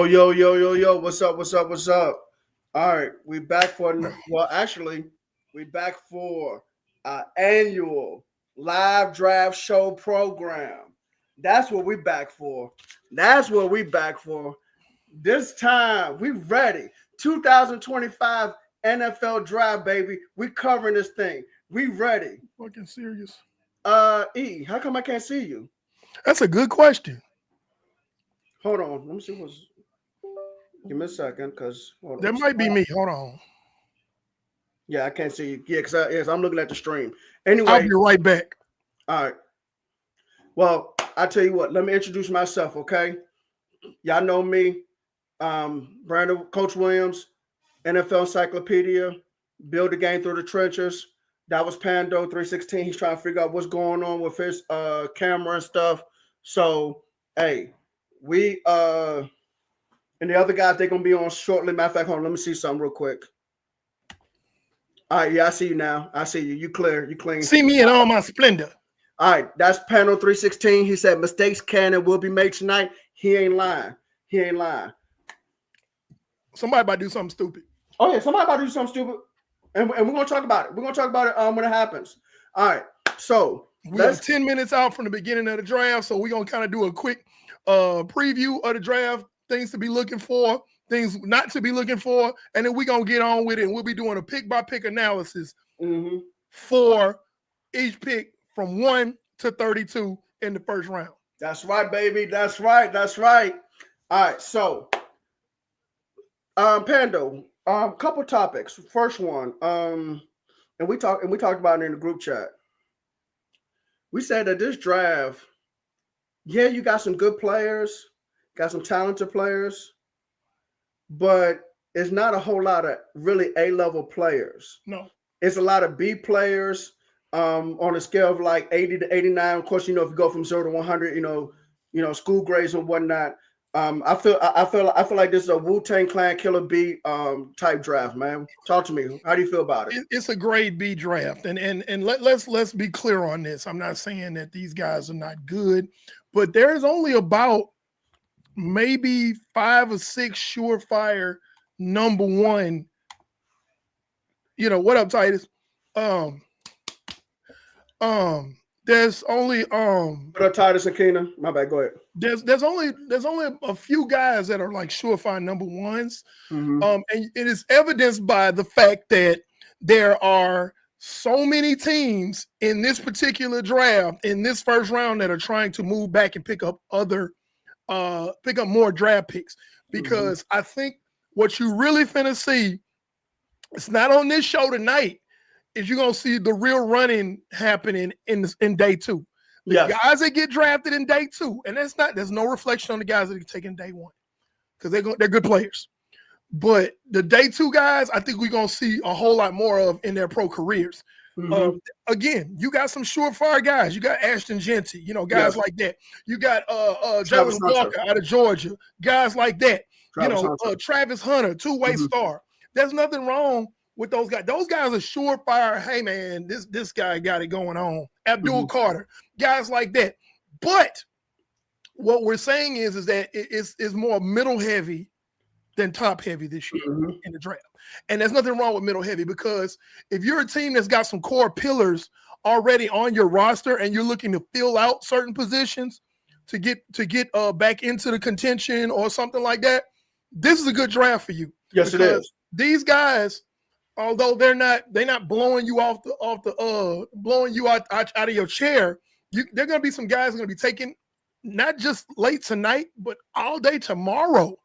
Yo, what's up? All right, we back for, we back for our annual live draft show program. That's what we back for. This time, we ready. 2025 NFL draft, baby. We covering this thing. We ready. Fucking serious. E, how come I can't see you? That's a good question. Hold on. Let me see what's. Give me a second, because that might be me. Hold on. Yeah, I can't see you. Yeah, because I'm looking at the stream. Anyway, I'll be right back. All right. Well, I tell you what. Let me introduce myself, okay? Y'all know me, Brandon, Coach Williams, NFL Encyclopedia, build the game through the trenches. That was Pando 316. He's trying to figure out what's going on with his camera and stuff. So, hey, we and the other guys, they're going to be on shortly. Matter of fact, hold on, let me see something real quick. All right, yeah, I see you now. I see you. You clear. You clean. See me in all my splendor. All right, that's panel 316. He said mistakes can and will be made tonight. He ain't lying. Somebody about to do something stupid. Oh, yeah, somebody about to do something stupid. And we're going to talk about it. We're going to talk about it when it happens. All right, so. We're 10 minutes out from the beginning of the draft, so we're going to kind of do a quick preview of the draft. Things to be looking for, things not to be looking for, and then we're going to get on with it, and we'll be doing a pick-by-pick analysis for each pick from 1 to 32 in the first round. That's right, baby. That's right. All right, so, Pando, couple topics. First one, and we talked about it in the group chat. We said that this draft, yeah, you got some good players, got some talented players, but it's not a whole lot of really A-level players. No. It's a lot of B players on a scale of like 80 to 89. Of course, if you go from 0 to 100, school grades and whatnot. I feel like this is a Wu-Tang Clan Killer B type draft, man. Talk to me. How do you feel about it? It's a grade B draft, and let's be clear on this. I'm not saying that these guys are not good, but there's only about maybe 5 or 6 surefire number one. What up, Titus? There's only What up, Titus and Keena? My bad. Go ahead. There's only a few guys that are like surefire number ones, and it is evidenced by the fact that there are so many teams in this particular draft in this first round that are trying to move back and pick up more draft picks, because I think what you really finna see, it's not on this show tonight, is you're gonna see the real running happening in day 2. The guys that get drafted in day 2, and there's no reflection on the guys that get taken day 1, because they're good players. But the day 2 guys, I think we're gonna see a whole lot more of in their pro careers. Again, you got some surefire guys. You got Ashton Genty, guys like that. You got Jalen Walker out of Georgia, guys like that. Travis Hunter, two-way star. There's nothing wrong with those guys. Those guys are surefire. Hey man, this guy got it going on. Abdul Carter, guys like that. But what we're saying is that it's more middle heavy than top heavy this year in the draft. And there's nothing wrong with middle heavy, because if you're a team that's got some core pillars already on your roster and you're looking to fill out certain positions to get back into the contention or something like that, this is a good draft for you. Yes, it is. These guys although they're not blowing you blowing you out of your chair. They're gonna be some guys gonna be taking not just late tonight, but all day tomorrow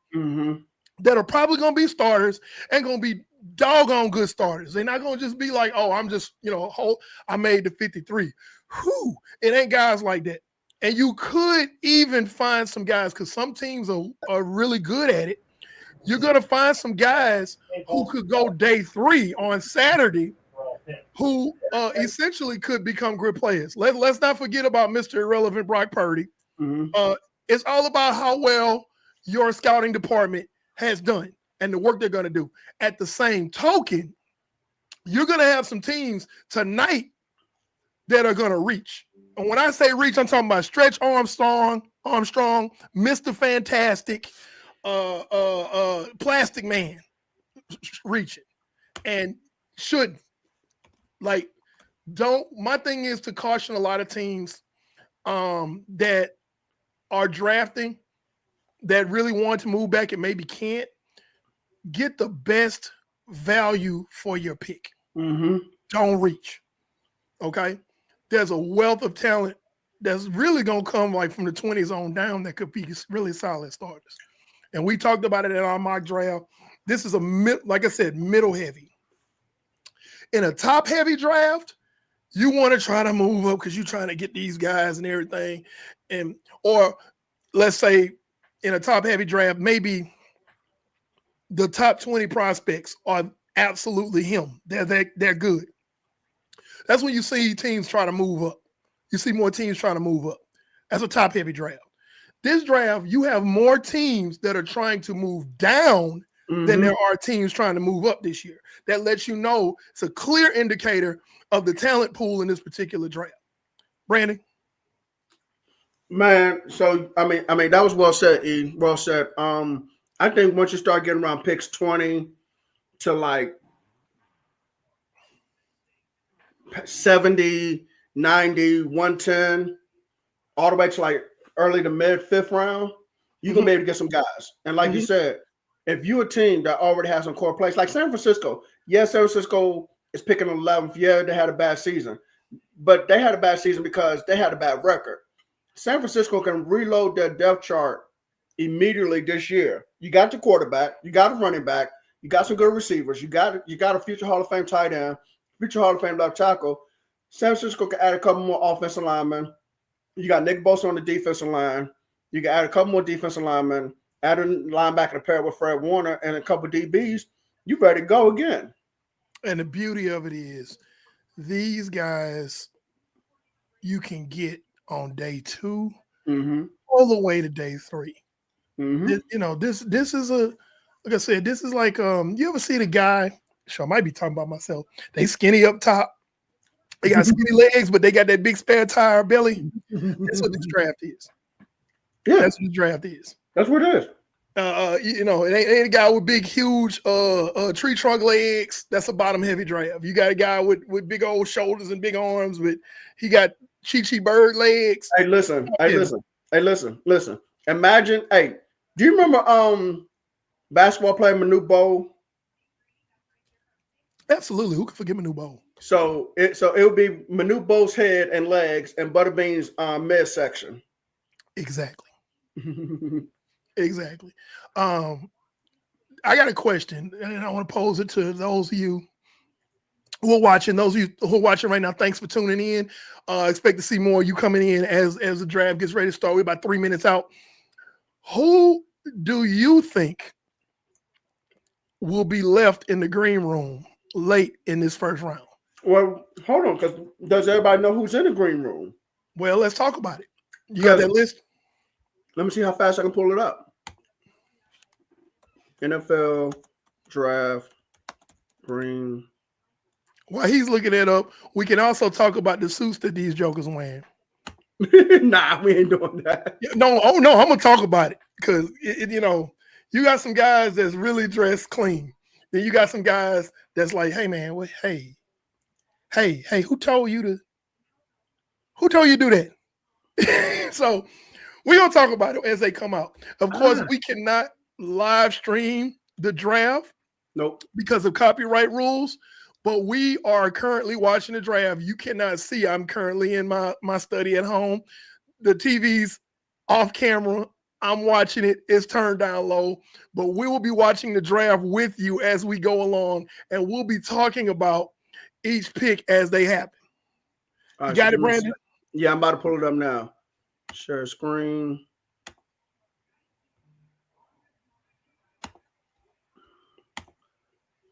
that are probably gonna be starters and gonna be doggone good starters. They're not gonna just be like, oh, I'm just, I made the 53. Whew, it ain't guys like that. And you could even find some guys, because some teams are really good at it. You're gonna find some guys who could go day 3 on Saturday, who essentially could become good players. Let's not forget about Mr. Irrelevant Brock Purdy. It's all about how well your scouting department has done and the work they're going to do. At the same token, you're going to have some teams tonight that are going to reach. And when I say reach, I'm talking about Stretch Armstrong, Mr. Fantastic, Plastic Man reaching and shouldn't. Like, my thing is to caution a lot of teams that are drafting that really want to move back and maybe can't. Get the best value for your pick. Don't reach. Okay? There's a wealth of talent that's really going to come like from the 20s on down that could be really solid starters. And we talked about it in our mock draft. This is like I said, middle heavy. In a top heavy draft, you want to try to move up because you're trying to get these guys and everything. Or let's say in a top heavy draft, maybe the top 20 prospects are absolutely him. They're good. That's when you see teams try to move up. You see more teams trying to move up. That's a top heavy draft. This draft, you have more teams that are trying to move down than there are teams trying to move up this year. That lets you know it's a clear indicator of the talent pool in this particular draft. Brandon? Man, so I mean that was well said, E. Well said. I think once you start getting around picks 20 to like 70, 90, 110, all the way to like early to mid 5th round, you're gonna be able to get some guys. And like you said, if you're a team that already has some core players, like San Francisco, yes, San Francisco is picking 11th. Yeah, they had a bad season, but they had a bad season because they had a bad record. San Francisco can reload their depth chart immediately this year. You got your quarterback, you got a running back, you got some good receivers, you got a future Hall of Fame tight end, future Hall of Fame left tackle. San Francisco can add a couple more offensive linemen. You got Nick Bosa on the defensive line. You can add a couple more defensive linemen, add a linebacker to pair with Fred Warner and a couple DBs. You ready to go again. And the beauty of it is these guys you can get on day 2 all the way to day 3. This is like I said, this is like you ever see the guy? I might be talking about myself. They skinny up top. They got skinny legs, but they got that big spare tire belly. That's what this draft is. Yeah, that's what the draft is. That's what it is. It ain't a guy with big, huge tree trunk legs. That's a bottom heavy draft. You got a guy with big old shoulders and big arms, but he got Chi bird legs. Hey, listen. Imagine, do you remember basketball player Manu Bowl? Absolutely. Who can forget Manu Bowl? So it would be Manu Bowl's head and legs and Butterbean's midsection. Exactly. Exactly. I got a question, and I want to pose it to those of you who are watching. Those of you who are watching right now, thanks for tuning in. Expect to see more of you coming in as the draft gets ready to start. We're about 3 minutes out. Who do you think will be left in the green room late in this first round? Well, hold on, because does everybody know who's in the green room? Well, let's talk about it. You got that list? Let me see how fast I can pull it up. NFL draft green. While he's looking it up, we can also talk about the suits that these jokers wearing. Nah, we ain't doing that. No, I'm gonna talk about it because you got some guys that's really dressed clean. Then you got some guys that's like, hey man, hey, who told you to do that? So we're gonna talk about it as they come out. Of course, we cannot live stream the draft Nope. because of copyright rules. But we are currently watching the draft. You cannot see. I'm currently in my study at home. The TV's off camera. I'm watching it. It's turned down low. But we will be watching the draft with you as we go along, and we'll be talking about each pick as they happen. All You right, got so it, Brandon? Yeah, I'm about to pull it up now. Share screen.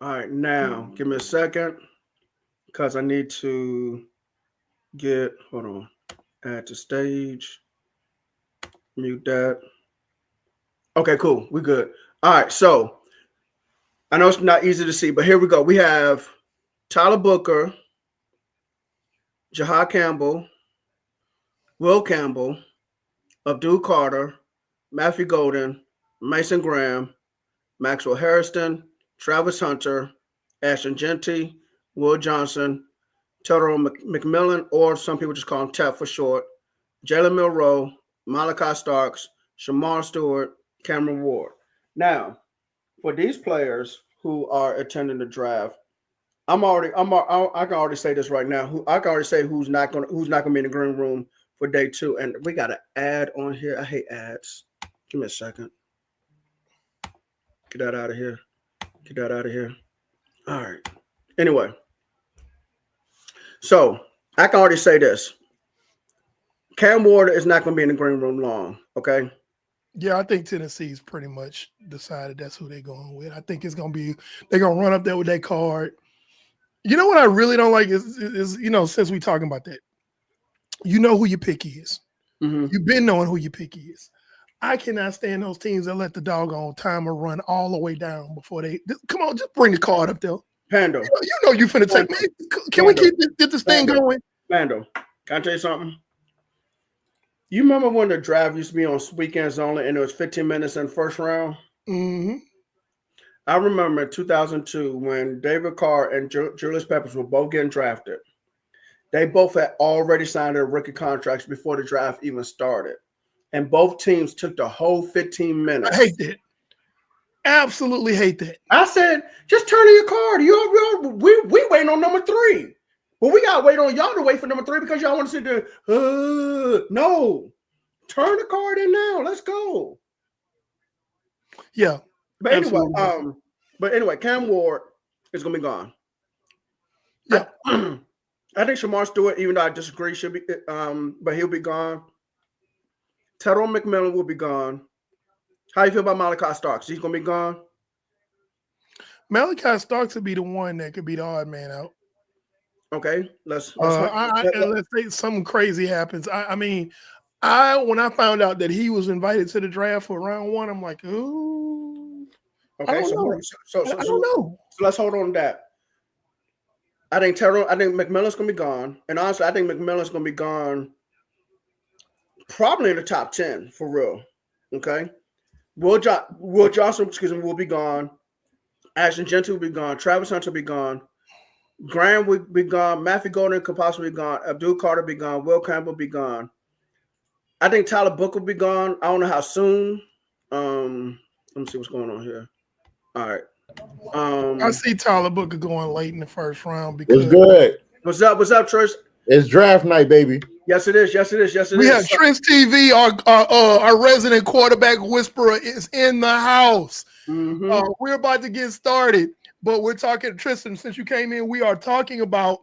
All right, now give me a second because I need to hold on, add to stage, mute that. Okay, cool. We good. All right, so I know it's not easy to see, but here we go. We have Tyler Booker, Jahad Campbell, Will Campbell, Abdul Carter, Matthew Golden, Mason Graham, Maxwell Harrison, Travis Hunter, Ashton Genty, Will Johnson, Totoro McMillan, or some people just call him Tep for short, Jalen Milroe, Malachi Starks, Shamar Stewart, Cameron Ward. Now, for these players who are attending the draft, I can already say this right now. I can already say who's not gonna be in the green room for day 2, and we got an ad on here. I hate ads. Give me a second. Get that out of here. Get that out of here. All right. Anyway, so I can already say this. Cam Ward is not going to be in the green room long. Okay. Yeah, I think Tennessee's pretty much decided that's who they're going with. I think it's going to be they're going to run up there with that card. You know what I really don't like is since we talking about that, you know who your pick is. Mm-hmm. You've been knowing who your pick is. I cannot stand those teams that let the doggone timer run all the way down before they come on. Just bring the card up there. Pando, you know you finna take. Man, can we get this thing going? Pando, can I tell you something? You remember when the draft used to be on weekends only, and it was 15 minutes in the first round? Mm-hmm. I remember in 2002 when David Carr and Julius Peppers were both getting drafted. They both had already signed their rookie contracts before the draft even started. And both teams took the whole 15 minutes. I hate that. Absolutely hate that. I said, just turn in your card. We waiting on number 3. But we gotta wait on y'all to wait for number 3 because y'all want to sit there. No. Turn the card in now. Let's go. Yeah. But anyway, Cam Ward is gonna be gone. Yeah. I think Shamar Stewart, even though I disagree, should be but he'll be gone. Tyrone McMillan will be gone. How you feel about Malachi Starks? He's gonna be gone. Malachi Starks would be the one that could be the odd man out. Okay, let's say something crazy happens. When I found out that he was invited to the draft for round 1, I'm like, ooh. Okay, I don't know. So let's hold on to that. I think McMillan's gonna be gone, and honestly, I think McMillan's gonna be gone. Probably in the top 10 for real. Okay. Will Johnson, will be gone. Ashton Genty will be gone. Travis Hunter will be gone. Graham will be gone. Matthew Golden could possibly be gone. Abdul Carter will be gone. Will Campbell will be gone. I think Tyler Booker will be gone. I don't know how soon. Let me see what's going on here. All right. I see Tyler Booker going late in the first round because it's good. What's up, Trish? It's draft night, baby. Yes, it is. We have Trish TV, our resident quarterback whisperer is in the house. Mm-hmm. We're about to get started, but we're talking, Tristan, since you came in, we are talking about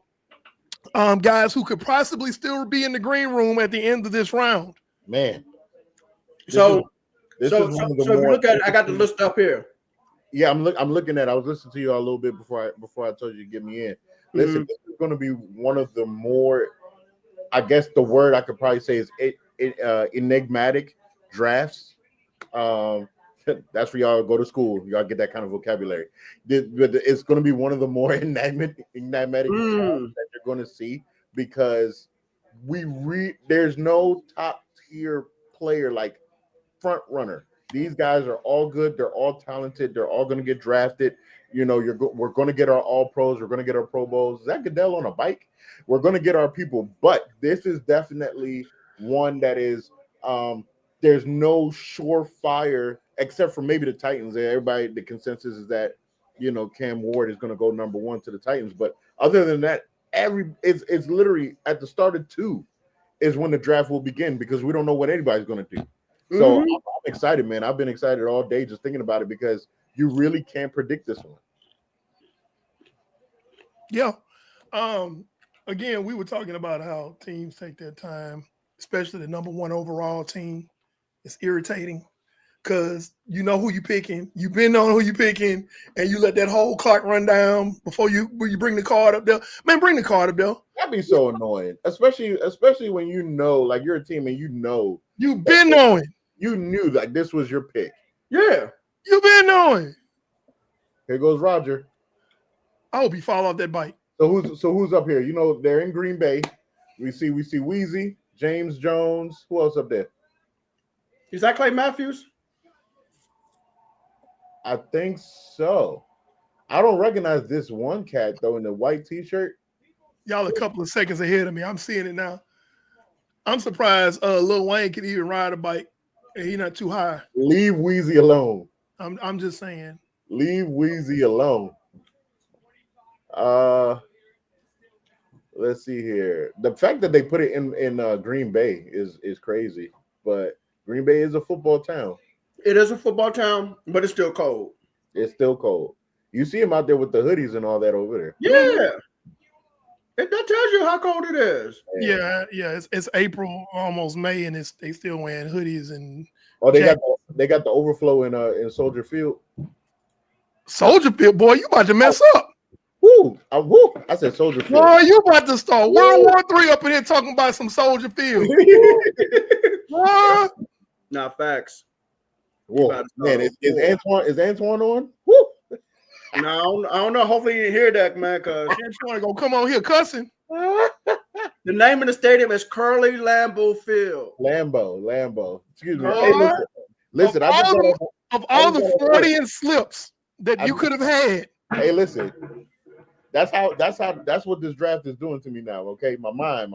guys who could possibly still be in the green room at the end of this round. Man. So if you look at it, I got the list up here. Yeah, I'm looking at it. I was listening to you a little bit before I told you to get me in. Listen, this is going to be one of the more, I guess the word I could probably say is enigmatic drafts. That's for y'all to go to school. Y'all get that kind of vocabulary. It's going to be one of the more enigmatic drafts that you're going to see because there's no top tier player like front runner. These guys are all good. They're all talented. They're all going to get drafted. You know, we're going to get our all pros. We're going to get our Pro Bowls. Zach Goodell on a bike. We're going to get our people. But this is definitely one that is there's no surefire except for maybe the Titans. The consensus is that Cam Ward is going to go number 1 to the Titans. But other than that, it's literally at the start of 2 is when the draft will begin because we don't know what anybody's going to do. So I'm excited, man. I've been excited all day just thinking about it because you really can't predict this one. Yeah. Again, we were talking about how teams take their time, especially the number 1 overall team. It's irritating because you know who you're picking. You've been on who you're picking, and you let that whole clock run down before you bring the card up there. Man, bring the card up there. That'd be so annoying, especially when like you're a team and you've been knowing. You knew like this was your pick. Yeah, you've been knowing. Here goes Roger. I hope he fall off that bike. So who's up here? They're in Green Bay. We see Weezy, James Jones. Who else up there? Is that Clay Matthews? I think so. I don't recognize this one cat though in the white t-shirt. Y'all a couple of seconds ahead of me. I'm seeing it now. I'm surprised Lil Wayne can even ride a bike and he's not too high. Leave Weezy alone. I'm just saying. Leave Weezy alone. Let's see here. The fact that they put it in Green Bay is crazy, but Green Bay is a football town. It is a football town, but it's still cold. It's still cold. You see them out there with the hoodies and all that over there. Yeah. That tells you how cold it is. Yeah. It's April, almost May, and they still wearing hoodies and. Oh, they got the overflow in Soldier Field. Soldier Field, boy, you about to mess up. Woo! I said Soldier Field. Boy, you about to start World War III up in here talking about some Soldier Field. Nah, facts. Whoa, man, is Antoine on? Woo! No, I don't know. Hopefully you didn't hear that, man, because Antoine gonna come on here cussing. The name of the stadium is Curly Lambeau Field. Lambeau. Excuse me. Hey, listen. Of all the Freudian slips that you could have had. Hey, listen. That's what this draft is doing to me now. Okay, my mind.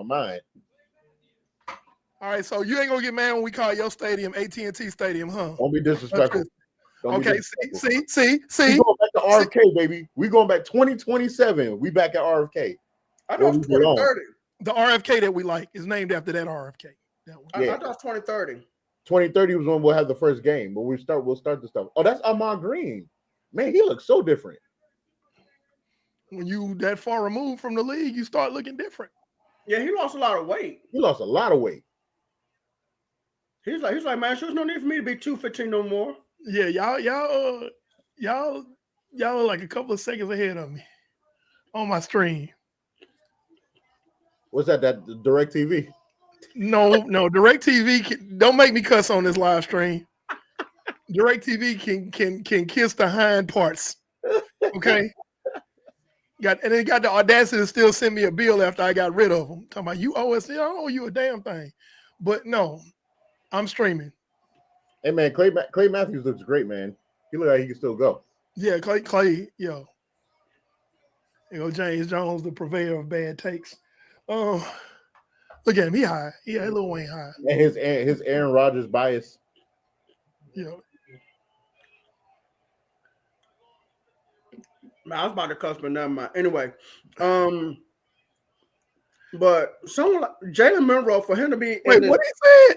All right, so you ain't gonna get mad when we call your stadium AT&T Stadium, huh? Don't be disrespectful. Okay, see. We going back to RFK, baby. We going back 2027. We back at RFK. I thought it was 2030. The RFK that we like is named after that RFK. That one. I thought it was 2030. 2030 was when we'll have the first game, but we'll start the stuff. Oh, that's Ahman Green. Man, he looks so different. When you that far removed from the league, you start looking different. Yeah, he lost a lot of weight. He lost a lot of weight. He's like, man, there's no need for me to be 215 no more. Yeah, y'all are like a couple of seconds ahead of me on my stream. What's that? That DirecTV? No, DirecTV don't make me cuss on this live stream. DirecTV can kiss the hind parts. Okay. They got the audacity to still send me a bill after I got rid of them. Talking about you owe us, I don't owe you a damn thing. But no, I'm streaming. Hey man, Clay Matthews looks great, man. He look like he can still go. Yeah, Clay, yo. James Jones, the purveyor of bad takes. Oh, look at him. He high. Yeah, Lil Wayne high. And his Aaron Rodgers bias. Yeah. Man, I was about to cuss, but never mind. Anyway, but someone like Jalen Monroe, for him to be what he said?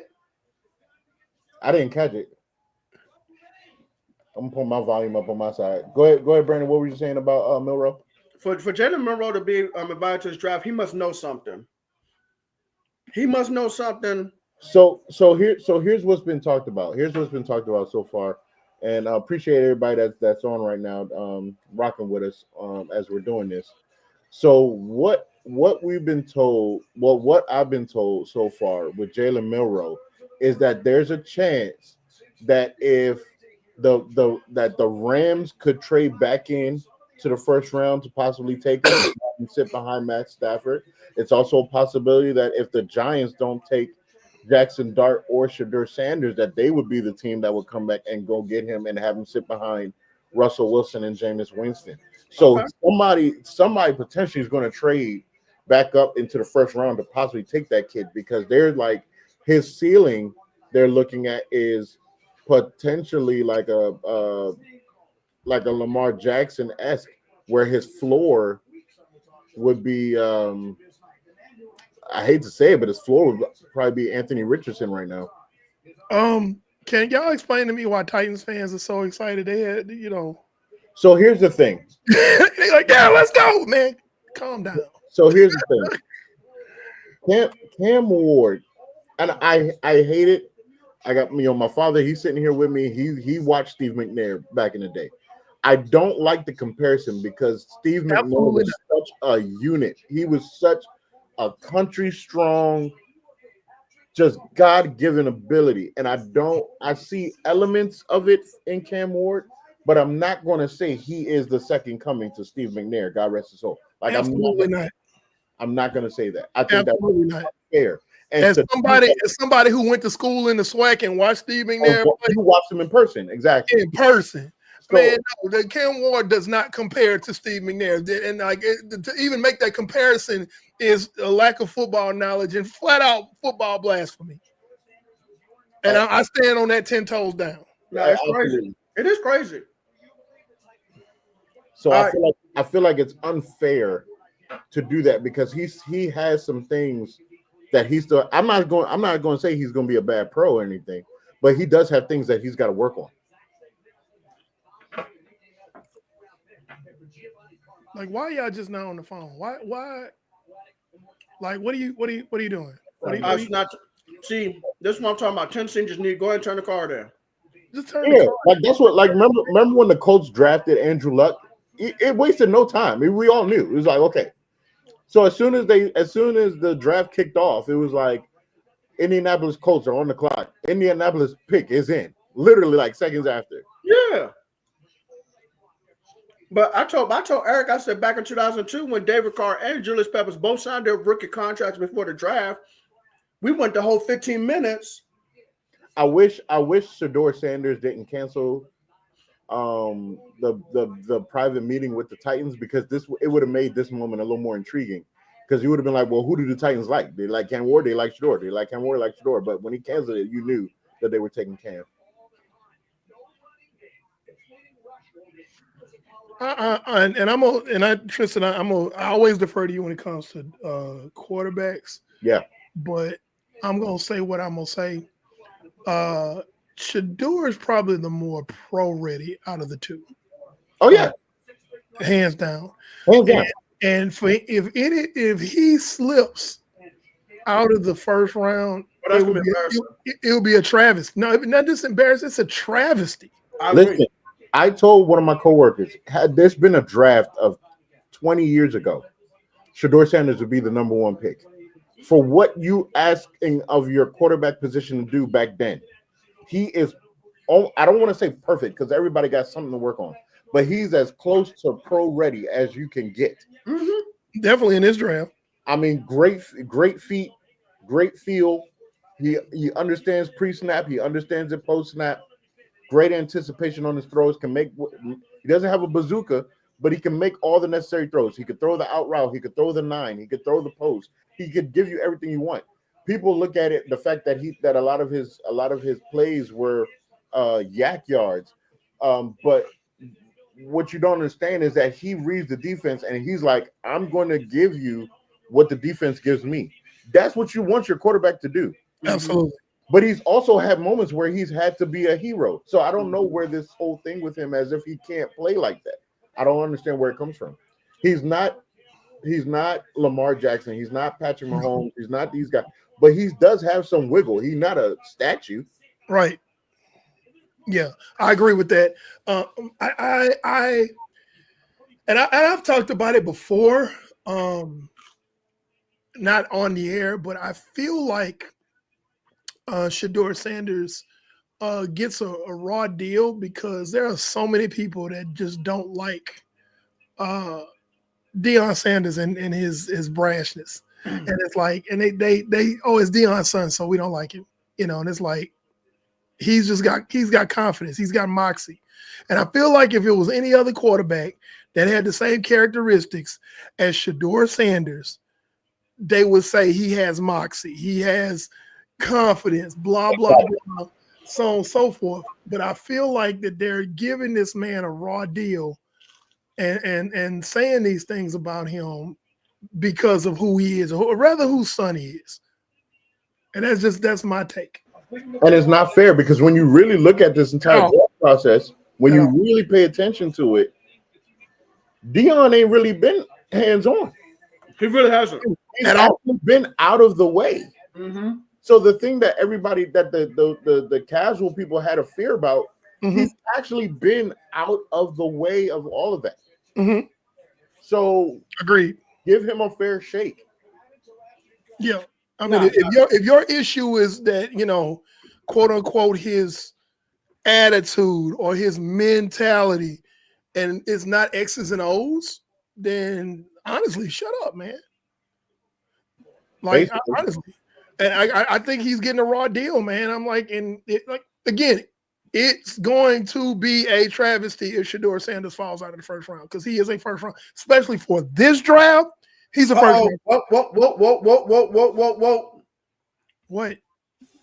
I didn't catch it. I'm gonna put my volume up on my side. Go ahead, Brandon. What were you saying about Monroe? For Jalen Monroe to be invited to his draft, he must know something. So here's what's been talked about. Here's what's been talked about so far. And I appreciate everybody that's on right now, rocking with us as we're doing this. So what we've been told, what I've been told so far with Jalen Milroe is that there's a chance that if the Rams could trade back in to the first round to possibly take him and sit behind Matt Stafford, it's also a possibility that if the Giants don't take Jackson Dart or Shadur Sanders, that they would be the team that would come back and go get him and have him sit behind Russell Wilson and Jameis Winston. So somebody potentially is going to trade back up into the first round to possibly take that kid because they're like his ceiling they're looking at is potentially like a like a Lamar Jackson-esque, where his floor would be I hate to say it, but his floor would probably be Anthony Richardson right now. Can y'all explain to me why Titans fans are so excited? They had, So here's the thing. they're like, yeah, let's go, man. Calm down. So here's the thing. Cam Ward, and I hate it. I got my father. He's sitting here with me. He watched Steve McNair back in the day. I don't like the comparison because Steve McNair was such a unit. He was such a country strong, just God-given ability. And I see elements of it in Cam Ward, but I'm not going to say he is the second coming to Steve McNair. God rest his soul. Like Absolutely not. I'm not going to say that. I think Absolutely that's not fair. And as somebody who went to school in the SWAC and watched Steve McNair play, you watched him in person, exactly. In person. So, man, no, the Cam Ward does not compare to Steve McNair. And to even make that comparison is a lack of football knowledge and flat out football blasphemy. And I stand on that 10 toes down. No, it's crazy. It is crazy. So I feel like it's unfair to do that because he has some things that he's still. I'm not going to say he's going to be a bad pro or anything, but he does have things that he's got to work on. Like, why y'all just not on the phone? Why? Like, what are you doing? See, this is what I'm talking about. Tennessee just need to go ahead and turn the car down. Just turn the car. Like that's what. Like remember when the Colts drafted Andrew Luck? It wasted no time. We all knew. It was like, okay. So as soon as the draft kicked off, it was like Indianapolis Colts are on the clock. Indianapolis pick is in. Literally like seconds after. Yeah. But I told Eric, I said back in 2002 when David Carr and Julius Peppers both signed their rookie contracts before the draft, we went the whole 15 minutes. I wish Shedeur Sanders didn't cancel the private meeting with the Titans because it would have made this moment a little more intriguing because you would have been like, well, who do the Titans like? They like Cam Ward, they like Shedeur. They like Cam Ward, like Shedeur. But when he canceled it, you knew that they were taking Cam. Tristan, I always defer to you when it comes to quarterbacks. Yeah. But I'm gonna say what I'm gonna say. Shedeur is probably the more pro ready out of the two. Oh yeah, hands down. Hands down. And if he slips out of the first round, it will be a travesty. No, not just embarrassing, it's a travesty. Listen, I told one of my coworkers, had this been a draft of 20 years ago, Shedeur Sanders would be the number one pick. For what you asking of your quarterback position to do back then, he is, I don't want to say perfect because everybody got something to work on, but he's as close to pro ready as you can get. Mm-hmm. Definitely in this draft. I mean, great feet, great feel. He understands pre-snap. He understands it post-snap. Great anticipation on his throws. He doesn't have a bazooka, but he can make all the necessary throws. He could throw the out route. He could throw the 9. He could throw the post. He could give you everything you want. People look at it, the fact that a lot of his plays were yak yards, but what you don't understand is that he reads the defense and he's like, I'm going to give you what the defense gives me. That's what you want your quarterback to do. Absolutely. But he's also had moments where he's had to be a hero. So I don't know where this whole thing with him as if he can't play like that. I don't understand where it comes from. He's not Lamar Jackson. He's not Patrick Mahomes. He's not these guys. But he does have some wiggle. He's not a statue. Right. Yeah, I agree with that. I've talked about it before, not on the air, but I feel like Shedeur Sanders gets a raw deal because there are so many people that just don't like Deion Sanders and his brashness. And it's like, and they it's Deion's son, so we don't like him, and it's like he's got confidence, he's got moxie. And I feel like if it was any other quarterback that had the same characteristics as Shedeur Sanders, they would say he has moxie, he has confidence, blah, blah, blah. so on and so forth. But I feel like that they're giving this man a raw deal and saying these things about him because of who he is, or rather whose son he is. And that's my take. And it's not fair because when you really look at this entire process, when you really pay attention to it, Dion ain't really been hands-on. He really hasn't. He's actually been out of the way. Mm-hmm. So the thing that everybody, that the casual people had a fear about, he's actually been out of the way of all of that. Mm-hmm. So agreed. Give him a fair shake. Yeah. I mean, if your issue is that, quote unquote, his attitude or his mentality and it's not X's and O's, then honestly, shut up, man. Like, honestly. And I think he's getting a raw deal, man. I'm like, again, it's going to be a travesty if Shedeur Sanders falls out of the first round because he is a first round, especially for this draft. He's a first round. Whoa. What?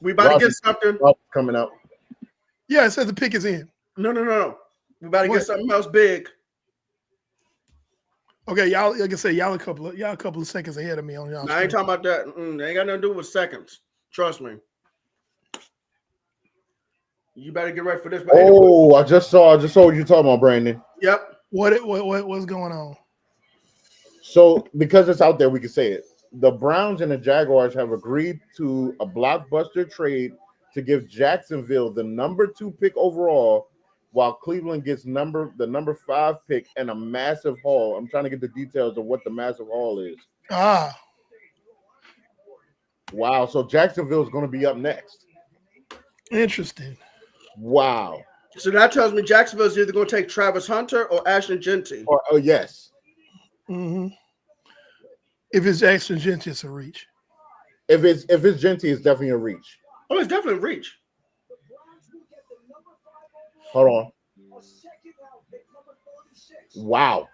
We about to get something coming up. Yeah, it says the pick is in. No. We about to get something else big. Okay, y'all, like I said, y'all a couple of seconds ahead of me on y'all. I ain't talking about that. They ain't got nothing to do with seconds. Trust me. You better get ready for this. But anyway. I just saw what you're talking about, Brandon. Yep. What's going on? So because it's out there, we can say it. The Browns and the Jaguars have agreed to a blockbuster trade to give Jacksonville the number 2 pick overall, while Cleveland gets the number 5 pick and a massive haul. I'm trying to get the details of what the massive haul is. Wow. So Jacksonville is going to be up next. Interesting. Wow. So that tells me Jacksonville is either going to take Travis Hunter or Ashton Genty. Yes. Mm-hmm. If it's Ashton Genty, it's a reach. If it's Genty, it's definitely a reach. Oh, it's definitely a reach. Hold on. Wow.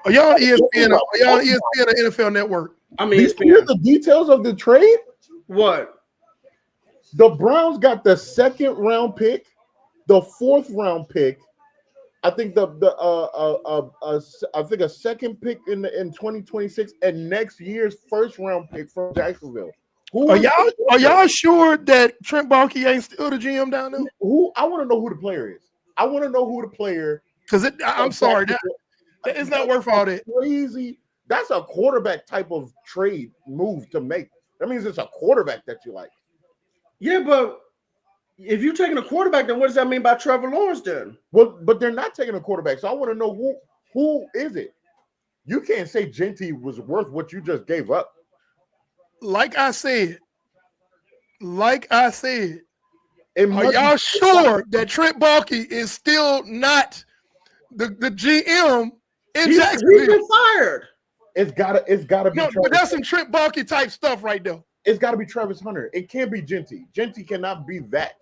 Are y'all on ESPN? Are y'all on ESPN or NFL Network? I mean, ESPN. Hear the details of the trade? What? The Browns got the 2nd round pick, the 4th round pick. I think I think a 2nd pick in 2026 and next year's 1st round pick from Jacksonville. Are y'all sure that Trent Baalke ain't still the GM down there? I want to know who the player is. I want to know who the player. Because I'm sorry, that it's not worth all that. Crazy. That's a quarterback type of trade move to make. That means it's a quarterback that you like. Yeah, but if you're taking a quarterback, then what does that mean by Trevor Lawrence then? Well, but they're not taking a quarterback, so I want to know who is it? You can't say Genty was worth what you just gave up. Like I said, are y'all sure that Trent Baalke is still not the GM in Jacksonville? He's been fired. It's gotta be. No, but that's some Trent Baalke type stuff right there. It's got to be Travis Hunter. It can't be Genty. Genty cannot be that.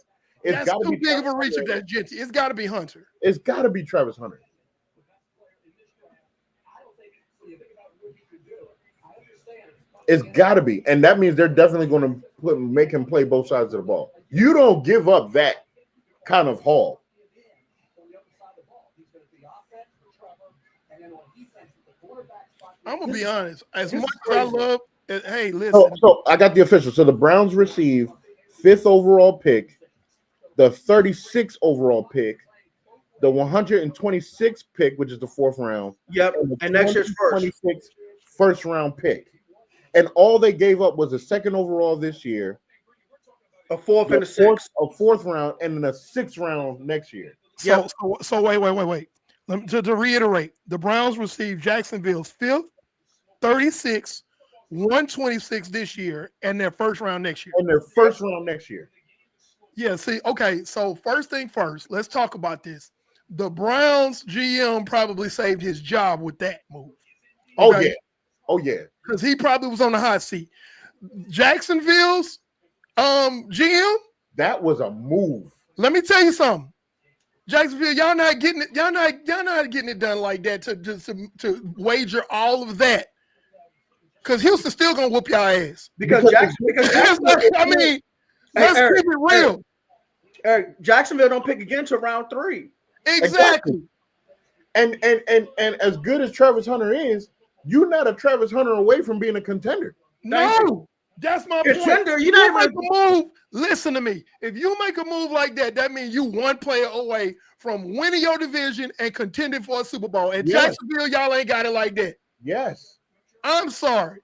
That's too big of a reach of that Genty. It's got to be Hunter. It's got to be Travis Hunter. It's got to be, and that means they're definitely going to make him play both sides of the ball. You don't give up that kind of haul. I'm gonna be honest. As much as I love, hey, listen. So I got the official. So the Browns receive 5th overall pick, the 36th overall pick, the 126th pick, which is the 4th round. Yep, and next year's first round pick. And all they gave up was a 2nd overall this year, a 4th and a 6th, a 4th round, and then a 6th round next year. So wait. To reiterate, the Browns received Jacksonville's 5th, 36th, 126 this year, and their 1st round next year. Yeah, see, okay, so first thing first, let's talk about this. The Browns GM probably saved his job with that move. Okay? Oh, yeah. Because he probably was on the hot seat. Jacksonville's GM? That was a move. Let me tell you something. Jacksonville, y'all not getting it. Y'all not getting it done like that to wager all of that Because Houston's still gonna whoop y'all ass. Because Jacksonville, I mean, let's keep it real. Eric, Jacksonville don't pick again to round 3. Exactly. And as good as Travis Hunter is, you're not a Travis Hunter away from being a contender. No, that's my point. Contender, You not make a move. Listen to me. If you make a move like that, that means you one player away from winning your division and contending for a Super Bowl. And Jacksonville, y'all ain't got it like that. Yes. I'm sorry.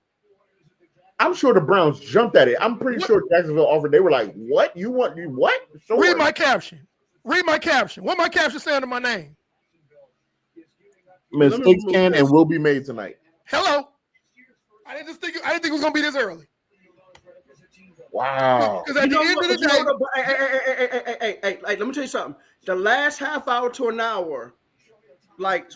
I'm sure the Browns jumped at it. I'm pretty sure Jacksonville offered. They were like, "What? You want you what?" Sure. Read my caption. Read my caption. What my caption say under my name? Mistakes can and will be made tonight. Hello. I didn't think it was gonna be this early. Wow. Because at the end of the day, hey, let me tell you something. The last half hour to an hour, like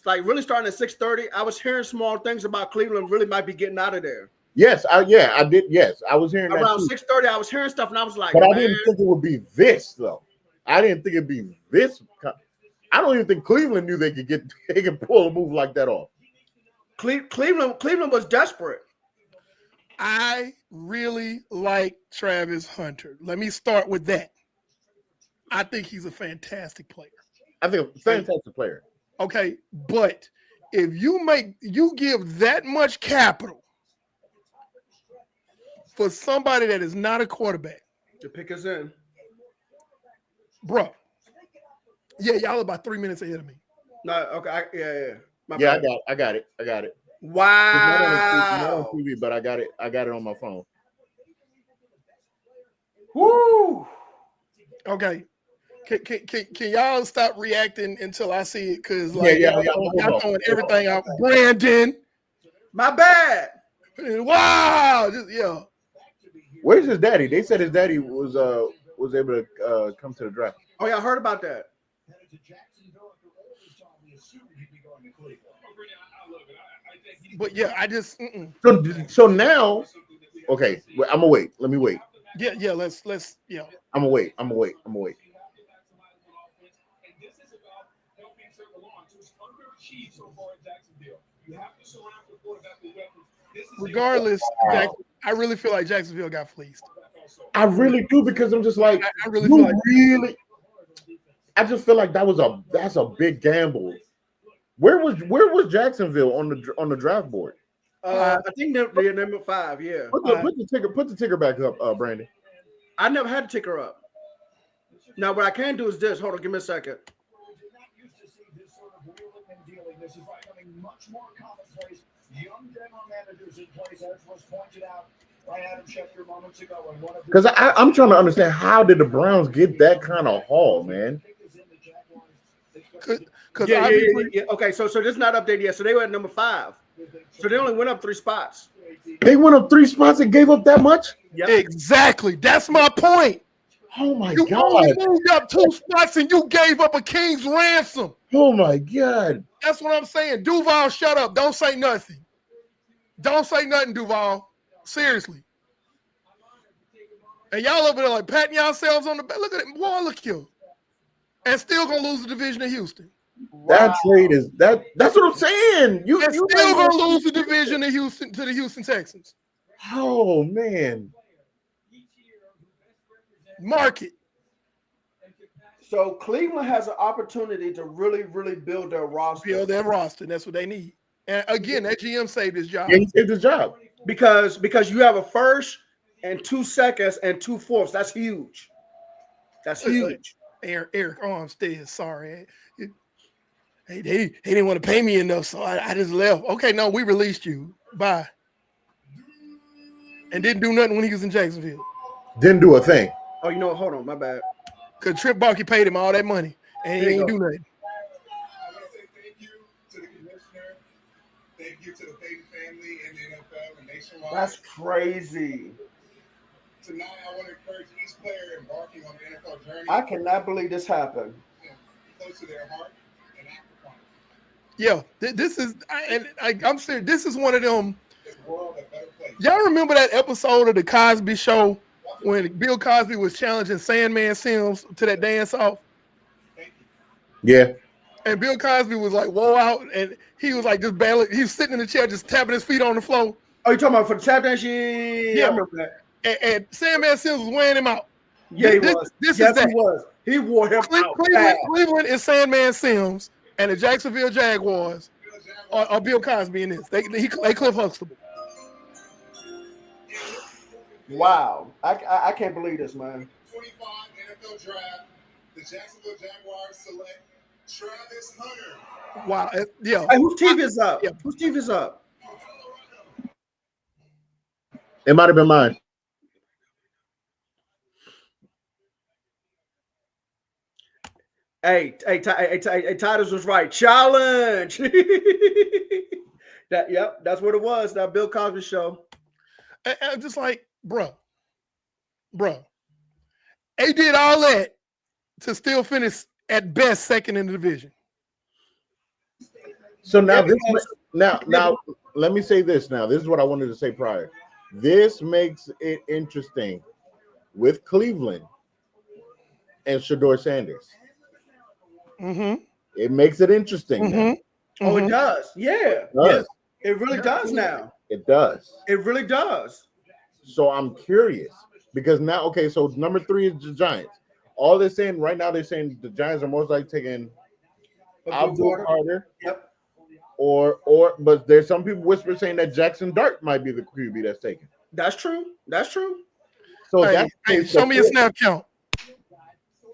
really starting at 6:30, I was hearing small things about Cleveland really might be getting out of there. Yes, I did. Yes, I was hearing that around 6:30. I was hearing stuff, and I was like, but I didn't think it would be this though. I didn't think it'd be this. I don't even think Cleveland knew they could pull a move like that off. Cleveland was desperate. I really like Travis Hunter. Let me start with that. I think he's a fantastic player. I think a fantastic player. Okay, but if you give that much capital for somebody that is not a quarterback to pick us in, bro. Yeah, y'all are about 3 minutes ahead of me. No, okay, yeah. I got it. Wow. It's not on TV, but I got it on my phone. Woo. Okay. Can y'all stop reacting until I see it? Because y'all throwing everything out. Brandon. My bad. Wow. Where's his daddy? They said his daddy was able to come to the draft. Oh, yeah, I heard about that. But yeah, I just so now, okay. I'm gonna wait. Let me wait. Yeah. Let's I'm gonna wait. Regardless, I really feel like Jacksonville got fleeced. I really do, because I'm just like, I really feel like I just feel like that's a big gamble. Where was Jacksonville on the draft board? I think they're number 5. Yeah. Put the ticker back up, Brandon. I never had to ticker up. Now what I can do is this. Hold on, give me a second. This is becoming much more commonplace. Young general managers in place, as was pointed out by Adam Schefter moments ago. Because I'm trying to understand, how did the Browns get that kind of haul, man? Yeah. Okay, so this is not updated yet. So they were at number 5. So they only went up 3 spots. They went up 3 spots and gave up that much? Yep. Exactly. That's my point. Oh my God. You only moved up 2 spots and you gave up a king's ransom. Oh my God. That's what I'm saying. Duval, shut up. Don't say nothing. Don't say nothing, Duval. Seriously. And y'all over there like patting yourselves on the back. Look at it. Boy, look you. And still gonna lose the division in Houston. That trade is that's what I'm saying. You still gonna lose the division to the Houston Texans. Oh man. Mark it. So Cleveland has an opportunity to really, really build their roster. Build their roster. That's what they need. And again, that GM saved his job. Yeah, he saved his job. Because you have a first and 2 seconds and 2 fourths. That's huge. That's huge. Eric Armstead, sorry. Hey, they didn't want to pay me enough, so I just left. Okay, no, we released you. Bye. And didn't do nothing when he was in Jacksonville. Didn't do a thing. Oh, you know what? Hold on, my bad. Because Trip Barkey paid him all that money, and he ain't do nothing. I want to say thank you to the commissioner. Thank you to the Payton family and the NFL and nationwide. That's crazy. Tonight, I want to encourage each player embarking on the NFL journey. I cannot believe this happened. Close to their heart and act upon it. Yeah, this is, I'm serious. This is one of them. Y'all remember that episode of the Cosby Show when Bill Cosby was challenging Sandman Sims to that dance off? Yeah. And Bill Cosby was like, whoa out, and he was like just barely, he was sitting in the chair just tapping his feet on the floor. Oh, you talking about for the tap dance? Yeah, I remember that. And Sandman Sims was wearing him out. Yeah, he was. This yes, is that. he was. He wore him out. Cleveland is Sandman Sims, and the Jacksonville Jaguars are Bill Cosby in this. They Cliff Huxtable. Wow, I can't believe this, man. 25 NFL draft. The Jacksonville Jaguars select Travis Hunter. Wow. Yeah. Hey, whose teeth is up? Yeah. Whose teeth is up? It might have been mine. Hey, Titus was right. Challenge. That's what it was. That Bill Cosby show. And just like, bruh, they did all that to still finish at best second in the division. So now now let me say this. Now this is what I wanted to say prior. This makes it interesting with Cleveland and Shedeur Sanders. Mm-hmm. It makes it interesting. Mm-hmm. Oh, it does. Yeah. Yes. It really does now. It does. It really does. So I'm curious because now, okay, so number 3 is the Giants. All they're saying right now, they're saying the Giants are most likely taking Abdul Carter. Yep. But there's some people whisper saying that Jackson Dart might be the QB that's taken. That's true. That's true. So show me a snap count.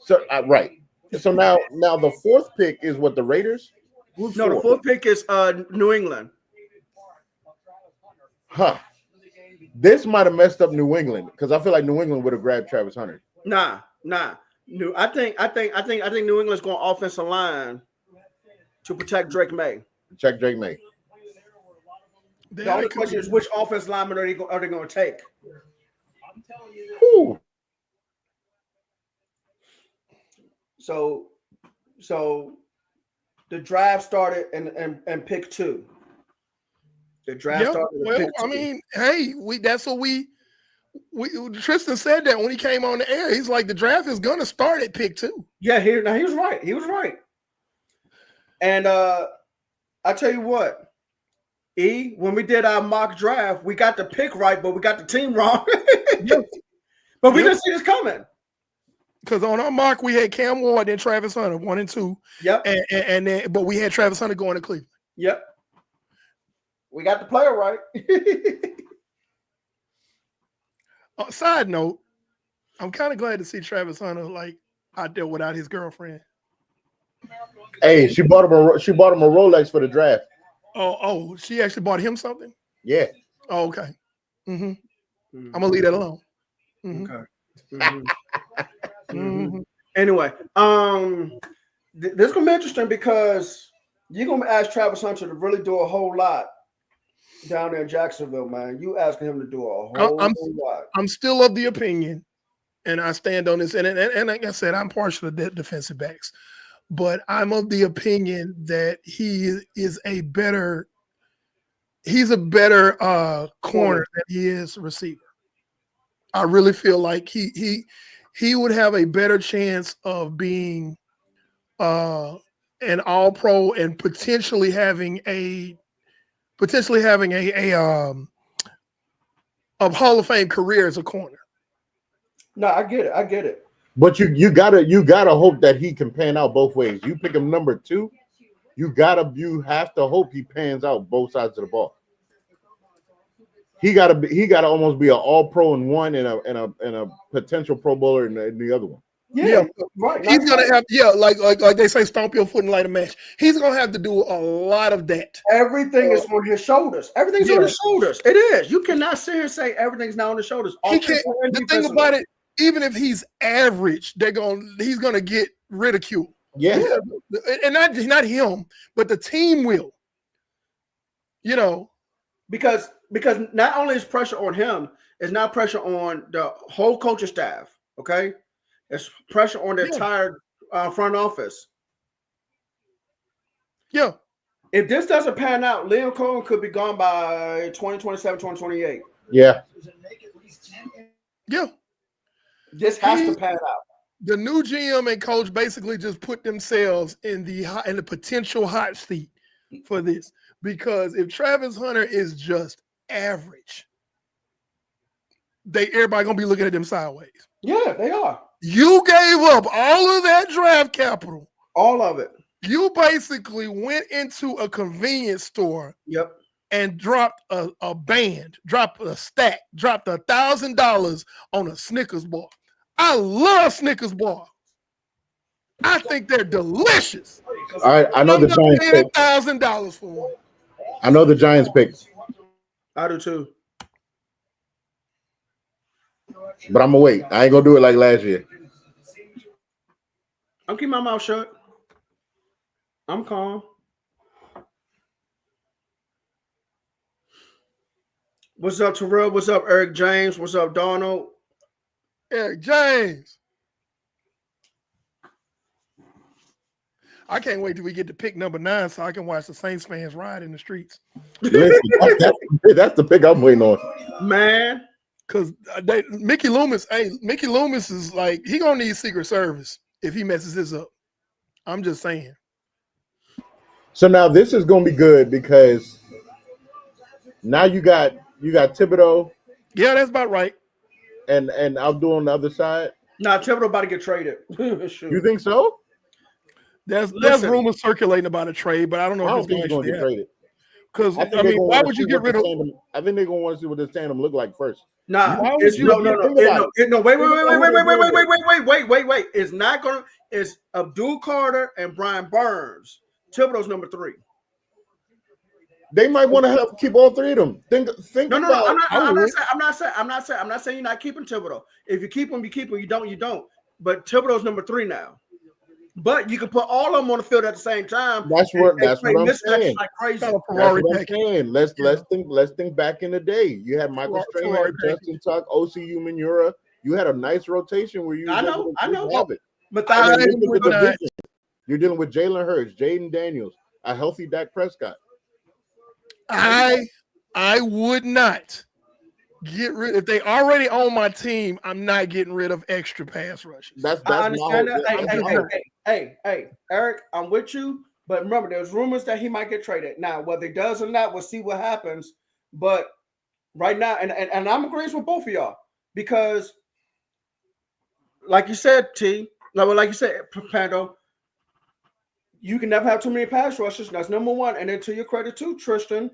So right. So now the 4th pick is what, the Raiders? Who's no, fourth? The 4th pick is New England. Huh. This might have messed up New England because I feel like New England would have grabbed Travis Hunter. Nah. I think New England's going offensive line to protect Drake May. Check Drake May. The only question is which offensive lineman are they going to take? Ooh. So the draft started and pick 2. The draft started. Well, I mean, hey, that's what we Tristan said that when he came on the air. He's like, the draft is gonna start at pick 2. Yeah, he was right. He was right. And I tell you what, when we did our mock draft, we got the pick right, but we got the team wrong. But we didn't see this coming. Because on our mock, we had Cam Ward and Travis Hunter, 1 and 2. Yep. And then, but we had Travis Hunter going to Cleveland. Yep. We got the player right. Side note, I'm kind of glad to see Travis Hunter like out there without his girlfriend. Hey, she bought him a Rolex for the draft. Oh, she actually bought him something? Yeah. Oh, okay. Mm-hmm. I'm gonna leave that alone. Mm-hmm. Okay. Mm-hmm. Anyway, this is gonna be interesting because you're gonna ask Travis Hunter to really do a whole lot down there in Jacksonville, man. You asking him to do a whole lot. I'm still of the opinion, and I stand on this. And like I said, I'm partial to defensive backs, but I'm of the opinion that he is a better corner than he is receiver. I really feel like he would have a better chance of being an All-Pro and potentially having a Hall of Fame career as a corner. No, I get it. But you gotta hope that he can pan out both ways. You pick him number 2, you have to hope he pans out both sides of the ball. He gotta almost be an All-Pro in one and a potential Pro Bowler in the other one. Yeah, right. He's gonna have like they say, stomp your foot and light a match. He's gonna have to do a lot of that. Everything is on his shoulders. Everything's on his shoulders. It is. You cannot sit here and say everything's not on his shoulders. He can't. The thing about it, even if he's average, he's gonna get ridiculed. Yeah, and not him, but the team will. You know, because not only is pressure on him, it's not pressure on the whole coaching staff. Okay. It's pressure on the entire front office. Yeah. If this doesn't pan out, Liam Cohen could be gone by 2027, 2028. Yeah. Yeah. This has to pan out. The new GM and coach basically just put themselves in the potential hot seat for this. Because if Travis Hunter is just average, everybody gonna be looking at them sideways. Yeah, they are. You gave up all of that draft capital. All of it. You basically went into a convenience store Yep. and dropped a band, dropped a stack, dropped $1,000 on a Snickers bar. I love Snickers bars. I think they're delicious. All right, I know the Giants pick. $1,000 for one. I know the Giants pick, I do too. but I'm gonna wait. I ain't gonna do it like last year. I'm keeping my mouth shut. I'm calm. What's up, Terrell? What's up, Eric James? What's up, Donald? Eric James. I can't wait till we get to pick number 9 so I can watch the Saints fans ride in the streets. Listen, that's the pick I'm waiting on. Man. Because Mickey Loomis is like, he gonna need Secret Service if he messes this up. I'm just saying. So now this is gonna be good because now you got Thibodeau. Yeah, that's about right. And Abdul on the other side. Nah, Thibodeau about to get traded. You think so? There's rumors circulating about a trade, but I don't know if it's going to get traded. Because why would you get rid of? I think they're going to want to see what the tandem look like first. Nah, no. Wait. It's not going to. It's Abdul Carter and Brian Burns. Thibodeau's number 3. They might want to keep all 3 of them. Think no, about. I'm not saying you're not keeping Thibodeau. If you keep him, you keep him. You don't. But Thibodeau's number 3 now. But you can put all of them on the field at the same time. That's what I'm saying. Like crazy. That's what I'm saying. Let's think back in the day. You had Michael Strahan, Justin Tuck, O.C. Umenyiora. You had a nice rotation where you. I know. It. But you're dealing with Jalen Hurts, Jaden Daniels, a healthy Dak Prescott. I would not get rid. If they already own my team, I'm not getting rid of extra pass rushes. That's I understand that. Hey, Eric, I'm with you. But remember, there's rumors that he might get traded. Now, whether he does or not, we'll see what happens. But right now, and I'm agreeing with both of y'all because, like you said, like you said, Pando, you can never have too many pass rushes. That's number 1. And then to your credit too, Tristan,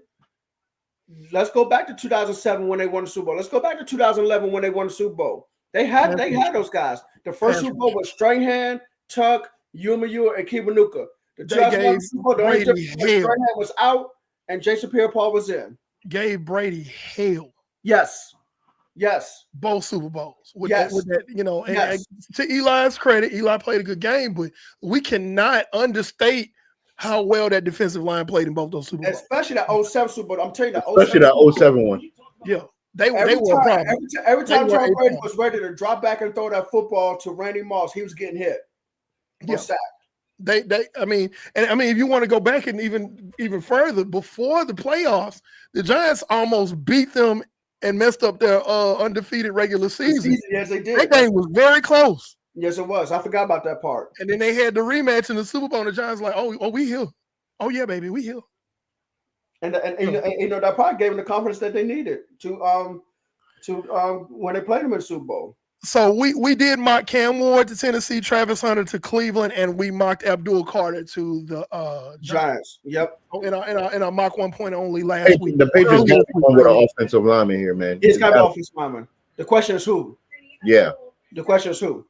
let's go back to 2007 when they won the Super Bowl. Let's go back to 2011 when they won the Super Bowl. They had those guys. The first Super Bowl was Strahan, Tuck, Umenyiora, and Kiwanuka. The 2011 Super Bowl, the only difference was Strahan was out and Jason Pierre-Paul was in. Gave Brady hell. Yes. Both Super Bowls. With yes. that, and to Eli's credit, Eli played a good game, but we cannot understate how well that defensive line played in both those Super Bowls. Especially that 07 Super Bowl. I'm telling you that 07. Especially that 07 one. Yeah. They were a problem. Every time Tom Brady was ready to drop back and throw that football to Randy Moss, he was getting hit. Sacked. If you want to go back and even further, before the playoffs, the Giants almost beat them and messed up their undefeated regular season. Yes, they did. That game was very close. Yes, it was. I forgot about that part. And then they had the rematch in the Super Bowl, and the Giants like, oh, we here. Oh yeah, baby, we here. And that probably gave them the confidence that they needed to when they played them in the Super Bowl. So we did mock Cam Ward to Tennessee, Travis Hunter to Cleveland, and we mocked Abdul Carter to the Giants. Yep. In our mock 1 point only last week. The Patriots got one with an offensive lineman here, man. He's got an offensive lineman. The question is who? Yeah. The question is who?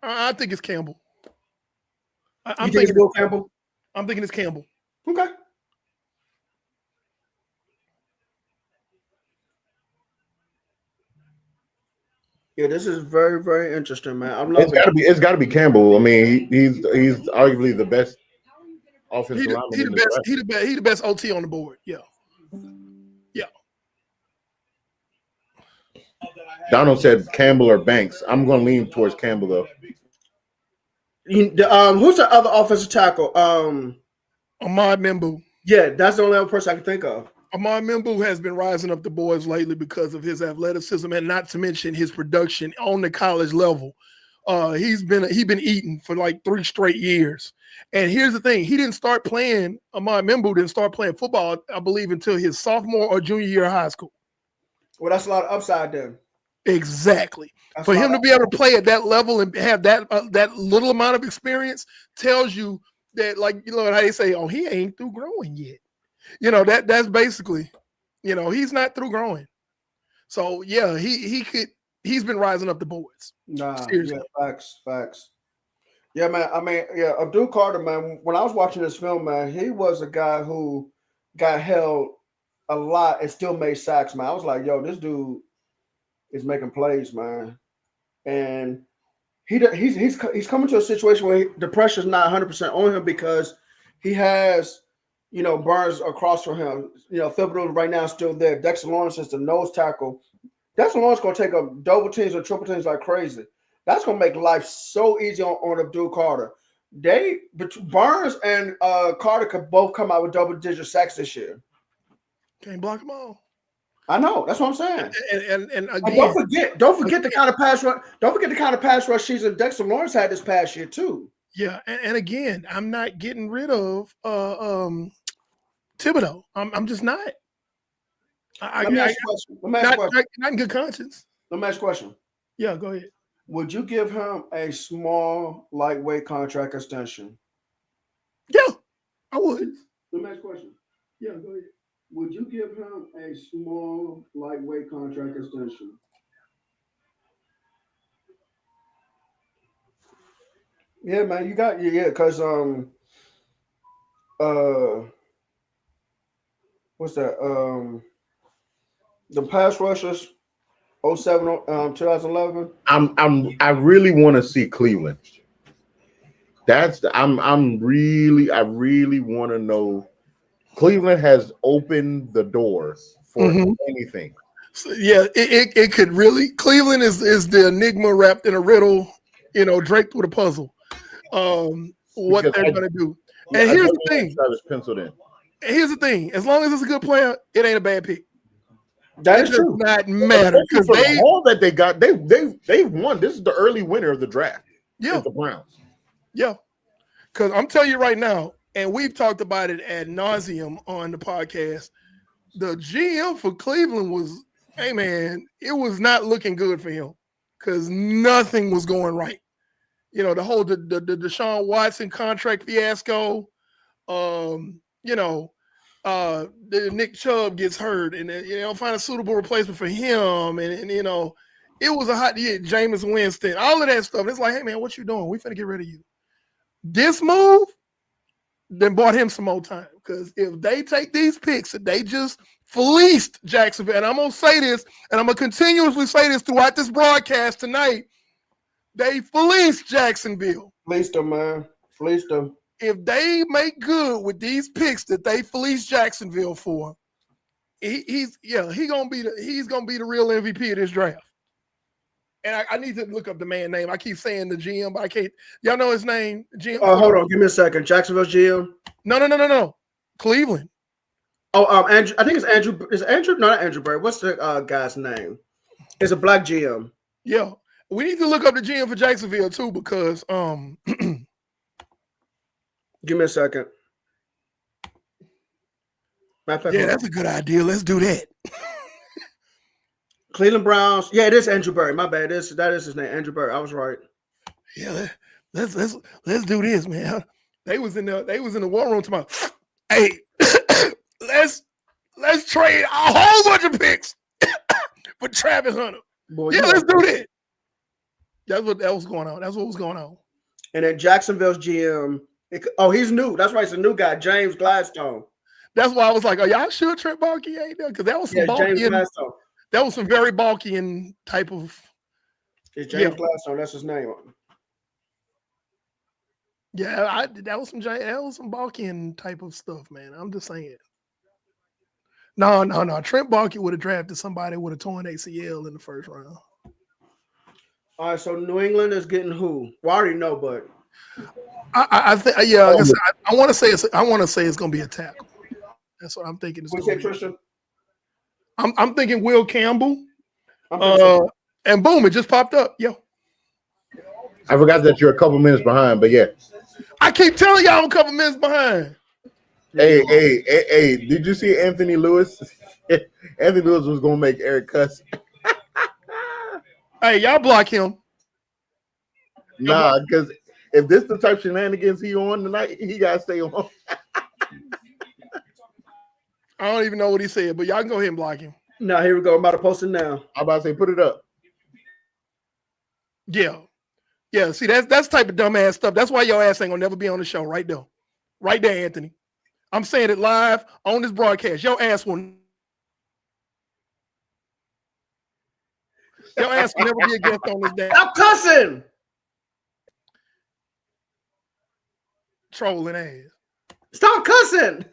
I think it's Campbell. I'm thinking it's Campbell. I'm thinking it's Campbell. Okay. Yeah, this is very, very interesting, man. I'm loving it. It's got to be Campbell. I mean, he's arguably the best offensive lineman. He the best OT on the board. Yeah. Donald said Campbell or Banks. I'm going to lean towards Campbell though. Who's the other offensive tackle? Ahmad Membu. Yeah, that's the only other person I can think of. Ahmad Membu has been rising up the boards lately because of his athleticism and not to mention his production on the college level. He's been eating for like 3 straight years. And here's the thing: Ahmad Membu didn't start playing football, I believe, until his sophomore or junior year of high school. Well, that's a lot of upside then. Exactly. That's For a lot him to of- be able to play at that level and have that little amount of experience tells you that, like, you know how they say, oh, he ain't through growing yet. You know, that's basically, you know, he's not through growing. So yeah, he's been rising up the boards. Nah, Seriously. yeah, facts. Yeah, man. I mean, yeah, Abdul Carter, man. When I was watching this film, man, he was a guy who got held a lot and still made sacks, man. I was like, yo, this dude is making plays, man. And he's coming to a situation where the pressure's not 100% on him because he has, you know, Burns across from him. You know, Thibodeau right now is still there. Dexter Lawrence is the nose tackle. Dexter Lawrence going to take up double teams or triple teams like crazy. That's going to make life so easy on Abdul Carter. Burns and Carter could both come out with double-digit sacks this year. Can't block them all. I know. That's what I'm saying. And But again, don't forget the kind of pass rush. Don't forget the kind of pass rush season Dexter Lawrence had this past year too. yeah, and again, I'm not getting rid of Thibodeau. I'm just not. Let me ask you a question. Let me ask you a question. Not in good conscience. Let me ask you a question. Yeah, go ahead. Would you give him a small, lightweight contract extension? Yeah, I would. Let me ask you a question. Yeah, go ahead. Would you give him a small, lightweight contract extension? Yeah, man, you got because what's that? The pass rushers 07 2011. I really want to see Cleveland. I really want to know. Cleveland has opened the door for anything. So, yeah, it could really. Cleveland is the enigma wrapped in a riddle, you know, draped with a puzzle. What Because they're gonna do. Yeah, And here's the thing. Travis penciled in. Here's the thing. As long as it's a good player, it ain't a bad pick. That It is does true. not matter because For the haul that they got, they've won. This is the early winner of the draft. yeah, The Browns. yeah. Because I'm telling you right now, and we've talked about it ad nauseum on the podcast. The GM for Cleveland was, hey man, it was not looking good for him because nothing was going right. You know, the whole the Deshaun Watson contract fiasco. You know, the Nick Chubb gets hurt, and you know, find a suitable replacement for him, and you know, it was a hot year. Jameis Winston, all of that stuff. It's like, hey man, what you doing? We finna get rid of you. This move then bought him some more time because if they take these picks and they just fleeced Jacksonville, and I'm gonna say this, and I'm gonna continuously say this throughout this broadcast tonight, they fleeced Jacksonville. Fleeced them, man. Fleeced them. If they make good with these picks that they fleeced Jacksonville for, he's gonna be the real MVP of this draft. And I need to look up the man name. I keep saying the GM, but I can't. Y'all know his name? GM. Hold on, give me a second. Jacksonville GM. No. Cleveland. Oh, Andrew. I think it's Andrew. Is Andrew? No, not Andrew Berry. What's the guy's name? It's a black GM. Yeah, we need to look up the GM for Jacksonville too because Give me a second. Yeah, that's a good idea. Let's do that. Cleveland Browns. Yeah, it is Andrew Berry. My bad. That is his name, Andrew Berry. I was right. Yeah, let's do this, man. They was in the war room tomorrow. Hey, let's trade a whole bunch of picks for Travis Hunter. Boy, yeah, let's do that. That was going on. That's what was going on. And then Jacksonville's GM. He's new. That's right. It's a new guy, James Gladstone. That's why I was like, "Are y'all sure Trent Baalke ain't there?" Because that was some James Gladstone. That was some very Baalke type of. It's James Gladstone. That's his name. Yeah, that was some Baalke type of stuff, man. I'm just saying. No. Trent Baalke would have drafted somebody with a torn ACL in the first round. All right, so New England is getting who? Well, I already know, but I think I want to say it's going to be a tackle. That's what I'm thinking. What's that, Tristan? I'm thinking Will Campbell. And boom, it just popped up. Yo. I forgot that you're a couple minutes behind, but yeah. I keep telling y'all I'm a couple minutes behind. Hey, did you see Anthony Lewis? Anthony Lewis was gonna make Eric cuss. Hey, y'all block him. Nah, because if this the type of shenanigans he on tonight, he gotta stay on. I don't even know what he said, but y'all can go ahead and block him. Now here we go. I'm about to post it now. I'm about to say, put it up. Yeah. Yeah. See, that's the type of dumbass stuff. That's why your ass ain't gonna never be on the show right there. Right there, Anthony. I'm saying it live on this broadcast. Your ass will never be a guest on this day. Stop cussing. Trolling ass. Stop cussing.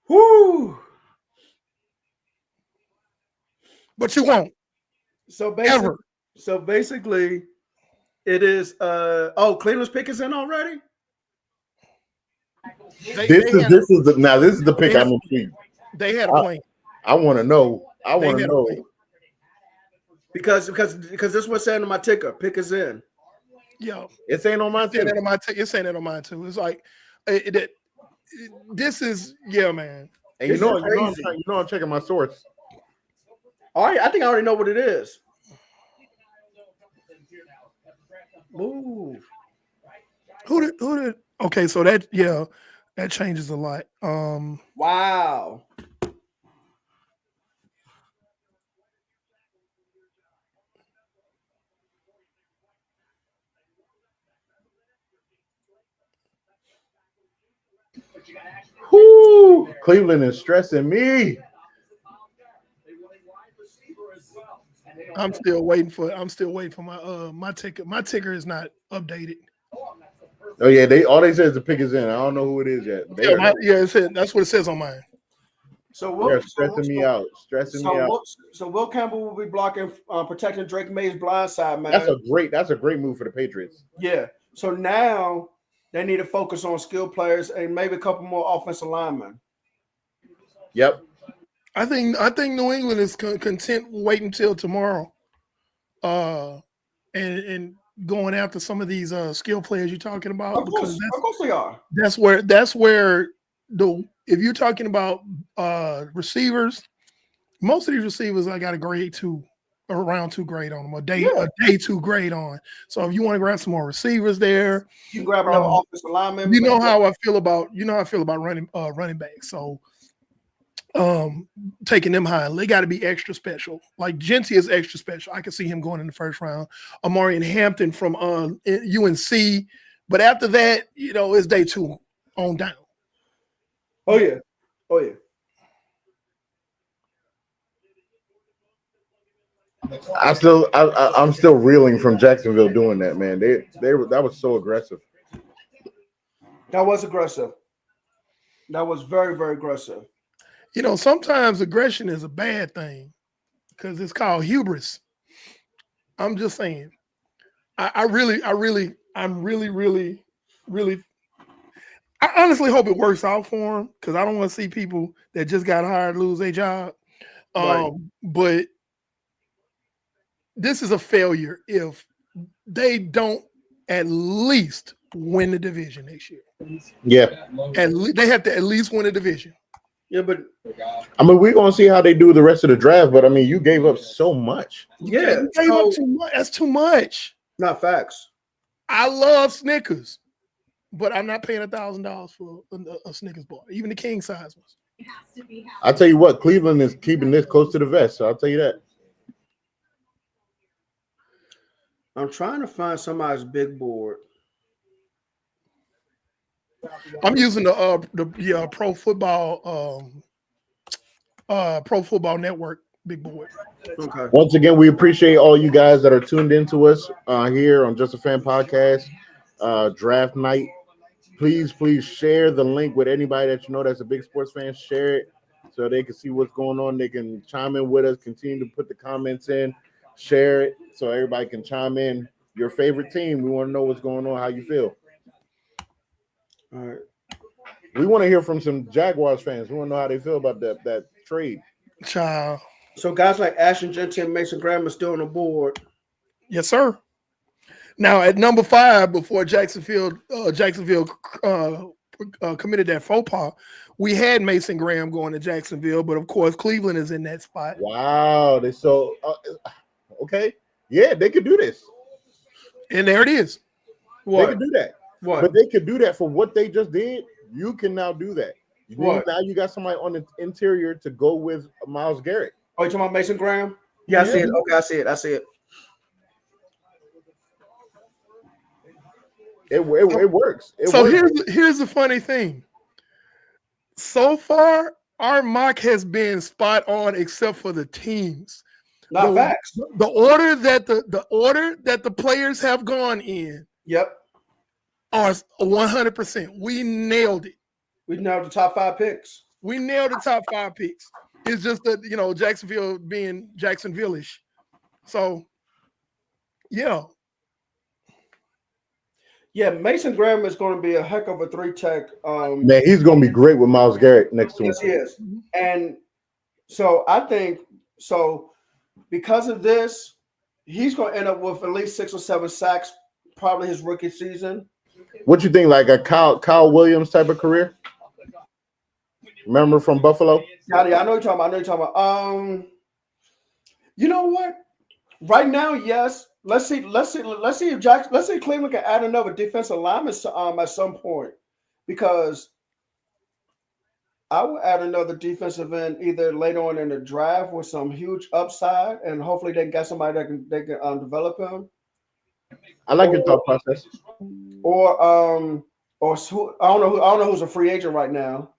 Whoo. But you won't. So Ever. basically, it is. Cleveland's pick is in already. This is the pick I'm intrigued. They had a plan. I want to know. I want to know because this is what's saying on my ticker. Pick is in. Yo, it's saying on my ticker. It's saying that on mine too. It's like this is man. And you know I'm checking my source. All right, I think I already know what it is. Ooh. Who did? Okay, so that changes a lot. Wow. Whoo! Cleveland is stressing me. I'm still waiting for my ticker. My ticker is not updated. Oh yeah, they said is the pick is in. I don't know who it is yet. That's what it says on mine. So they're stressing me out. So Will Campbell will be blocking, protecting Drake May's blind side, man. That's a great move for the Patriots. Yeah. So now they need to focus on skilled players and maybe a couple more offensive linemen. Yep. I think New England is content waiting until tomorrow, and going after some of these skill players you're talking about. Of course they are. That's where if you're talking about receivers, most of these receivers I got a grade 2 or around 2 grade on them, a day 2 grade on. So if you want to grab some more receivers there, you can grab another offensive lineman. You know how I feel about running backs. So taking them high, they got to be extra special. Like Genty is extra special. I can see him going in the first round. Amari and Hampton from UNC, but after that, it's day 2 on down. Oh yeah. I'm still reeling from Jacksonville doing that, man. That was so aggressive. That was aggressive. That was very, very aggressive. Sometimes aggression is a bad thing because it's called hubris. I'm just saying. I'm really, I honestly hope it works out for him because I don't want to see people that just got hired lose their job. Right. But this is a failure if they don't at least win the division next year. Yeah. They have to at least win the division. Yeah, but I mean, we're gonna see how they do the rest of the draft. But I mean, you gave up so much. Yeah, you gave up too much. That's too much. Not facts. I love Snickers, but I'm not paying $1,000 for a Snickers bar, even the king size ones. I'll tell you what, Cleveland is keeping this close to the vest. So I'll tell you that. I'm trying to find somebody's big board. I'm using the Pro Football Network big board. Okay. Once again, we appreciate all you guys that are tuned into us here on Just a Fan Podcast draft night. Please share the link with anybody that you know that's a big sports fan. Share it so they can see what's going on. They can chime in with us. Continue to put the comments in. Share it so everybody can chime in. Your favorite team. We want to know what's going on. How you feel? All right. We want to hear from some Jaguars fans. We want to know how they feel about that trade. Child. So guys like Ashton Genty and Mason Graham are still on the board. Yes, sir. Now at number 5, before Jacksonville committed that faux pas, we had Mason Graham going to Jacksonville, but of course Cleveland is in that spot. Wow, they so okay. Yeah, they could do this. And there it is. They could do that. What? But they could do that for what they just did. You can now do that. What? Now you got somebody on the interior to go with Myles Garrett. Oh, you talking about Mason Graham? Yeah, I see it. Okay, I see it. I see it. It works. So here's the funny thing. So far, our mock has been spot on, except for the teams. Not facts. The order that the players have gone in. Yep. Are 100%. We nailed it. We nailed the top 5 picks. We nailed the top 5 picks. It's just that, Jacksonville being Jacksonville-ish. So, yeah. Yeah, Mason Graham is going to be a heck of a 3-tech. Man, he's going to be great with Myles Garrett next to him. Yes, he is. And so I think, because of this, he's going to end up with at least 6 or 7 sacks, probably his rookie season. What you think, like a Kyle Williams type of career? Remember from Buffalo? Yeah, I know you're talking about. You know what? Right now, yes. Let's see if Cleveland can add another defensive lineman at some point, because I will add another defensive end either later on in the draft with some huge upside, and hopefully they can get somebody that can develop him. I like your thought process. Or I don't know who's a free agent right now.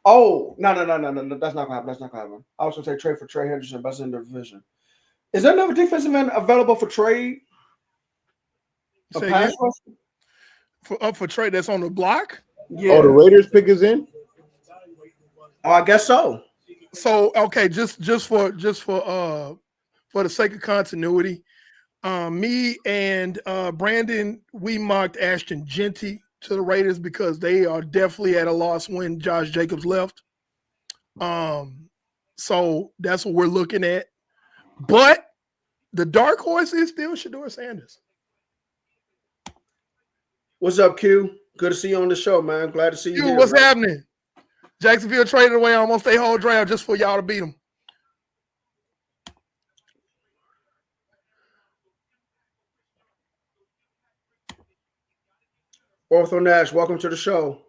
Oh, no, that's not gonna happen. I was gonna say trade for Trey Henderson, but that's in the division. Is there another defensive end available for trade? For trade that's on the block? Yeah. Oh, the Raiders pick is in? Oh, I guess so. So okay, just for the sake of continuity, me and Brandon, we mocked Ashton Genty to the Raiders because they are definitely at a loss when Josh Jacobs left. So that's what we're looking at. But the dark horse is still Shedeur Sanders. What's up, Q? Good to see you on the show, man. Glad to see you. Q, what's happening? Jacksonville traded away almost their whole draft just for y'all to beat them. Ortho Nash, welcome to the show.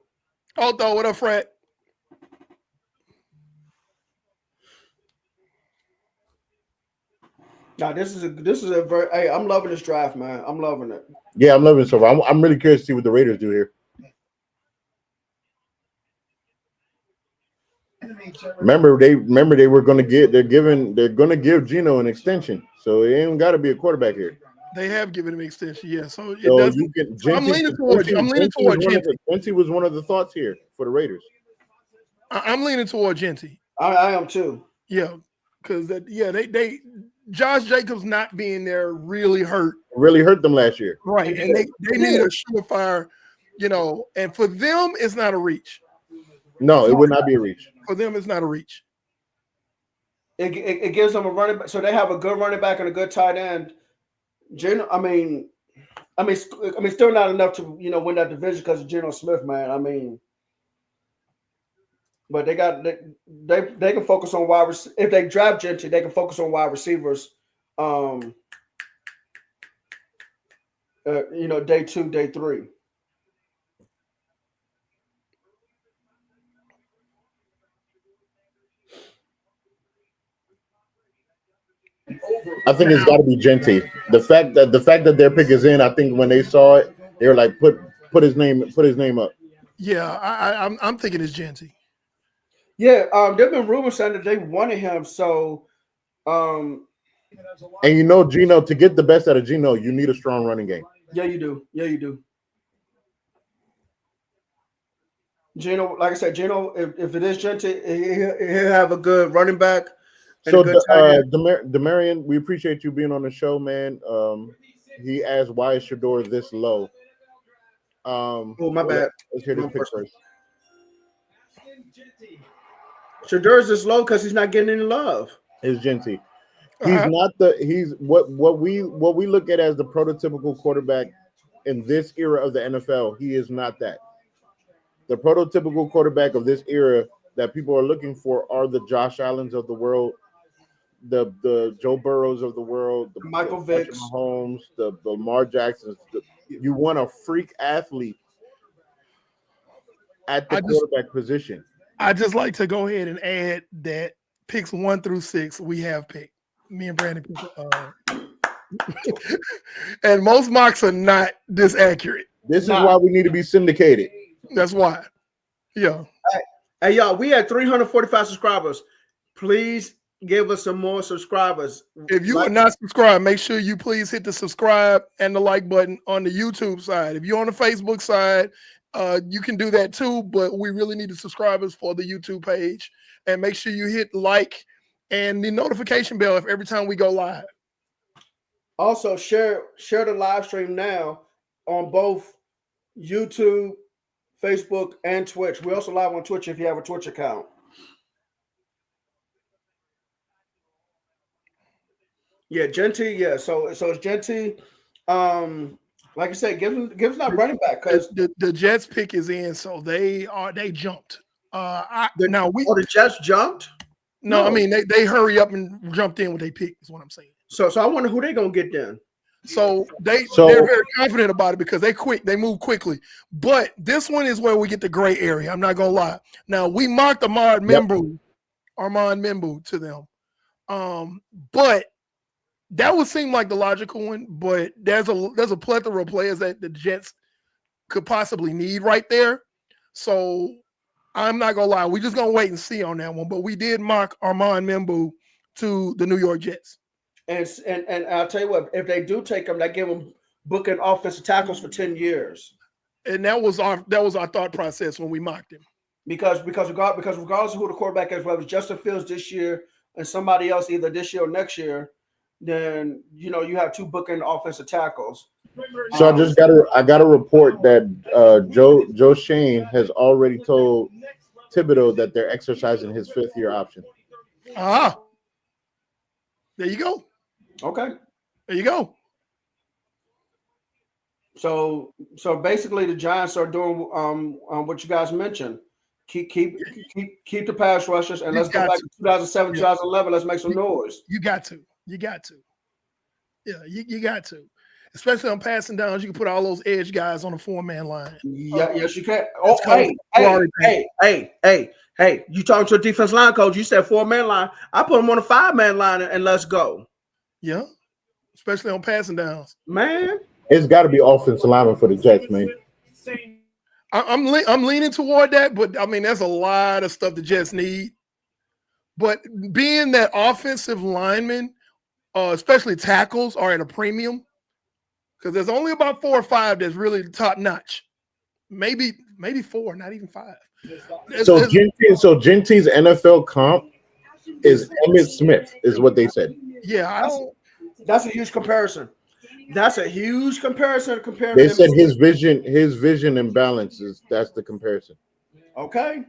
Otho, what up, Fred? Now this is a very. Hey, I'm loving this draft, man. I'm loving it. Yeah, I'm loving it so far. I'm really curious to see what the Raiders do here. Remember they were going to they're going to give Geno an extension, so it ain't got to be a quarterback here. They have given him an extension, yeah. So it So doesn't. I'm leaning towards Genty. Genty was one of the thoughts here for the Raiders. I'm leaning toward Genty. I am too. Yeah, because they Josh Jacobs not being there really hurt. Really hurt them last year, right? And they need a surefire, And for them, it's not a reach. No, it would not be a reach. For them, it's not a reach. It gives them a running back, so they have a good running back and a good tight end. I mean, still not enough to win that division because of Geno Smith, man. But they can focus on wide receivers. If they draft Gentry, they can focus on wide receivers. Day 2, day 3. I think it's got to be Genty. The fact that their pick is in, I think when they saw it, they were like, put his name up. Yeah, I'm thinking it's Genty. Yeah, there've been rumors saying that they wanted him. So, and Geno, to get the best out of Geno, you need a strong running game. Yeah, you do. Geno, like I said, if it is Genty, he'll have a good running back. So, Demarion, we appreciate you being on the show, man. He asked, why is Shedeur this low? My bad. Let's hear this pick first. Shedeur's this low because he's not getting any love. It's Genty. He's not he's what we look at as the prototypical quarterback in this era of the NFL, he is not that. The prototypical quarterback of this era that people are looking for are the Josh Allens of the world, the Joe Burrows of the world, the Michael Patrick Vicks. Mahomes, the Lamar Jacksons. You want a freak athlete at the quarterback position. I just like to go ahead and add that picks 1 through 6 we have picked. Me and Brandon and most mocks are not this accurate. This is why we need to be syndicated. That's why. Yeah. Hey, y'all, we had 345 subscribers. Please give us some more subscribers. If you are not subscribed, make sure you please hit the subscribe and the like button on the YouTube side. If you're on the Facebook side, you can do that too, but we really need the subscribers for the YouTube page. And make sure you hit like and the notification bell if every time we go live. Also, share the live stream now on both YouTube, Facebook, and Twitch. We also live on Twitch if you have a Twitch account. Yeah, Genty. Yeah, so it's Genty. Like I said, give us that running back because the Jets pick is in, so they jumped. The Jets jumped. No, I mean they hurry up and jumped in with their pick. Is what I'm saying. So I wonder who they're gonna get then. So they're very confident about it because they move quickly. But this one is where we get the gray area. I'm not gonna lie. Now we mocked Armand Membu to them, but that would seem like the logical one. But there's a plethora of players that the Jets could possibly need right there. So I'm not gonna lie. We're just gonna wait and see on that one. But we did mock Armand Membu to the New York Jets. And I'll tell you what, if they do take him, they give him booking offensive tackles for 10 years. And that was our thought process when we mocked him. Because regardless of who the quarterback is, whether it's Justin Fields this year and somebody else either this year or next year, then you have 2 booking offensive tackles. So I got a report that Joe Shane has already told Thibodeau that they're exercising his 5th-year option. There you go. Okay. There you go. So basically, the Giants are doing what you guys mentioned. Keep the pass rushers, and let's go back to 2007, 2011. Let's make some noise. You got to. Yeah, you got to. Especially on passing downs, you can put all those edge guys on a 4-man line. Yeah, yes, you can. Oh, hey! You talking to a defense line coach? You said 4-man line. I put them on a 5-man line, and let's go. Yeah, especially on passing downs. Man, it's got to be offensive lineman for the Jets, man. I'm leaning toward that, but I mean, there's a lot of stuff the Jets need. But being that offensive linemen, especially tackles, are at a premium, because there's only about 4 or 5 that's really top notch. Maybe 4, not even 5. So Genty's NFL comp is Emmitt Smith, is what they said. Yeah, that's a huge comparison. That's a huge comparison. They said his vision and balance that's the comparison. Okay,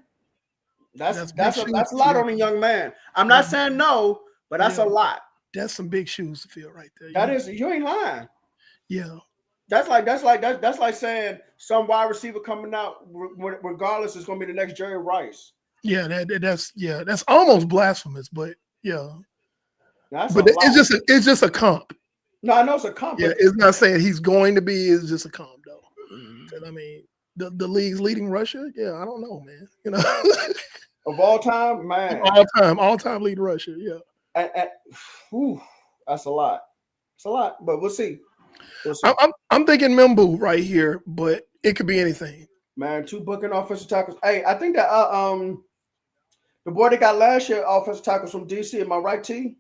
that's a lot on a young man. I'm not saying no, but that's a lot. That's some big shoes to fill right there. That is, you ain't lying. Yeah, that's like saying some wide receiver coming out regardless is going to be the next Jerry Rice. Yeah, that's almost blasphemous, but yeah. But it's just a comp. No, I know it's a comp. Yeah, it's not saying he's going to be. It's just a comp, though. Mm-hmm. I mean, the league's leading rusher. Yeah, I don't know, man. Of all time, man. All time leading rusher. Yeah. That's a lot. It's a lot, but we'll see. I'm thinking Membu right here, but it could be anything. Man, 2 booking offensive tackles. Hey, I think that the boy that got last year offensive tackles from DC. Am I right, T?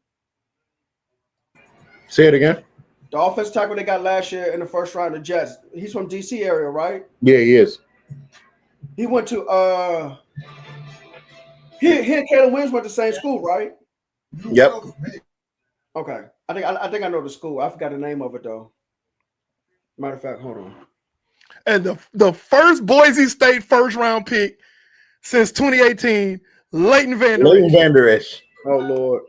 Say it again. The offensive tackle they got last year in the first round of Jets. He's from DC area, right? Yeah, he is. He went to he and Caleb Williams went to the same school, right? Yep. Okay. I think I know the school. I forgot the name of it though. Matter of fact, hold on. And the first Boise State first round pick since 2018, Leighton Vander Esch. Oh Lord.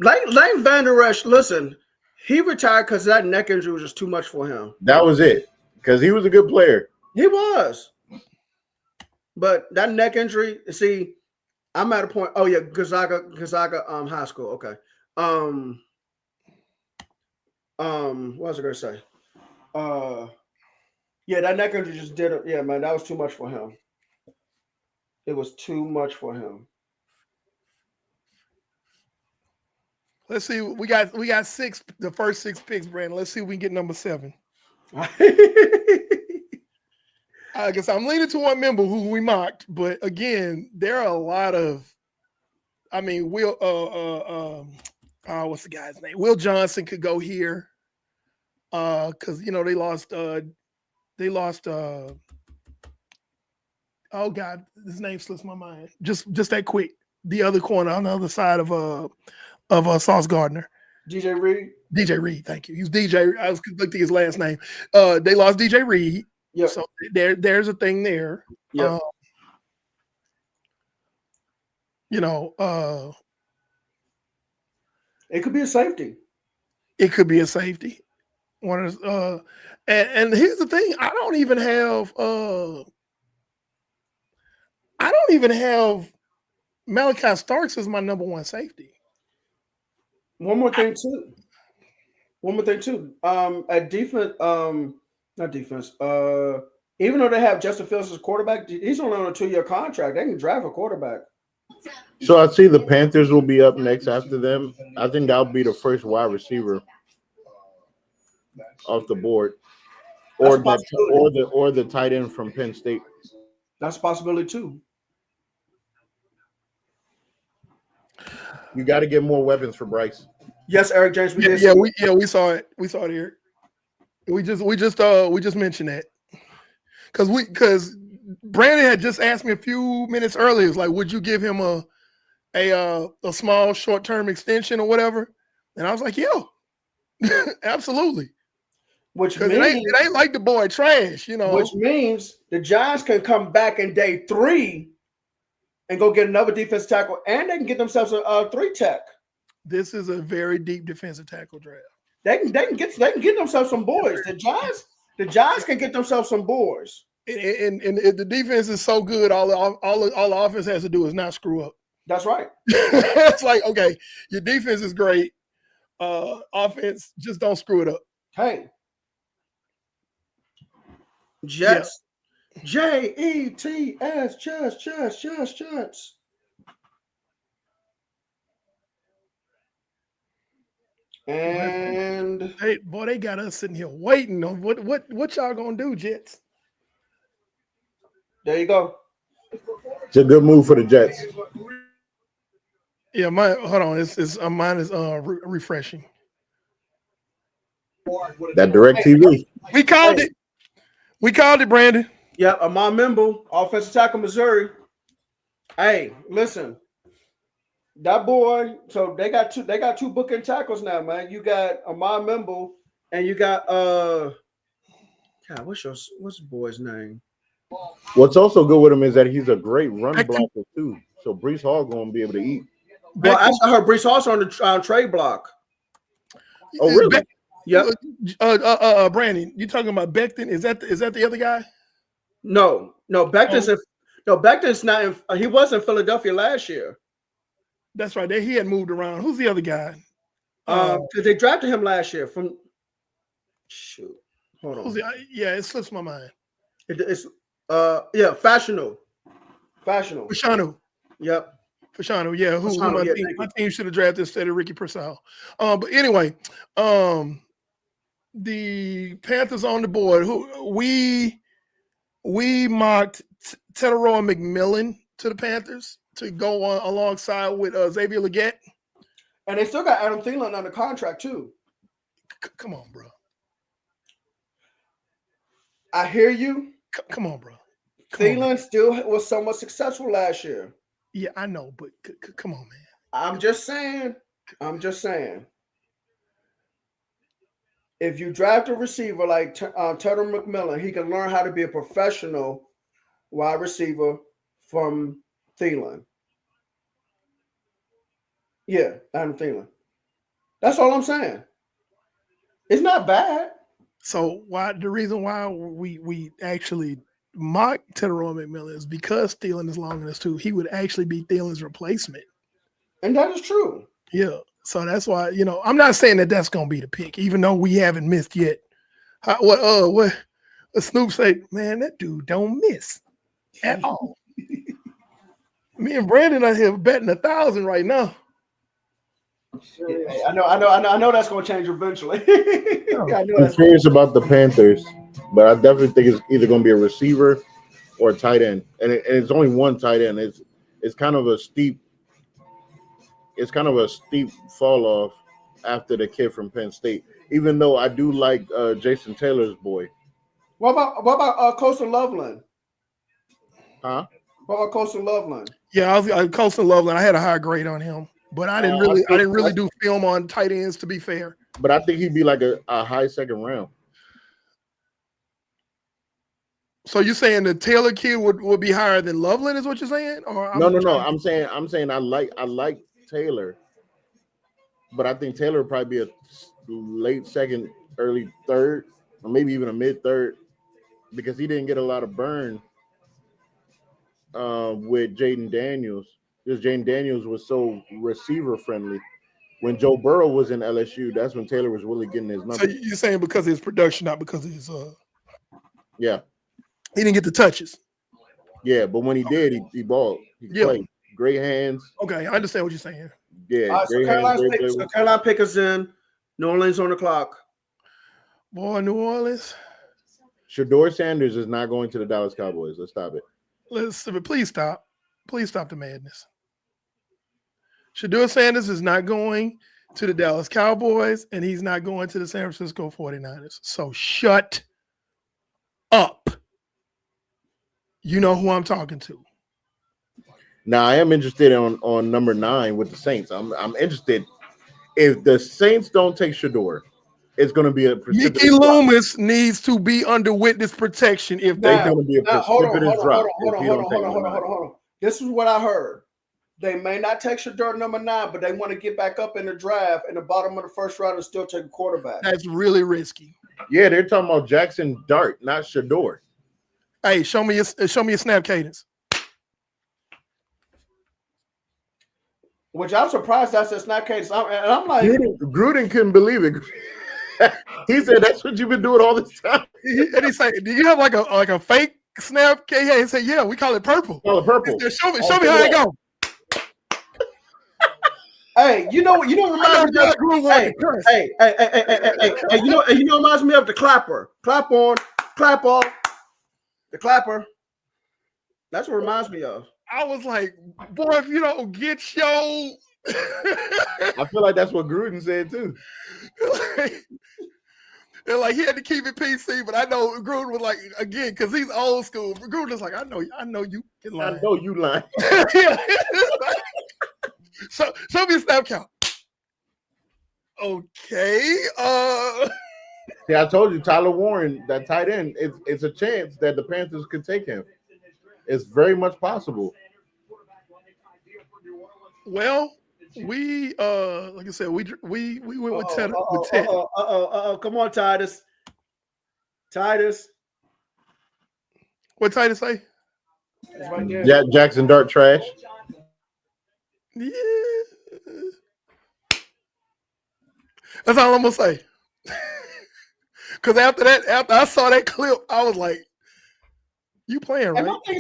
Leighton Vander Esch, listen, He retired because that neck injury was just too much for him. That was it. Because he was a good player. He was. But that neck injury, see, I'm at a point. Oh yeah, Gonzaga High School. Okay. What was I gonna say? Yeah, that neck injury just did it. Yeah, man, that was too much for him. It was too much for him. Let's see. We got the first 6 picks, Brandon. Let's see if we can get number 7. I guess I'm leaning to one member who we mocked, but again, there are a lot of. I mean, what's the guy's name? Will Johnson could go here, because they lost. Oh God, his name slips my mind. Just that quick. The other corner on the other side of Sauce Gardner. DJ Reed. DJ Reed, thank you. He's DJ. I was looking his last name. They lost DJ Reed. Yep. So there's a thing there. Yep. It could be a safety. It could be a safety. One of and here's the thing. I don't even have Malachi Starks as my number 1 safety. One more thing too. At defense, not defense. Even though they have Justin Fields as quarterback, he's only on a 2-year contract. They can draft a quarterback. So I see the Panthers will be up next after them. I think that'll be the first wide receiver off the board, or the tight end from Penn State. That's a possibility too. You got to get more weapons for Bryce. Yes, Eric James. We saw it. We saw it here. We just mentioned that because Brandon had just asked me a few minutes earlier. It's like, would you give him a small short-term extension or whatever? And I was like, yeah, absolutely. Which means it ain't like the boy trash, Which means the Giants can come back in day 3 and go get another defense tackle, and they can get themselves a 3-tech. This is a very deep defensive tackle draft. They can get themselves some boys. The Giants can get themselves some boys. And the defense is so good, all the offense has to do is not screw up. That's right. It's like, okay, your defense is great. Offense, just don't screw it up. Hey. Jets. Jets. Jets. And they got us sitting here waiting on what y'all gonna do, Jets. There you go. It's a good move for the Jets. Yeah, mine is refreshing. That direct TV. We called it. We called it, Brandon. Yep, Amon Memble, offensive tackle, Missouri. Hey, listen, that boy. So they got two booking tackles now, man. You got Amon Memble, and you got God, what's the boy's name? What's also good with him is that he's a great run blocker too. So Breece Hall going to be able to eat. Well, I heard Breece Hall's on the trade block. Oh, really? Yep. Brandon, you talking about Becton? Is that the other guy? No, Becton's Becton's not. He was in Philadelphia last year. That's right. He had moved around. Who's the other guy? Because they drafted him last year from. Shoot, hold on. It slips my mind. It's Fashanu. Fashanu. Yep. Fashanu, yeah. Who my team should have drafted instead of Ricky Purcell. But anyway, the Panthers on the board. Who we mocked Teteroa McMillan to the Panthers to go on alongside with Xavier Legette. And they still got Adam Thielen under contract too. Come on, bro. I hear you. Come on, bro. Thielen still was somewhat successful last year. Yeah, I know, but come on, man. I'm just saying. If you draft a receiver like Teteroa McMillan, he can learn how to be a professional wide receiver from Thielen. Yeah, Adam Thielen. That's all I'm saying. It's not bad. So the reason why we actually mock Teteroy McMillan is because Thielen is long in this too. He would actually be Thielen's replacement. And that is true. Yeah. So that's why, I'm not saying that that's going to be the pick, even though we haven't missed yet. What Snoop say, man, that dude don't miss at all. Me and Brandon are here betting 1,000 right now. Hey, I know that's going to change eventually. I know I'm curious about the Panthers, but I definitely think it's either going to be a receiver or a tight end, and it's only one tight end. It's kind of a steep fall off after the kid from Penn State. Even though I do like Jason Taylor's boy. What about Colston Loveland? Huh? What about Colston Loveland? Yeah, I was Colston Loveland. I had a high grade on him, but I didn't really do film on tight ends, to be fair. But I think he'd be like a high second round. So you're saying the Taylor kid would be higher than Loveland, is what you're saying? Or No. I'm saying I like Taylor, but I think Taylor would probably be a late second, early third, or maybe even a mid third, because he didn't get a lot of burn with Jaden Daniels, because Jaden Daniels was so receiver friendly. When Joe Burrow was in LSU, that's when Taylor was really getting his numbers. So you're saying because of his production, not because of his yeah. He didn't get the touches. Yeah, but when he did, he balled. He played. Great hands. Okay, I understand what you're saying. Yeah, so Carolina pick us in. New Orleans on the clock. Boy, New Orleans. Shador Sanders is not going to the Dallas Cowboys. Let's stop it. Please stop. Please stop the madness. Shador Sanders is not going to the Dallas Cowboys, and he's not going to the San Francisco 49ers. So shut up. You know who I'm talking to. Now, I am interested on number 9 with the Saints. I'm interested. If the Saints don't take Shador, it's going to be a precipitous Mickey Loomis needs to be under witness protection. If they're going to be a precipitous drop. Hold on. This is what I heard. They may not take Shador number 9, but they want to get back up in the draft in the bottom of the first round and still take a quarterback. That's really risky. Yeah, they're talking about Jackson Dart, not Shador. Hey, show me your snap cadence. Which I'm surprised that's a snap cadence. I'm like, Gruden couldn't believe it. He said, "That's what you've been doing all this time." And he said, "Do you have like a fake snap?" He said, "Yeah, we call it purple." Call it purple. Said, show me how it go. Hey, you know, reminds me of you know, reminds me of the clapper. Clap on, clap off, the clapper. That's what it reminds me of. I was like, boy, if you don't get your I feel like that's what Gruden said too. And like he had to keep it PC, but I know Gruden was like, again, because he's old school. Gruden is like, I know you can lie. I know you lying. So show me a snap count. Okay. Yeah, I told you, Tyler Warren, that tight end, it's a chance that the Panthers could take him. It's very much possible. Well, we like I said, we went with Ted. Come on, Titus. What Titus say? It's right there. Yeah, Jackson Dart trash. Yeah. That's all I'm gonna say. Because after I saw that clip, I was like, "You playing right?" And my thing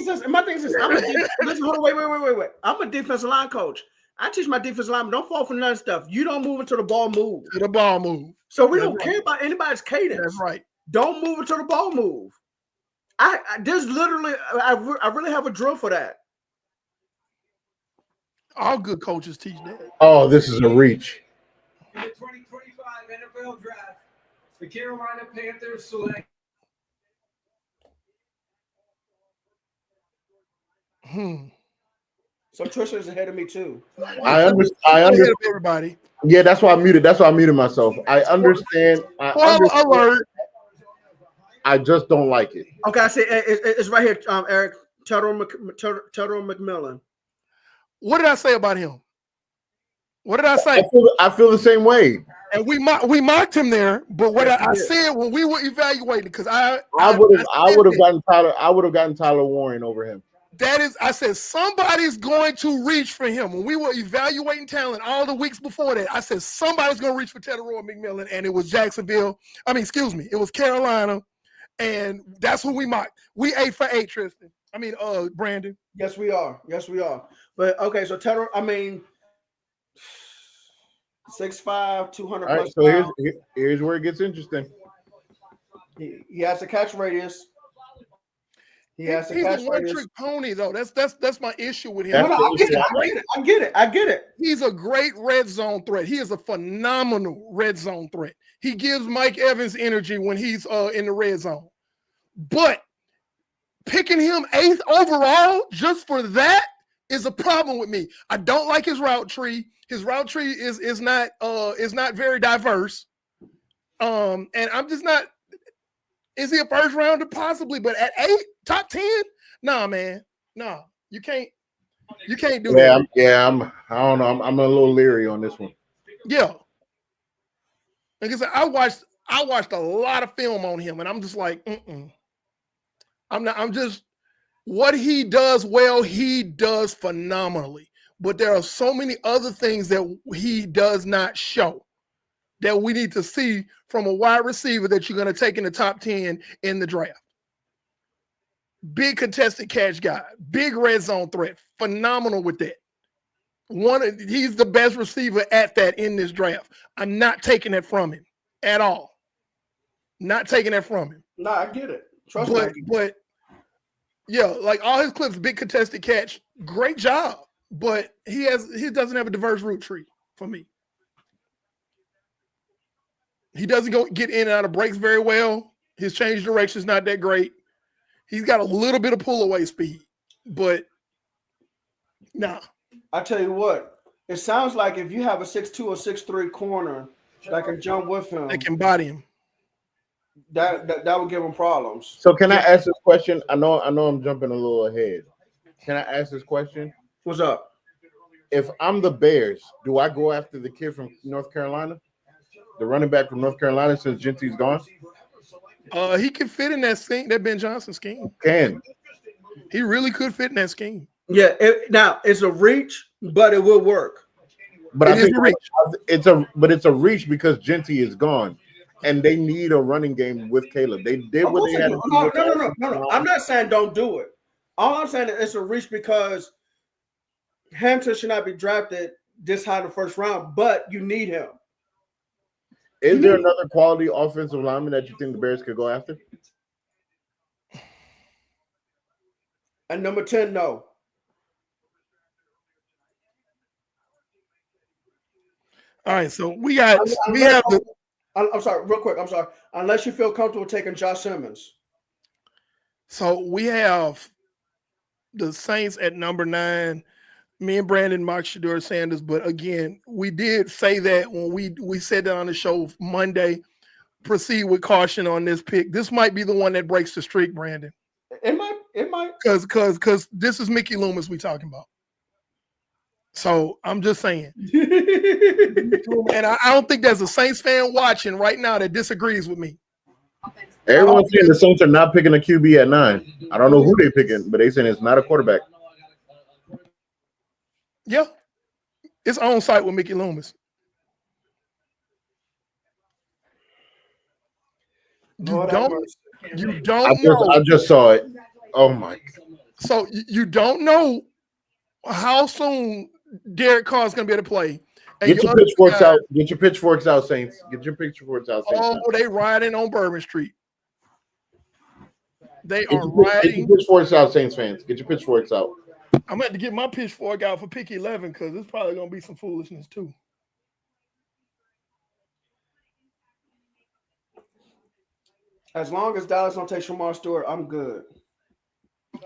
is this. Wait. I'm a defensive line coach. I teach my defensive linemen, don't fall for none of stuff. You don't move until the ball moves. To the ball move. So we don't care about anybody's cadence. That's right. Don't move until the ball move. There's literally, I really have a drill for that. All good coaches teach that. Oh, this is a reach. In the 2025 NFL Draft, the Carolina Panthers select. So Trisha is ahead of me too. I understand. Everybody. Yeah, that's why I muted. That's why I muted myself. I understand. Alert. I just don't like it. Okay, I say it's right here, Eric. Teteroy McMillan. What did I say about him? What did I say? I feel the same way. And we mocked him there, but what Yes, I he did. said when we were evaluating, because I would have said gotten Tyler. I would have gotten Tyler Warren over him. that is, I said somebody's going to reach for him. When we were evaluating talent all the weeks before that, I said somebody's going to reach for Teteroy McMillan, and it was Jacksonville. I mean, excuse me, it was Carolina, and that's who we mocked. We 8 for 8, Tristan. I mean, Brandon. Yes, we are. Yes, we are. But okay, so Taylor, I mean, 6'5", 200 All right, plus so pounds. here's where it gets interesting. He has a catch radius. He has a He's catch a radius. one-trick pony, though. That's my issue with him. That's No, the I get issue. it. I get it. I get it. He's a great red zone threat. He is a phenomenal red zone threat. He gives Mike Evans energy when he's in the red zone. But picking him 8th overall just for that is a problem with me. I don't like his route tree. His route tree is not very diverse. And I'm just not. Is he a first rounder? Possibly, but at 8, top 10? Nah, man. Nah, you can't do that. I don't know. I'm a little leery on this one. Yeah. Like I said, I watched a lot of film on him, and I'm just like, I'm just what he does well, he does phenomenally. But there are so many other things that he does not show that we need to see from a wide receiver that you're going to take in the top 10 in the draft. Big contested catch guy, big red zone threat, phenomenal with that. He's the best receiver at that in this draft. I'm not taking it from him at all. Not taking that from him. No, I get it. Trust me. But yeah, like all his clips, big contested catch, great job. But he doesn't have a diverse route tree for me. He doesn't get in and out of breaks very well. His change direction is not that great. He's got a little bit of pull away speed, but nah. I tell you what, it sounds like if you have a 6'2" or 6'3" corner that can jump with him, They can body him. That would give him problems. So can I ask this question? I know I'm jumping a little ahead. Can I ask this question? What's up? If I'm the Bears, do I go after the kid from North Carolina? The running back from North Carolina since Genty's gone? He can fit in that Ben Johnson scheme. He really could fit in that scheme. Yeah, now it's a reach, but it will work. But I think it's a reach because Genty is gone, and they need a running game with Caleb. They did what they had to do. No. I'm not saying don't do it. All I'm saying is it's a reach because Hampton should not be drafted this high in the first round, but you need him. Is there another quality offensive lineman that you think the Bears could go after? And number 10, no. All right, so I'm sorry, real quick. I'm sorry. Unless you feel comfortable taking Josh Simmons. So we have the Saints at number 9. Me and Brandon mocked Shedeur Sanders, but again, we did say that when we said that on the show Monday. Proceed with caution on this pick. This might be the one that breaks the streak, Brandon. It might. Because this is Mickey Loomis we talking about. So I'm just saying. And I don't think there's a Saints fan watching right now that disagrees with me. Everyone's saying the Saints are not picking a QB at 9. I don't know who they're picking, but they saying it's not a quarterback. Yeah. It's on site with Mickey Loomis. You don't know. I just saw it. Oh my God. So you don't know how soon Derek Carr is going to be able to play. And Get your pitchforks out. Get your pitchforks out, Saints. Get your pitchforks out, Saints. Oh, they riding on Bourbon Street. They Get are your riding. pitchforks out, Saints fans. Get your pitchforks out. I'm going to have to get my pitchfork out for pick 11 because it's probably going to be some foolishness too. As long as Dallas don't take Shamar Stewart, I'm good.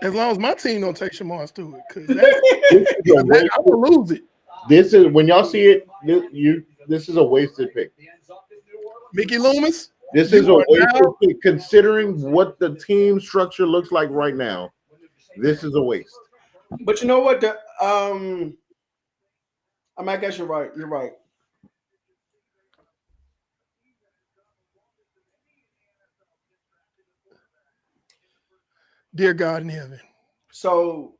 As long as my team don't take Shamar Stewart, because I'm going to lose it. This is when y'all see it. This is a wasted pick. Mickey Loomis. This is a wasted pick, considering what the team structure looks like right now. This is a waste. But you know what? I guess you're right. You're right. Dear God in heaven. So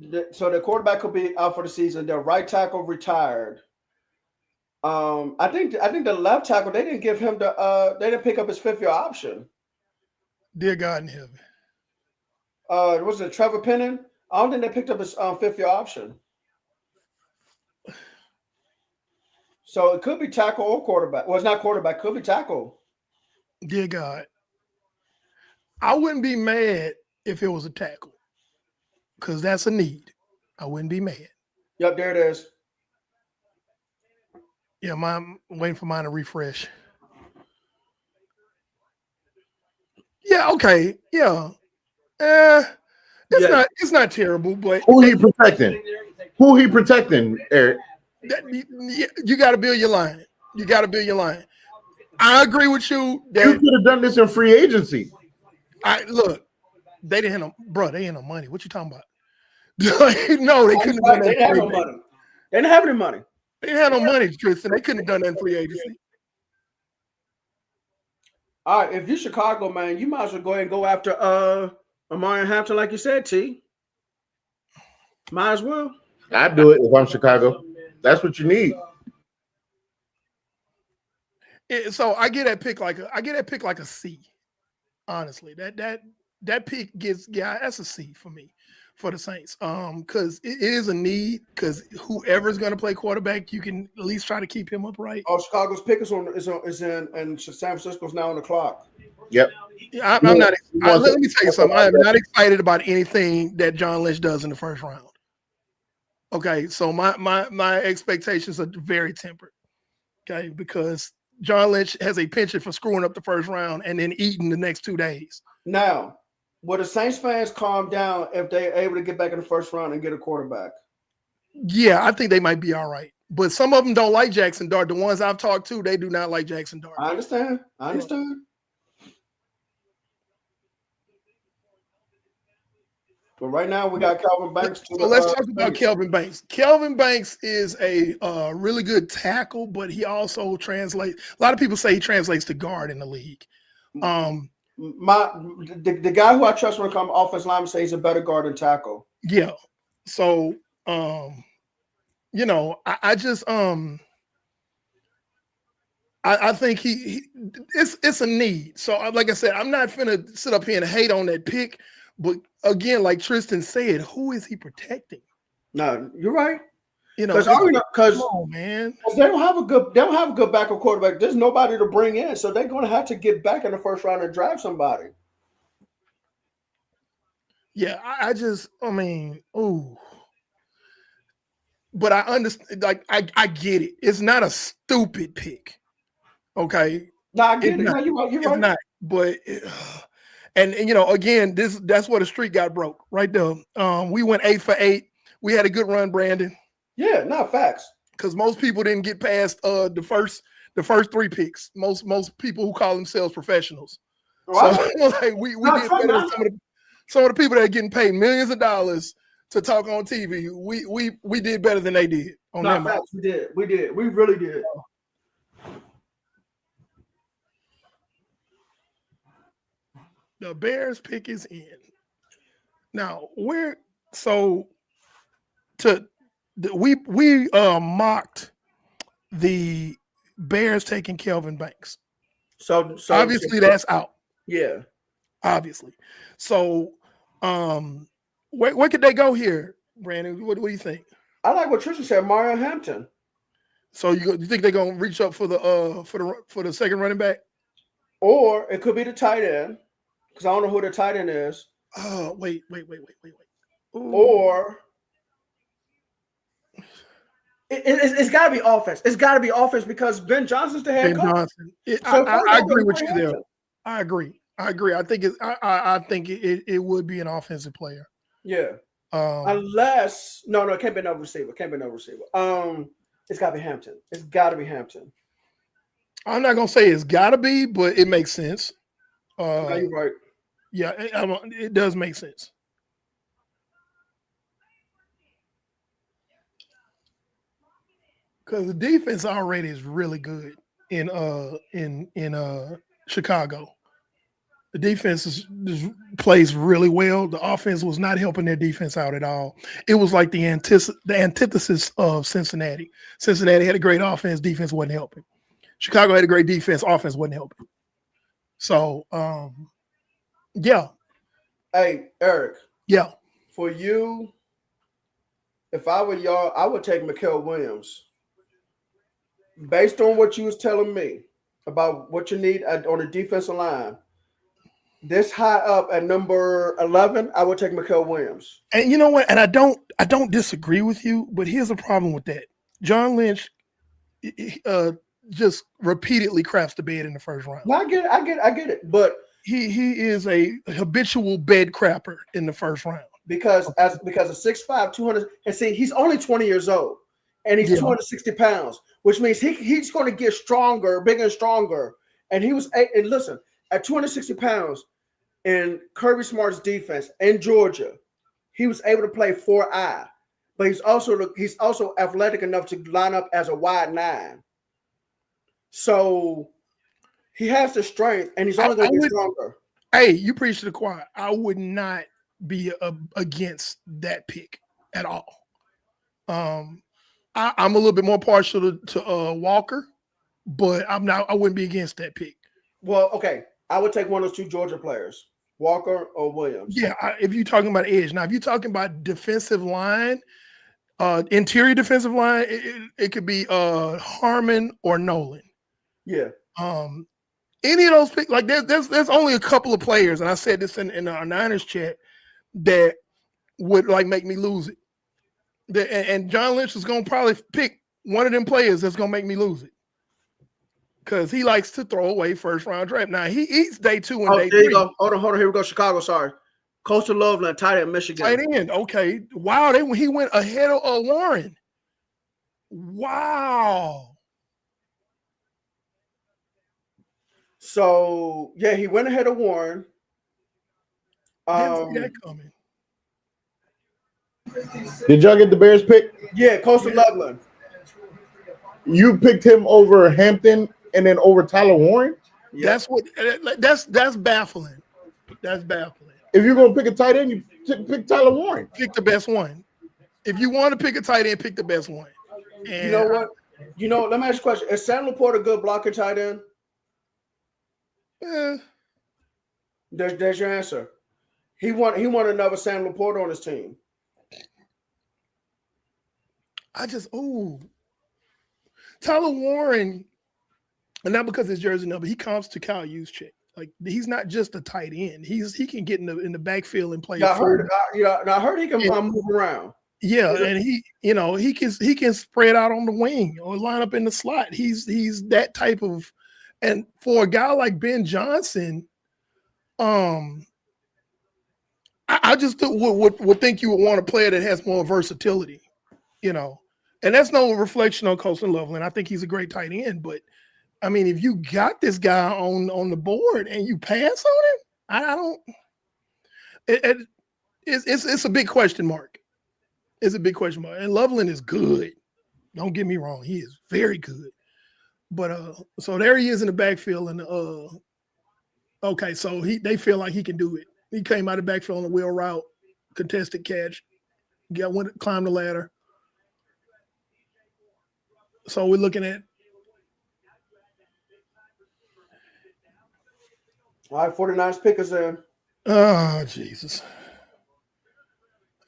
the quarterback could be out for the season. The right tackle retired. I think the left tackle they didn't give him they didn't pick up his 5th-year option. Dear God in heaven. Was it Trevor Penning? I don't think they picked up his 5th-year option. So it could be tackle or quarterback. Well, it's not quarterback. Could be tackle. Dear God. I wouldn't be mad if it was a tackle because that's a need. I wouldn't be mad. Yep, there it is. Yeah, I'm waiting for mine to refresh. Yeah, okay. Yeah. It's not terrible, but who he protecting? Who he protecting, Eric? You got to build your line. You got to build your line. I agree with you. You could have done this in free agency. Look, they didn't have they ain't no money. What you talking about? No, they couldn't have done that. They didn't have no money. They didn't have any money. They didn't have no money, Tristan. They couldn't have done that in free agency. All right, if you're Chicago, man, you might as well go ahead and go after Amari Hampton, like you said, T. Might as well. I'd do it if I'm Chicago. That's what you need. So I get that pick like a C. Honestly, that pick gets that's a C for me for the Saints. Because it is a need. Because whoever's going to play quarterback, you can at least try to keep him upright. Oh, Chicago's pick is in, and San Francisco's now on the clock. Yep. I'm not. Let me tell you something. I am not excited about anything that John Lynch does in the first round. Okay, so my expectations are very tempered. Okay, because John Lynch has a penchant for screwing up the first round and then eating the next 2 days. Now, will the Saints fans calm down if they're able to get back in the first round and get a quarterback? Yeah, I think they might be all right. But some of them don't like Jackson Dart. The ones I've talked to, they do not like Jackson Dart. I understand. But right now, we got Kelvin Banks. So let's talk about Kelvin Banks. Kelvin Banks is a really good tackle, but he also translates. A lot of people say he translates to guard in the league. The guy who I trust when it comes to offensive lineman says he's a better guard than tackle. Yeah. So I think it's a need. So like I said, I'm not finna sit up here and hate on that pick. But again, like Tristan said, who is he protecting? No, you're right. Because man, they don't have a good backup quarterback. There's nobody to bring in, so they're going to have to get back in the first round and draft somebody. Yeah, but I understand. Like I get it. It's not a stupid pick. Okay. No, I get it. No, you're right. It's not. But. And again, that's where the streak got broke right there. We went 8 for 8. We had a good run, Brandon. Yeah, not facts. Because most people didn't get past the first 3 picks. Most people who call themselves professionals. Right. So like we did better than some of the people that are getting paid millions of dollars to talk on TV. We did better than they did on that. Facts. We did. We really did. The Bears pick is in. Now we mocked the Bears taking Kelvin Banks. So obviously that's out. Yeah. Obviously. So where could they go here, Brandon? What do you think? I like what Trisha said, Mario Hampton. So you think they're gonna reach up for the second running back? Or it could be the tight end. Because I don't know who the tight end is. Oh, wait. Ooh. Or it's got to be offense. It's got to be offense because Ben Johnson's the head coach. I agree with you there. I agree. I think it would be an offensive player. Yeah. Unless it can't be no receiver. It's got to be Hampton. It's got to be Hampton. I'm not gonna say it's got to be, but it makes sense. You're right. Yeah, it does make sense. Because the defense already is really good in Chicago. The defense plays really well. The offense was not helping their defense out at all. It was like the antithesis of Cincinnati. Cincinnati had a great offense, defense wasn't helping. Chicago had a great defense, offense wasn't helping. So, yeah. Hey, Eric. Yeah. For you, if I were y'all, I would take Mikael Williams. Based on what you was telling me about what you need on the defensive line, this high up at number 11, I would take Mikael Williams. And you know what? And I don't disagree with you, but here's the problem with that. John Lynch just repeatedly craps the bed in the first round. No, I get it. But he is a habitual bed crapper in the first round. Because of 6'5", 200, and see, he's only 20 years old, and he's 260 pounds, which means he's going to get stronger, bigger and stronger. And listen, at 260 pounds in Kirby Smart's defense in Georgia, he was able to play 4-eye, but he's also athletic enough to line up as a wide 9. So he has the strength, and he's only going to get stronger. Hey, you preach to the choir. I would not be against that pick at all. I'm a little bit more partial to Walker, but I wouldn't be against that pick. Well, okay, I would take one of those two Georgia players, Walker or Williams. Yeah, if you're talking about edge. Now, if you're talking about defensive line, interior defensive line, it could be Harmon or Nolan. Yeah. Any of those picks, like there's only a couple of players, and I said this in our Niners chat, that would like make me lose it. And John Lynch is gonna probably pick one of them players that's gonna make me lose it, because he likes to throw away first round draft. Now he eats day 2 and day 3. There you go. Hold on. Here we go. Chicago. Sorry, Coastal Loveland, tight end, Michigan. Tight end. Okay. Wow. He went ahead of Warren. Wow. So yeah, he went ahead of Warren. Didn't see that coming. Did y'all get the Bears pick? Yeah, Coastal Loveland. You picked him over Hampton and then over Tyler Warren? Yeah. That's baffling. That's baffling. If you're gonna pick a tight end, you pick Tyler Warren. Pick the best one. If you want to pick a tight end, pick the best one. And you know what? Let me ask you a question. Is Sam Laporte a good blocker tight end? There's your answer. He want another Sam Laporte on his team. Tyler Warren, and not because his jersey number, he comes to Kyle Juszczyk. Like, he's not just a tight end. He can get in the backfield and play. I heard he can move around. Yeah, and he can spread out on the wing or line up in the slot. He's that type of, and for a guy like Ben Johnson, I just would think you would want a player that has more versatility, and that's no reflection on Coastal Loveland. I think he's a great tight end, but I mean, if you got this guy on the board and you pass on him, it's a big question mark. It's a big question mark. And Loveland is good. Don't get me wrong, he is very good. But so there he is in the backfield, and okay, so they feel like he can do it. He came out of the backfield on a wheel route, contested catch, climbed the ladder. So we're looking at. All right, 49ers pick is in. Oh, Jesus.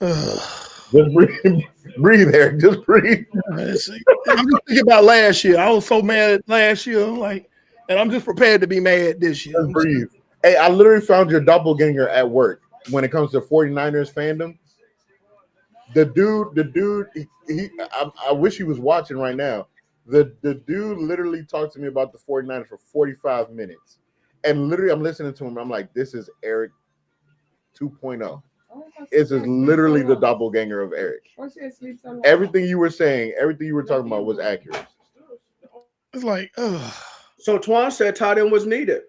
Just breathe, Eric. Just breathe. I'm just thinking about last year. I was so mad last year, and I'm just prepared to be mad this year. Just breathe. Hey, I literally found your doppelganger at work when it comes to 49ers fandom. The dude, I wish he was watching right now. The dude literally talked to me about the 49ers for 45 minutes. And literally, I'm listening to him. I'm like, this is Eric 2.0. This is literally the doppelganger of Eric. Everything you were saying, everything you were talking about was accurate. It's like, ugh. So Twan said tight end was needed.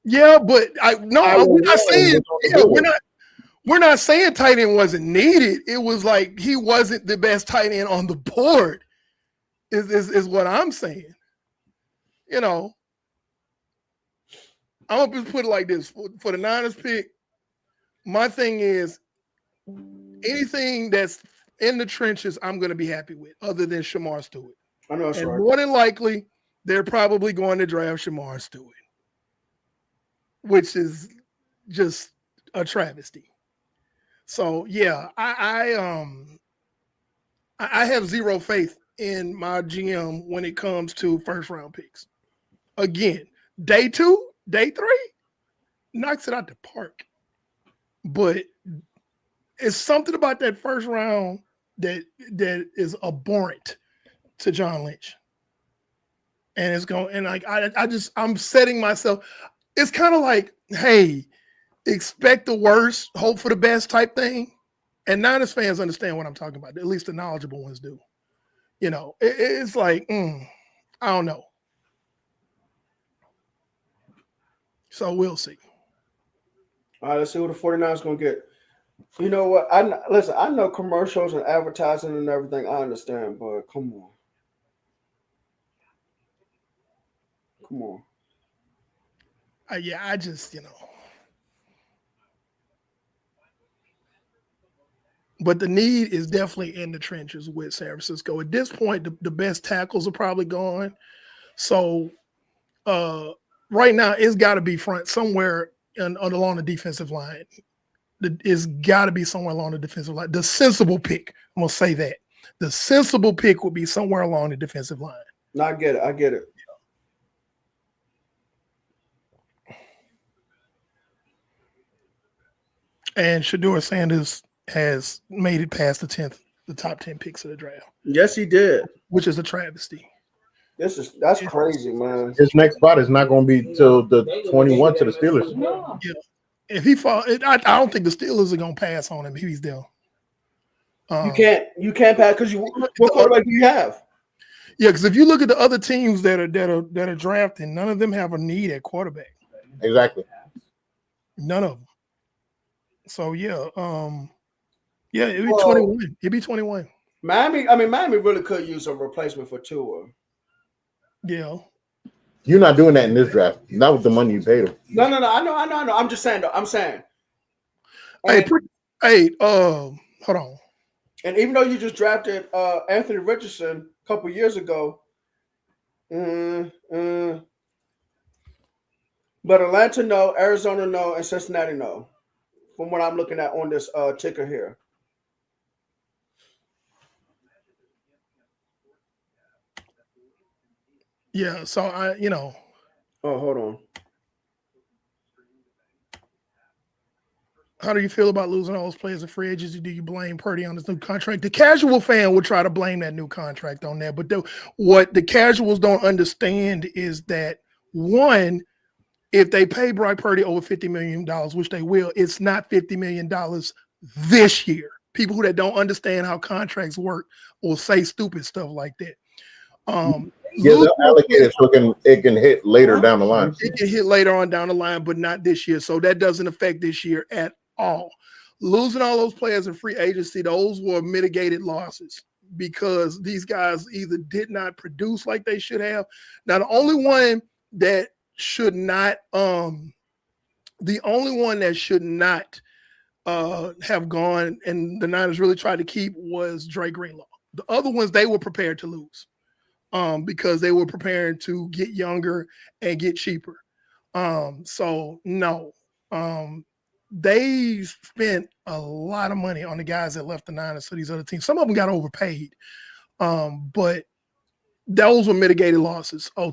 Yeah, but we're not saying tight end wasn't needed. It was like he wasn't the best tight end on the board. Is what I'm saying. I'm gonna just put it like this: for the Niners pick, my thing is anything that's in the trenches, I'm gonna be happy with, other than Shamar Stewart. I know that's And right. more than likely, they're probably going to draft Shamar Stewart, which is just a travesty. So yeah, I have zero faith in my GM when it comes to first round picks. Again, day 2, day 3, knocks it out the park. But it's something about that first round that is abhorrent to John Lynch. And it's going, and like I'm setting myself. It's kind of like, hey, expect the worst, hope for the best type thing. And Niners fans understand what I'm talking about. At least the knowledgeable ones do. You know, it's like, I don't know. So we'll see. All right, let's see what the 49ers going to get. You know what? Listen, I know commercials and advertising and everything. I understand, but come on. Come on. Yeah, I just, but the need is definitely in the trenches with San Francisco. At this point, the best tackles are probably gone. So right now, it's got to be front somewhere along the defensive line. It's got to be somewhere along the defensive line. The sensible pick, I'm going to say that. The sensible pick would be somewhere along the defensive line. No, I get it. I get it. And Shedeur Sanders has made it past the top 10 picks of the draft. Yes, he did. Which is a travesty. That's crazy, man. His next spot is not going to be till the 21 to the Steelers. Yeah. If he fall, I don't think the Steelers are going to pass on him if he's there. You can't pass because what quarterback do you have? Yeah, because if you look at the other teams that are drafting, none of them have a need at quarterback. Exactly. None of them. So yeah, it'd be 21. It'd be 21. Miami really could use a replacement for Tua. Yeah. You're not doing that in this draft. That was the money you paid him. No. I know. I'm just saying though. I'm saying. Hold on. And even though you just drafted Anthony Richardson a couple years ago, but Atlanta no, Arizona no, and Cincinnati no. From what I'm looking at on this ticker here. Yeah, so Oh, hold on. How do you feel about losing all those players in free agency? Do you blame Purdy on his new contract? The casual fan would try to blame that new contract on that, but what the casuals don't understand is that, one, if they pay Brock Purdy over $50 million, which they will, it's not $50 million this year. People that don't understand how contracts work will say stupid stuff like that. They'll allocate it so it can hit later down the line. It can hit later on down the line, but not this year. So that doesn't affect this year at all. Losing all those players in free agency, those were mitigated losses because these guys either did not produce like they should have. Now, the only one that should not have gone and the Niners really tried to keep was Dre Greenlaw. The other ones they were prepared to lose because they were preparing to get younger and get cheaper. So no, they spent a lot of money on the guys that left the Niners to these other teams. Some of them got overpaid, but those were mitigated losses. I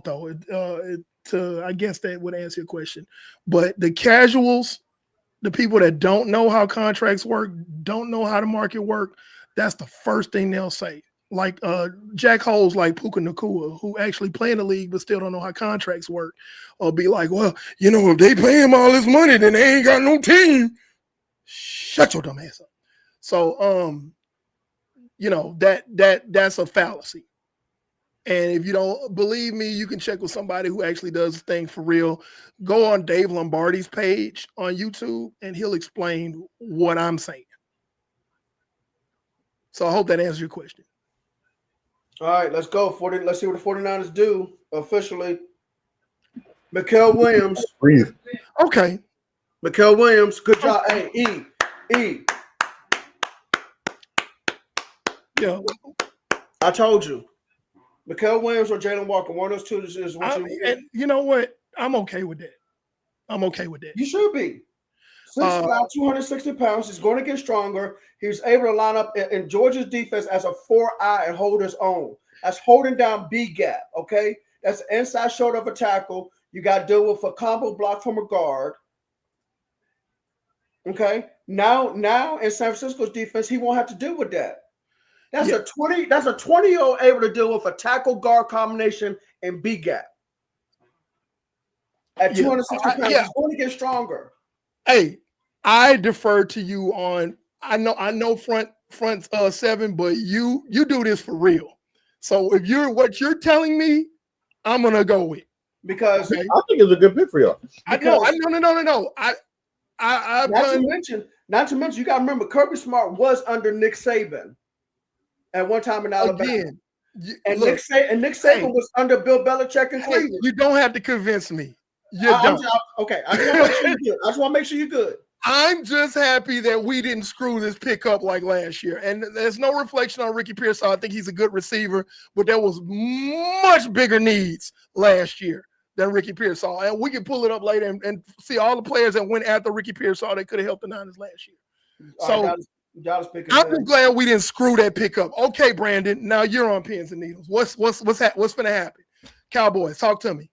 guess that would answer your question. But the casuals, the people that don't know how contracts work, don't know how the market work, that's the first thing they'll say. Like Jack Holes, like Puka Nacua, who actually play in the league but still don't know how contracts work, or be like, well, if they pay him all this money, then they ain't got no team. Shut your dumb ass up. So, that's a fallacy. And if you don't believe me, you can check with somebody who actually does things for real. Go on Dave Lombardi's page on YouTube, and he'll explain what I'm saying. So I hope that answers your question. All right, let's go. Let's see what the 49ers do officially. Mikael Williams. Breathe. Okay. Mikael Williams. Good job. Hey, E. Yeah. I told you. Mikael Williams or Jalen Walker. One of those two is what you And you know what? I'm okay with that. I'm okay with that. You should be. 6'5", 260 pounds. He's going to get stronger. He's able to line up in Georgia's defense as a 4-eye and hold his own. That's holding down B gap, okay? That's the inside shoulder of a tackle. You got to deal with a combo block from a guard. Okay? Now in San Francisco's defense, he won't have to deal with that. That's a 20-year-old able to deal with a tackle guard combination and B gap. At 260 pounds, he's going to get stronger. Hey, I defer to you on. I know front seven, but you do this for real. So if what you're telling me, I'm gonna go with because I think it's a good pick for y'all. No. Not to mention, you got to remember Kirby Smart was under Nick Saban at one time in Alabama. Again, Nick Saban was under Bill Belichick in Cleveland. You don't have to convince me. I just want to make sure you're good. I'm just happy that we didn't screw this pick up like last year. And there's no reflection on Ricky Pearsall. I think he's a good receiver, but there was much bigger needs last year than Ricky Pearsall. And we can pull it up later and see all the players that went after Ricky Pearsall that could have helped the Niners last year. So I'm just glad we didn't screw that pick up. Okay, Brandon, now you're on pins and needles. What's going to happen? Cowboys, talk to me.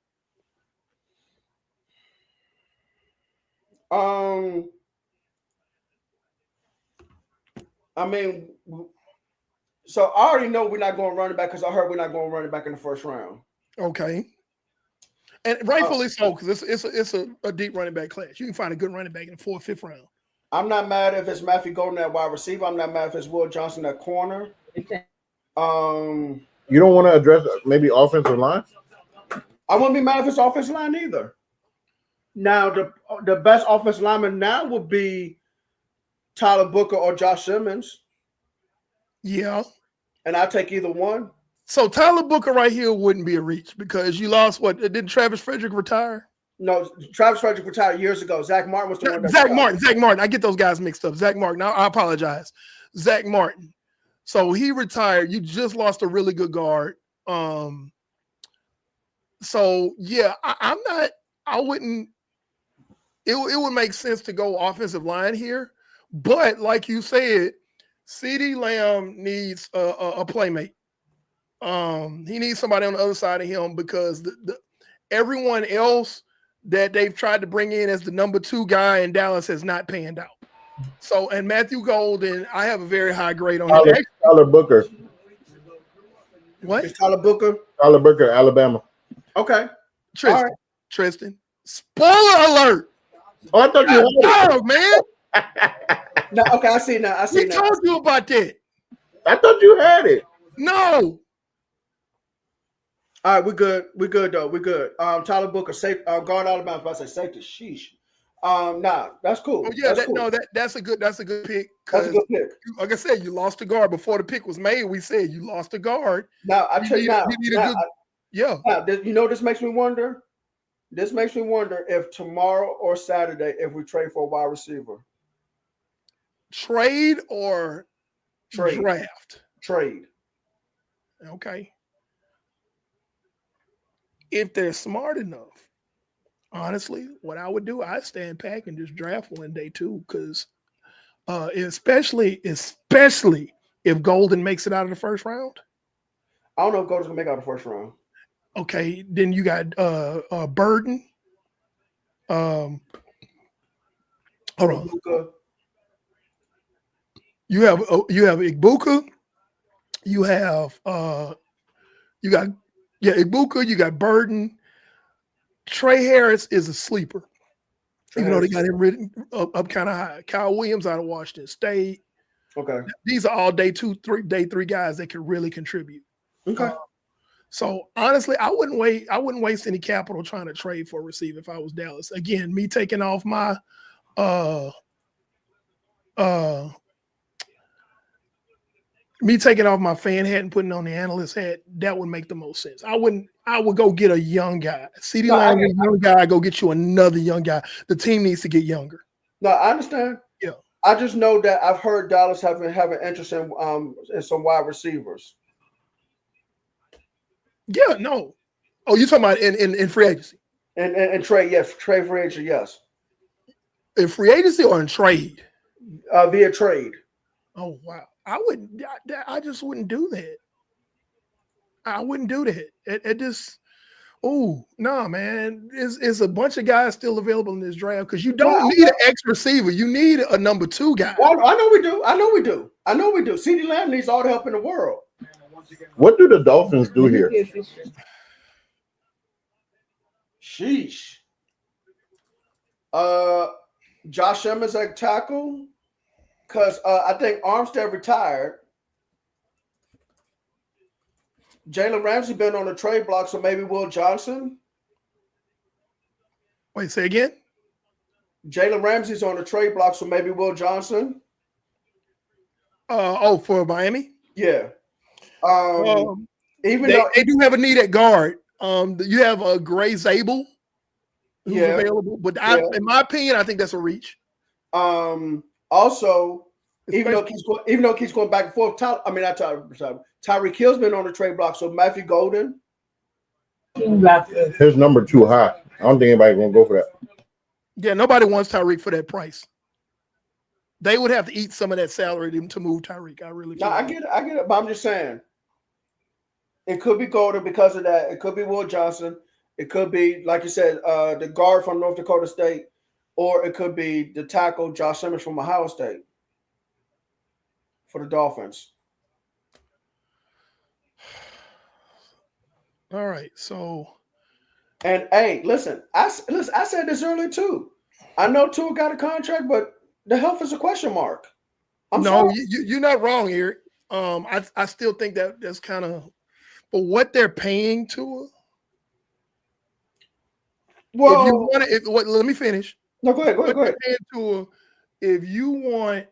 I mean, so I already know we're not going running back because I heard we're not going running back in the first round. Okay. And rightfully so, because it's a deep running back class. You can find a good running back in the 4th, 5th round. I'm not mad if it's Matthew Golden at wide receiver. I'm not mad if it's Will Johnson at corner. You don't want to address maybe offensive line? I wouldn't be mad if it's offensive line either. Now, the best offensive lineman now would be Tyler Booker or Josh Simmons. Yeah. And I'll take either one. So Tyler Booker right here wouldn't be a reach because you lost what? Didn't Travis Frederick retire? No, Travis Frederick retired years ago. Zach Martin was the one that Zach Martin. I get those guys mixed up. Zach Martin. I apologize. Zach Martin. So he retired. You just lost a really good guard. So yeah, I wouldn't. It would make sense to go offensive line here. But like you said, CeeDee Lamb needs a playmate. He needs somebody on the other side of him because everyone else that they've tried to bring in as the number 2 guy in Dallas has not panned out. So, and Matthew Golden, I have a very high grade on him. Tyler Booker. What? It's Tyler Booker? Tyler Booker, Alabama. Okay. Tristan. Spoiler alert. Oh, I thought you had it. Man. No, okay, I see now. We told you about that. I thought you had it. No. All right, we're good. We're good though. We're good. Tyler Booker, safe guard Alabama. If I say safety, sheesh. Nah, that's cool. Oh, yeah, cool. That's a good pick. That's a good pick. Like I said, you lost a guard before the pick was made. We said you lost a guard. Now I tell you now. Yeah. You know, this makes me wonder. This makes me wonder if tomorrow or Saturday, if we trade for a wide receiver. Trade or draft? Trade. Okay. If they're smart enough, honestly, what I would do, I'd stand back and just draft one day too, because especially if Golden makes it out of the first round. I don't know if Golden's gonna make it out of the first round. Okay, then you got Burden. Hold on. You have Igbuka. You have Igbuka. You got Burden. Trey Harris is a sleeper, even though they got him written up kind of high. Kyle Williams out of Washington State. Okay, these are all day 3 guys that can really contribute. Okay. So honestly, I wouldn't waste any capital trying to trade for a receiver if I was Dallas. Again, me taking off my me taking off my fan hat and putting on the analyst hat, that would make the most sense. I would go get a young guy. CeeDee Lamb is a young guy, go get you another young guy. The team needs to get younger. No, I understand. Yeah. I just know that I've heard Dallas having interest in some wide receivers. Yeah, no. Oh, you talking about in free agency? And trade, yes, trade free agent, yes. In free agency or in trade? Via trade. Oh wow. I just wouldn't do that. I wouldn't do that. It just man. It's a bunch of guys still available in this draft because you don't need an X receiver. You need a number 2 guy. Well, I know we do. I know we do. CeeDee Lamb needs all the help in the world. What do the Dolphins do here? Sheesh. Josh Emmons at tackle, because I think Armstead retired. Jalen Ramsey been on the trade block, so maybe Will Johnson. Wait, say again? Jalen Ramsey's on the trade block, so maybe Will Johnson. For Miami? Yeah. Even though they do have a need at guard. You have Gray Zabel who's available, but in my opinion, I think that's a reach. Also, even though he's going back and forth, Tyreek Hill's been on the trade block, so Matthew Golden. His number too high. I don't think anybody's gonna go for that. Yeah, nobody wants Tyreek for that price. They would have to eat some of that salary to move Tyreek. I get it, but I'm just saying. It could be Golden because of that. It could be Will Johnson. It could be, like you said, the guard from North Dakota State, or it could be the tackle Josh Emmons from Ohio State for the Dolphins. All right, so. And hey, listen, I said this earlier too. I know Tua got a contract, but the health is a question mark. You're not wrong, Eric. I still think that's kind of, but what they're paying Tua. Well, if you want let me finish. No, go ahead. Tua, if you want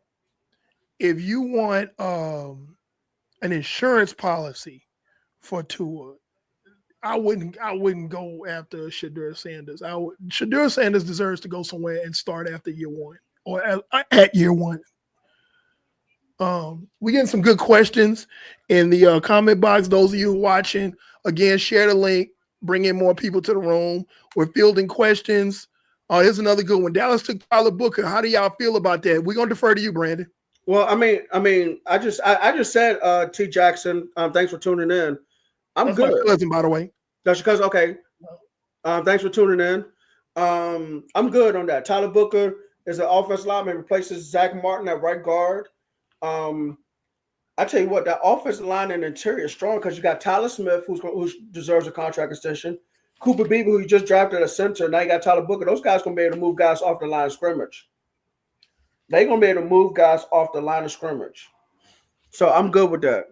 an insurance policy for Tua, I wouldn't go after Shadur Sanders. Shadur Sanders deserves to go somewhere and start after year 1 or at year 1. We getting some good questions in the comment box. Those of you watching, again, share the link, bring in more people to the room. We're fielding questions. Here's another good one. Dallas took Tyler Booker. How do y'all feel about that? We're gonna defer to you, Brandon. Well, I just said T Jackson. Thanks for tuning in. That's good. My cousin, by the way. That's your cousin. Okay. Thanks for tuning in. I'm good on that. Tyler Booker is an offensive lineman, replaces Zach Martin at right guard. I tell you what, that offensive line and interior is strong because you got Tyler Smith, who deserves a contract extension. Cooper Beaver, who you just drafted at center. Now you got Tyler Booker. Those guys gonna be able to move guys off the line of scrimmage. They're gonna be able to move guys off the line of scrimmage. So I'm good with that.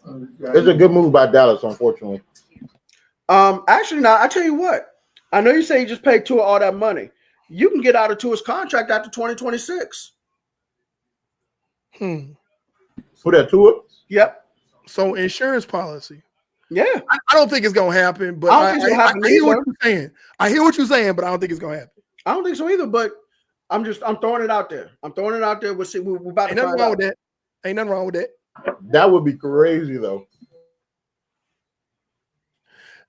It's a good move by Dallas, unfortunately. Actually, now I tell you what. I know you say you just paid Tua all that money. You can get out of Tua's contract after 2026. Put that Tua? Yep. So insurance policy. Yeah. I don't think it's gonna happen, but I hear what you're saying. I hear what you're saying, but I don't think it's gonna happen. I don't think so either, but I'm throwing it out there. We'll see. We're about to find out. Ain't nothing wrong with that. That would be crazy, though.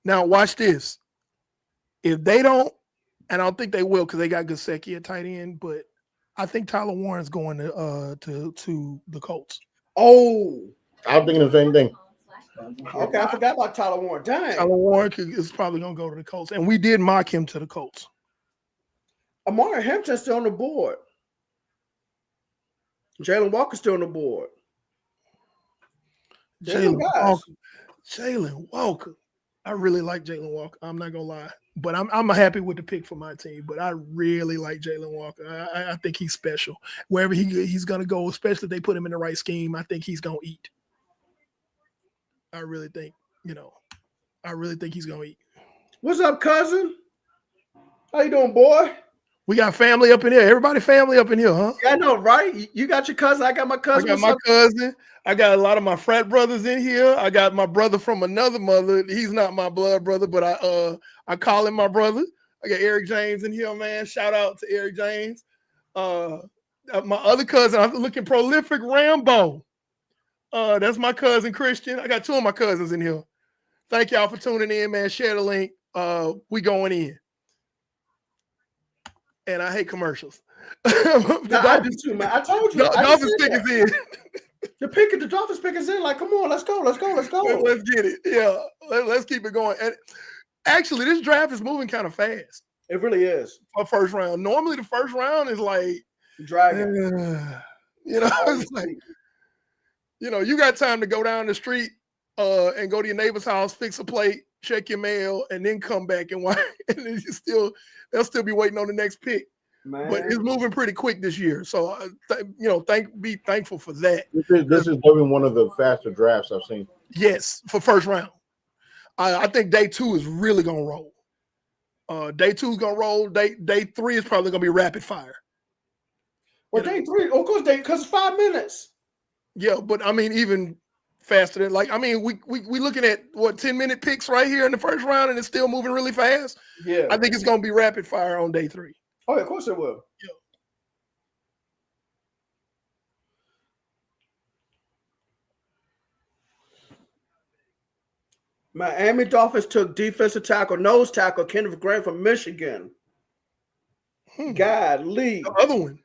Now, watch this. If they don't, and I don't think they will because they got Gesicki at tight end, but I think Tyler Warren's going to the Colts. Oh. I'm thinking the same thing. Okay, I forgot about Tyler Warren. Dang. Tyler Warren is probably going to go to the Colts, and we did mock him to the Colts. Amari Hampton's still on the board. Jalen Walker's still on the board. Jalen Walker. I really like Jalen Walker. I'm not gonna lie, but I'm happy with the pick for my team. But I really like Jalen Walker. I think he's special. Wherever he's gonna go, especially if they put him in the right scheme, I think he's gonna eat. I really think he's gonna eat. What's up, cousin? How you doing, boy? We got family up in here. Everybody family up in here, huh? Yeah, I know, right? You got your cousin. I got my I cousin. got my cousin. I got a lot of my frat brothers in here. I got my brother from another mother. He's not my blood brother, but I call him my brother. I got Eric James in here, man. Shout out to Eric James. My other cousin, I'm looking prolific Rambo. That's my cousin Christian. I got two of my cousins in here. Thank y'all for tuning in, man. Share the link. We going in. And I hate commercials. I do too, man. I told you. Dolphins pick is in. The Dolphins pick is in. Like, come on, let's go. Let's get it. Yeah, let's keep it going. And actually, this draft is moving kind of fast. It really is. For first round. Normally, the first round is like dragging. It's like, you got time to go down the street and go to your neighbor's house, fix a plate, check your mail, and then come back and watch. And then they'll still be waiting on the next pick. Man. But it's moving pretty quick this year, so be thankful for that. This is probably one of the faster drafts I've seen. Yes, for first round. I think day 2 is really gonna roll. Day 2 is gonna roll. Day 3 is probably gonna be rapid fire. Well, day 3, of course, because it's 5 minutes. Yeah, but I mean, even faster than we looking at 10-minute picks right here in the first round, and it's still moving really fast. Yeah, I think it's gonna be rapid fire on day 3. Oh, yeah, of course it will. Yeah. Miami Dolphins took defensive tackle, nose tackle, Kenneth Grant from Michigan. Golly. The other one.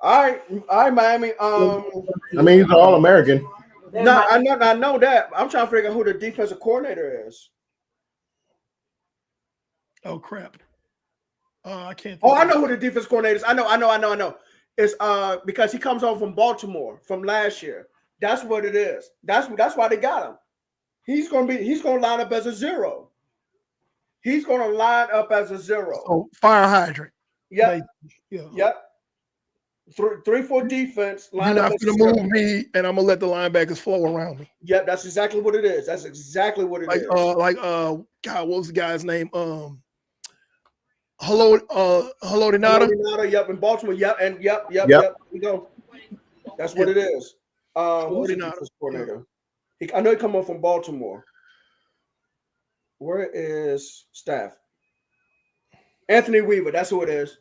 All right, Miami. I mean, he's an All-American. No, I know that. I'm trying to figure out who the defensive coordinator is. Oh, crap. I can't. I know who the defense coordinator is. I know. It's because he comes over from Baltimore from last year. That's what it is. That's why they got him. He's gonna line up as a 0. He's gonna line up as a 0. Oh, fire hydrant. Yep. Yeah. Yep. 3-4 defense. You're not gonna move me, and I'm gonna let the linebackers flow around me. Yep, that's exactly what it is. That's exactly what it is. God, what was the guy's name? Haloti Ngata. Yep, in Baltimore. Yep. We go. That's what it is. Who's the defense coordinator? I know he come up from Baltimore. Where is staff? Anthony Weaver. That's who it is.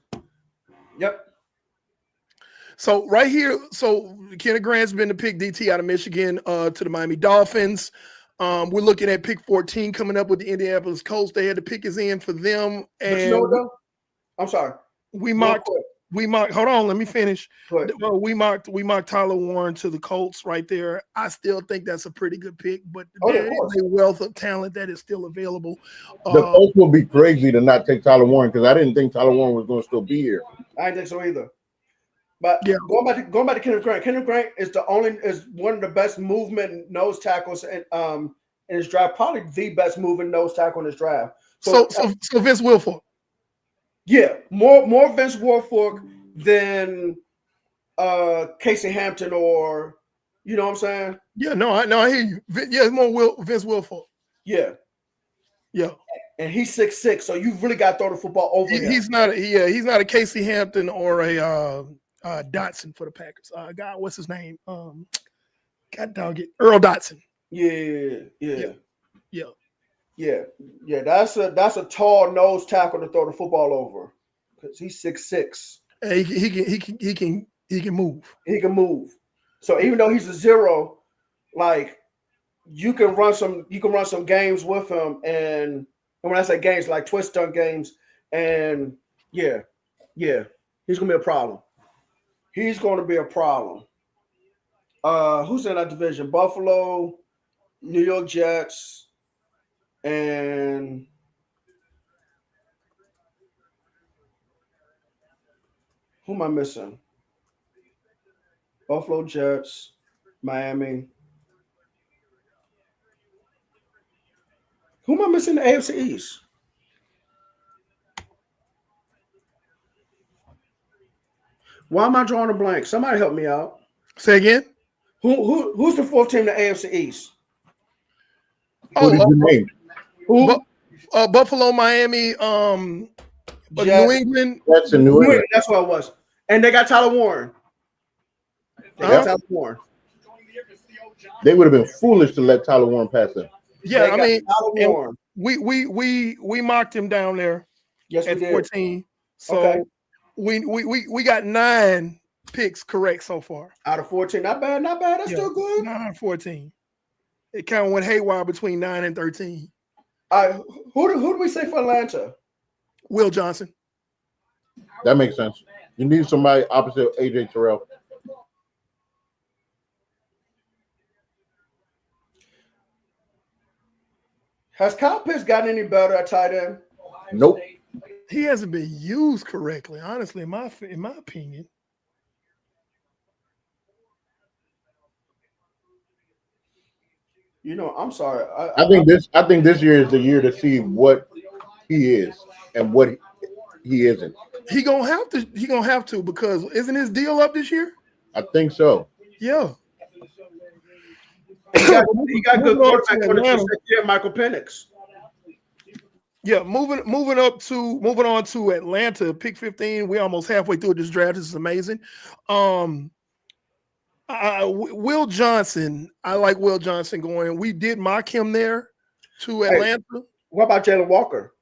Yep. So right here, Kenneth Grant's been the pick DT out of Michigan to the Miami Dolphins. We're looking at pick 14 coming up with the Indianapolis Colts. They had to pick his in for them. And but you know what, though? I'm sorry. We mocked. Hold on, let me finish. We mocked Tyler Warren to the Colts right there. I still think that's a pretty good pick, but there is a wealth of talent that is still available. The Colts will be crazy to not take Tyler Warren because I didn't think Tyler Warren was going to still be here. I didn't think so either. But yeah, going back to Kenneth Grant. Kenneth Grant is one of the best movement nose tackles in his draft, probably the best moving nose tackle in his draft. So Vince Wilfork. Yeah, more Vince Wilfork than Casey Hampton, or you know what I'm saying? Yeah, I hear you. Yeah, it's more Vince Wilfork. Yeah. And he's 6'6", so you really got to throw the football over him. He's not a Casey Hampton or a Dotson for the Packers. God, what's his name? God dog it, Earl Dotson. Yeah. That's a tall nose tackle to throw the football over because he's 6'6". He can move. He can move. So even though he's a 0, like you can run some games with him, and when I say games, like twist dunk games, and yeah, he's gonna be a problem. He's going to be a problem. Who's in that division? Buffalo, New York Jets, and who am I missing? Buffalo, Jets, Miami. Who am I missing in the AFC East? Why am I drawing a blank? Somebody help me out. Say again. Who's the 4th team in the AFC East? What did you name? Buffalo, Miami, But Jets. New England, That's in New England. That's what it was. And they got Tyler Warren. They got Yep. Tyler Warren. They would have been foolish to let Tyler Warren pass them. yeah, They I got mean, Tyler and Warren. we mocked him down there Yes, we at did. 14. So Okay. we got 9 picks correct so far. Out of 14. Not bad, not bad. That's Yeah. still good. 9 out of 14. It kind of went haywire between 9 and 13. All right. Who do we say for Atlanta? Will Johnson. That makes sense. You need somebody opposite AJ Terrell. Has Kyle Pitts gotten any better at tight end? Nope. He hasn't been used correctly, honestly, in my opinion. You know, I'm sorry. I think this year is the year to see what he is and what he isn't. He gonna have to because isn't his deal up this year? I think so. Yeah. He got good Moving on quarterback to for the Atlanta. year, Michael Penix. Yeah, moving on to Atlanta, pick 15. We're almost halfway through this draft. This is amazing. Will Johnson, I like Will Johnson going. We did mock him there to Atlanta. Hey, what about Jalen Walker?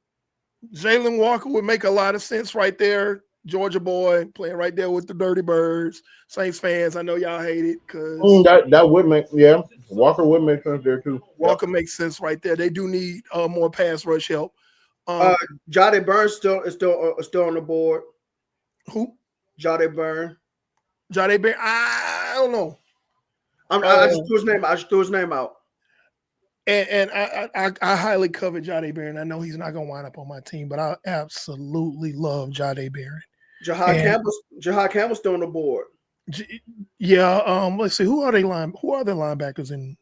Jalen Walker would make a lot of sense right there. Georgia boy playing right there with the Dirty Birds. Saints fans, I know y'all hate it because That would make Walker would make sense there too. Walker makes sense right there. They do need more pass rush help. Jade Burns is still on the board. Who? Jade Burns. Jade Burns. I don't know. I just threw his name. I just threw his name out. And I highly covet Jade Barron. I know he's not gonna wind up on my team, but I absolutely love Jade Barron. Jahad Campbell's still on the board. Yeah. Let's see. Who are their linebackers in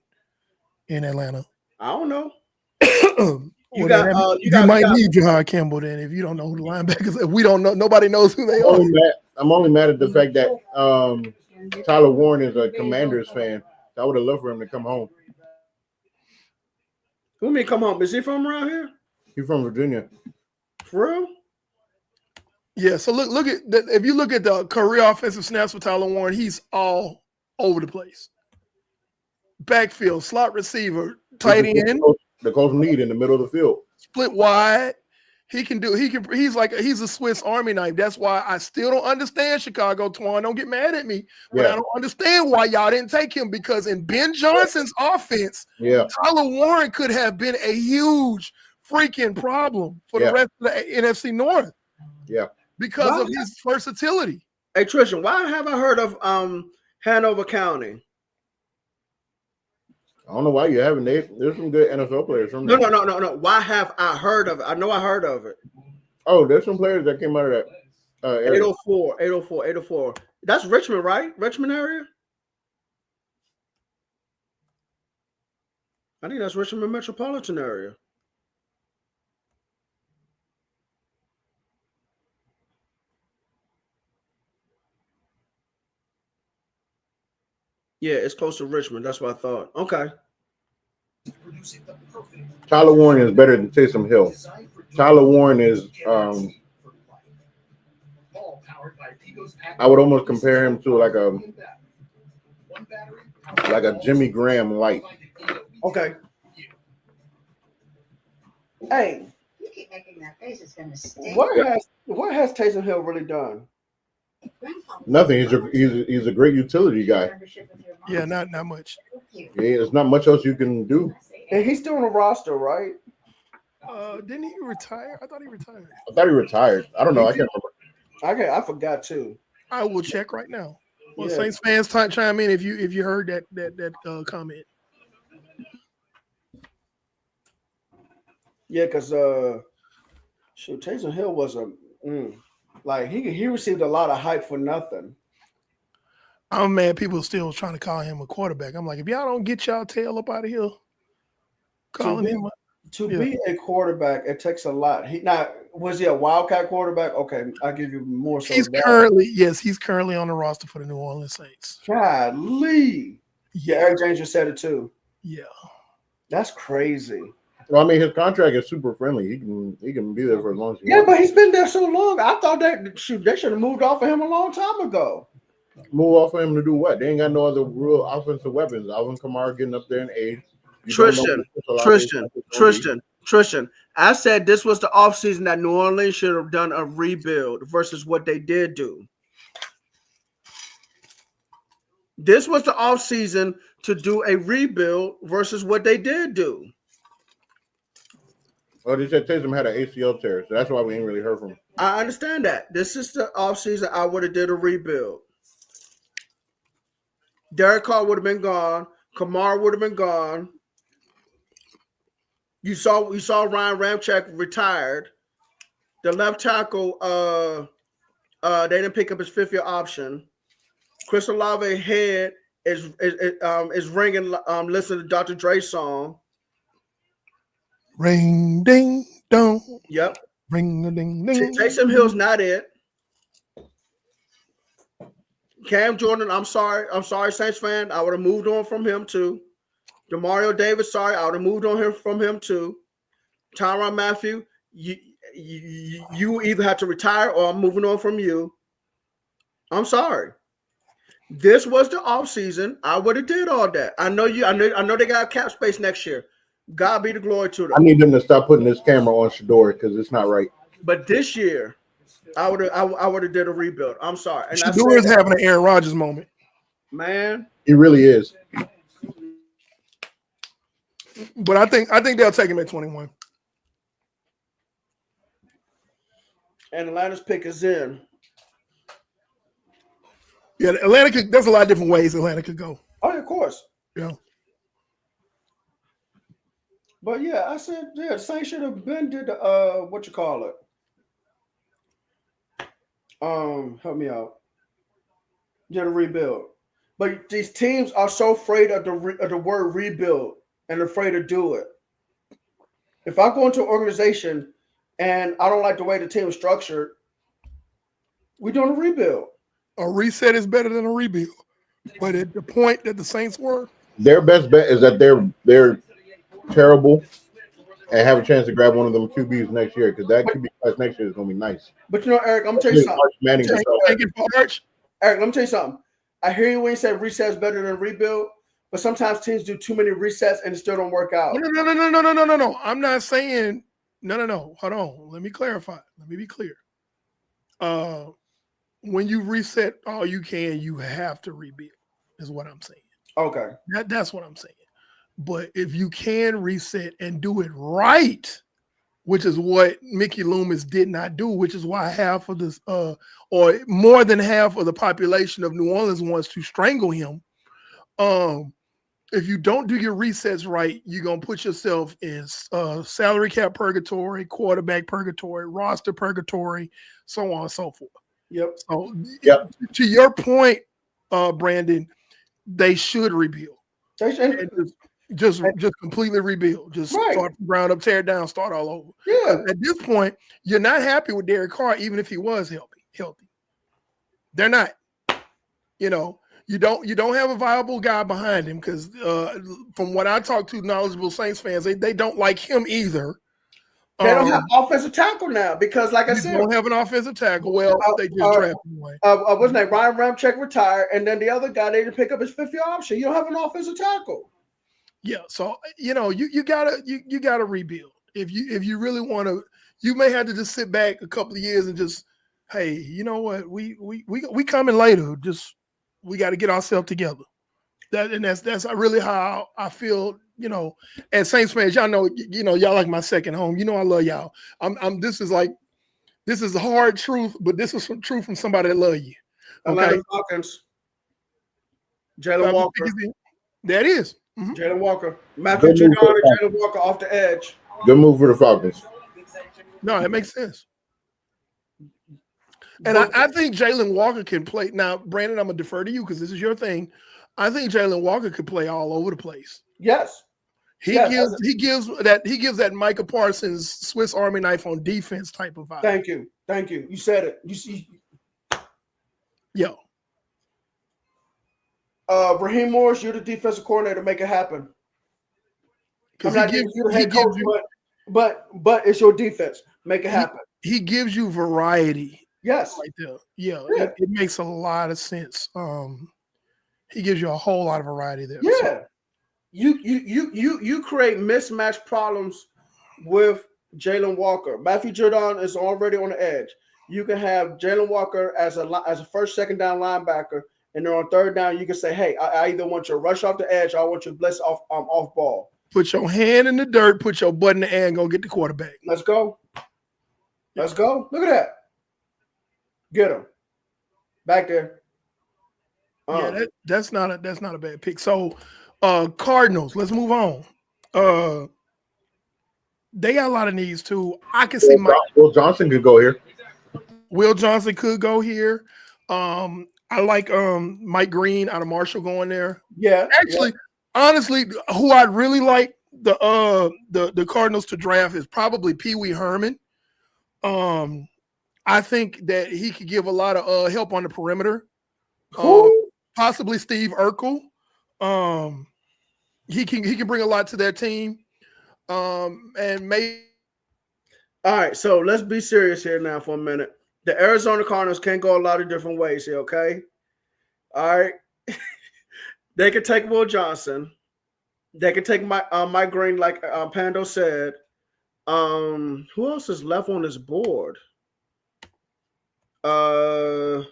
Atlanta? I don't know. You might need Jahad Campbell then if you don't know who the linebackers. If we don't know, nobody knows who they are. I'm only mad at the fact that Tyler Warren is a Commanders fan. I would have loved for him to come home. Who mean come home? Is he from around here? He's from Virginia. For real? Yeah. So look at if you look at the career offensive snaps for Tyler Warren, he's all over the place. Backfield, slot receiver, tight end. The coach need in the middle of the field. Split wide. He's a Swiss Army knife. That's why I still don't understand Chicago. Twan, don't get mad at me, but I don't understand why y'all didn't take him because in Ben Johnson's offense, Tyler Warren could have been a huge freaking problem for the rest of the NFC North. Yeah, because of his versatility. Hey Trishan, why have I heard of Hanover County? I don't know why you haven't. There's some good NFL players from there. No. Why have I heard of it? I know I heard of it. Oh, there's some players that came out of that area. 804. That's Richmond, right? Richmond area? I think that's Richmond metropolitan area. Yeah, it's close to Richmond. That's what I thought. Okay. Tyler Warren is better than Taysom Hill. Tyler Warren is I would almost compare him to like a Jimmy Graham light. Okay. Hey, You keep making that face, it's gonna stick. what has Taysom Hill really done? Nothing. He's a great utility guy. Yeah, not much. Yeah, there's not much else you can do. And he's still on the roster, right? Didn't he retire? I thought he retired. I thought he retired. I don't know. I can't remember. I forgot too. I will check right now. Well, Yeah. Saints fans chime in if you heard that comment. Yeah, because Taysom Hill was he received a lot of hype for nothing. I'm mad people still trying to call him a quarterback. I'm like, if y'all don't get y'all tail up out of here, calling him be a quarterback, it takes a lot. Was he a Wildcat quarterback? Okay, I'll give you more. So he's currently on the roster for the New Orleans Saints. Golly. Yeah, Eric James just said it too. Yeah. That's crazy. Well, I mean, his contract is super friendly. He can be there for as long as he Yeah, wants. but he's been there so long. I thought that they should have moved off of him a long time ago. Move off of him to do what? They ain't got no other real offensive weapons. Alvin Kamara getting up there in age. You don't know what Chris Olave is gonna be. Tristan. I said this was the offseason that New Orleans should have done a rebuild versus what they did do. This was the offseason to do a rebuild versus what they did do. Oh, they said Taysom had an ACL tear, so that's why we ain't really heard from him. I understand that. This is the offseason I would have did a rebuild. Derek Carr would have been gone. Kamara would have been gone. You saw Ryan Ramczyk retired. The left tackle, they didn't pick up his fifth-year option. Chris Olave head is ringing. Listen to Dr. Dre's song. Ring ding dong. Yep. Ring a ding ding. Taysom Hill's not it. Cam Jordan, I'm sorry, Saints fan. I would have moved on from him too. Demario Davis, sorry, I would have moved on from him too. Tyrann Mathieu, you either have to retire or I'm moving on from you. I'm sorry. This was the offseason. I would have did all that. I know they got cap space next year. God be the glory to them. I need them to stop putting this camera on Shador because it's not right. But this year, I would have did a rebuild. I'm sorry. And Shador is having an Aaron Rodgers moment. Man. He really is. But I think they'll take him at 21. And Atlanta's pick is in. Yeah, Atlanta could. There's a lot of different ways Atlanta could go. Oh, yeah, of course. Yeah. But yeah, I said, yeah, the Saints should have been did what you call it. Help me out. Did a rebuild. But these teams are so afraid of the word rebuild and afraid to do it. If I go into an organization and I don't like the way the team is structured, we're doing a rebuild. A reset is better than a rebuild. But at the point that the Saints were, their best bet is that they're terrible and have a chance to grab one of them QBs next year because that QB class next year is going to be nice. But you know, Eric, I'm going to tell you something. Eric, let me tell you something. I hear you when you say reset is better than rebuild, but sometimes teams do too many resets and it still don't work out. No. I'm not saying no. Hold on. Let me clarify. Let me be clear. When you reset all you can, you have to rebuild, is what I'm saying. Okay. That's what I'm saying. But if you can reset and do it right, which is what Mickey Loomis did not do, which is why half of this, or more than half of the population of New Orleans wants to strangle him. If you don't do your resets right, you're going to put yourself in salary cap purgatory, quarterback purgatory, roster purgatory, so on and so forth. Yep. So, yep. To your point, Brandon, they should rebuild. They should. Just completely rebuild. Just start from ground up, tear it down, start all over. Yeah. At this point, you're not happy with Derek Carr, even if he was healthy. They're not. You know, you don't have a viable guy behind him because from what I talk to knowledgeable Saints fans, they don't like him either. They don't have offensive tackle now because, like I said, they don't have an offensive tackle. Well, they just drafted one. What's his name? Ryan Ramczyk retired, and then the other guy they didn't pick up his fifth-year option. You don't have an offensive tackle. Yeah, so you gotta rebuild. If you really want to, you may have to just sit back a couple of years and just, hey, you know what, we coming later. Just we got to get ourselves together. That's really how I feel. You know, as Saints fans, y'all know, y'all like my second home. You know, I love y'all. This is hard truth, but this is some truth from somebody that love you. Okay, Atlanta Falcons. Jalen Walker. That is. Mm-hmm. Jalen Walker. Matthew Judon and Jalen Walker off the edge. Good move for the Falcons. No, it makes sense. And I think Jalen Walker can play. Now, Brandon, I'm going to defer to you because this is your thing. I think Jalen Walker could play all over the place. Yes. He gives that Micah Parsons Swiss Army knife on defense type of vibe. Thank you. You said it. You see. Yo. Raheem Morris, you're the defensive coordinator. Make it happen. I'm not giving you the head coach, but it's your defense. Make it happen. He gives you variety. Yes. Right there. Yeah. It makes a lot of sense. He gives you a whole lot of variety there. Yeah. So, You create mismatch problems with Jalen Walker. Matthew Judon is already on the edge. You can have Jalen Walker as a first, second down linebacker, and then on third down, you can say, "Hey, I either want you to rush off the edge, or I want you to blitz off ball." put your hand in the dirt, put your butt in the air, and go get the quarterback. Let's go. Let's go. Look at that. Get him back there. Yeah, that's not a bad pick. So, Cardinals. Let's move on. They got a lot of needs too. I can see Will Johnson could go here. Will Johnson could go here. I like Mike Green out of Marshall going there. Yeah. Actually, honestly, who I'd really like the Cardinals to draft is probably Pee Wee Herman. I think that he could give a lot of help on the perimeter. Possibly Steve Urkel. He can bring a lot to their team. And maybe. All right, so let's be serious here now for a minute. The Arizona Cardinals can go a lot of different ways here, okay? All right. They could take Will Johnson. They could take Mike Green, like Pando said. Who else is left on this board? Jahad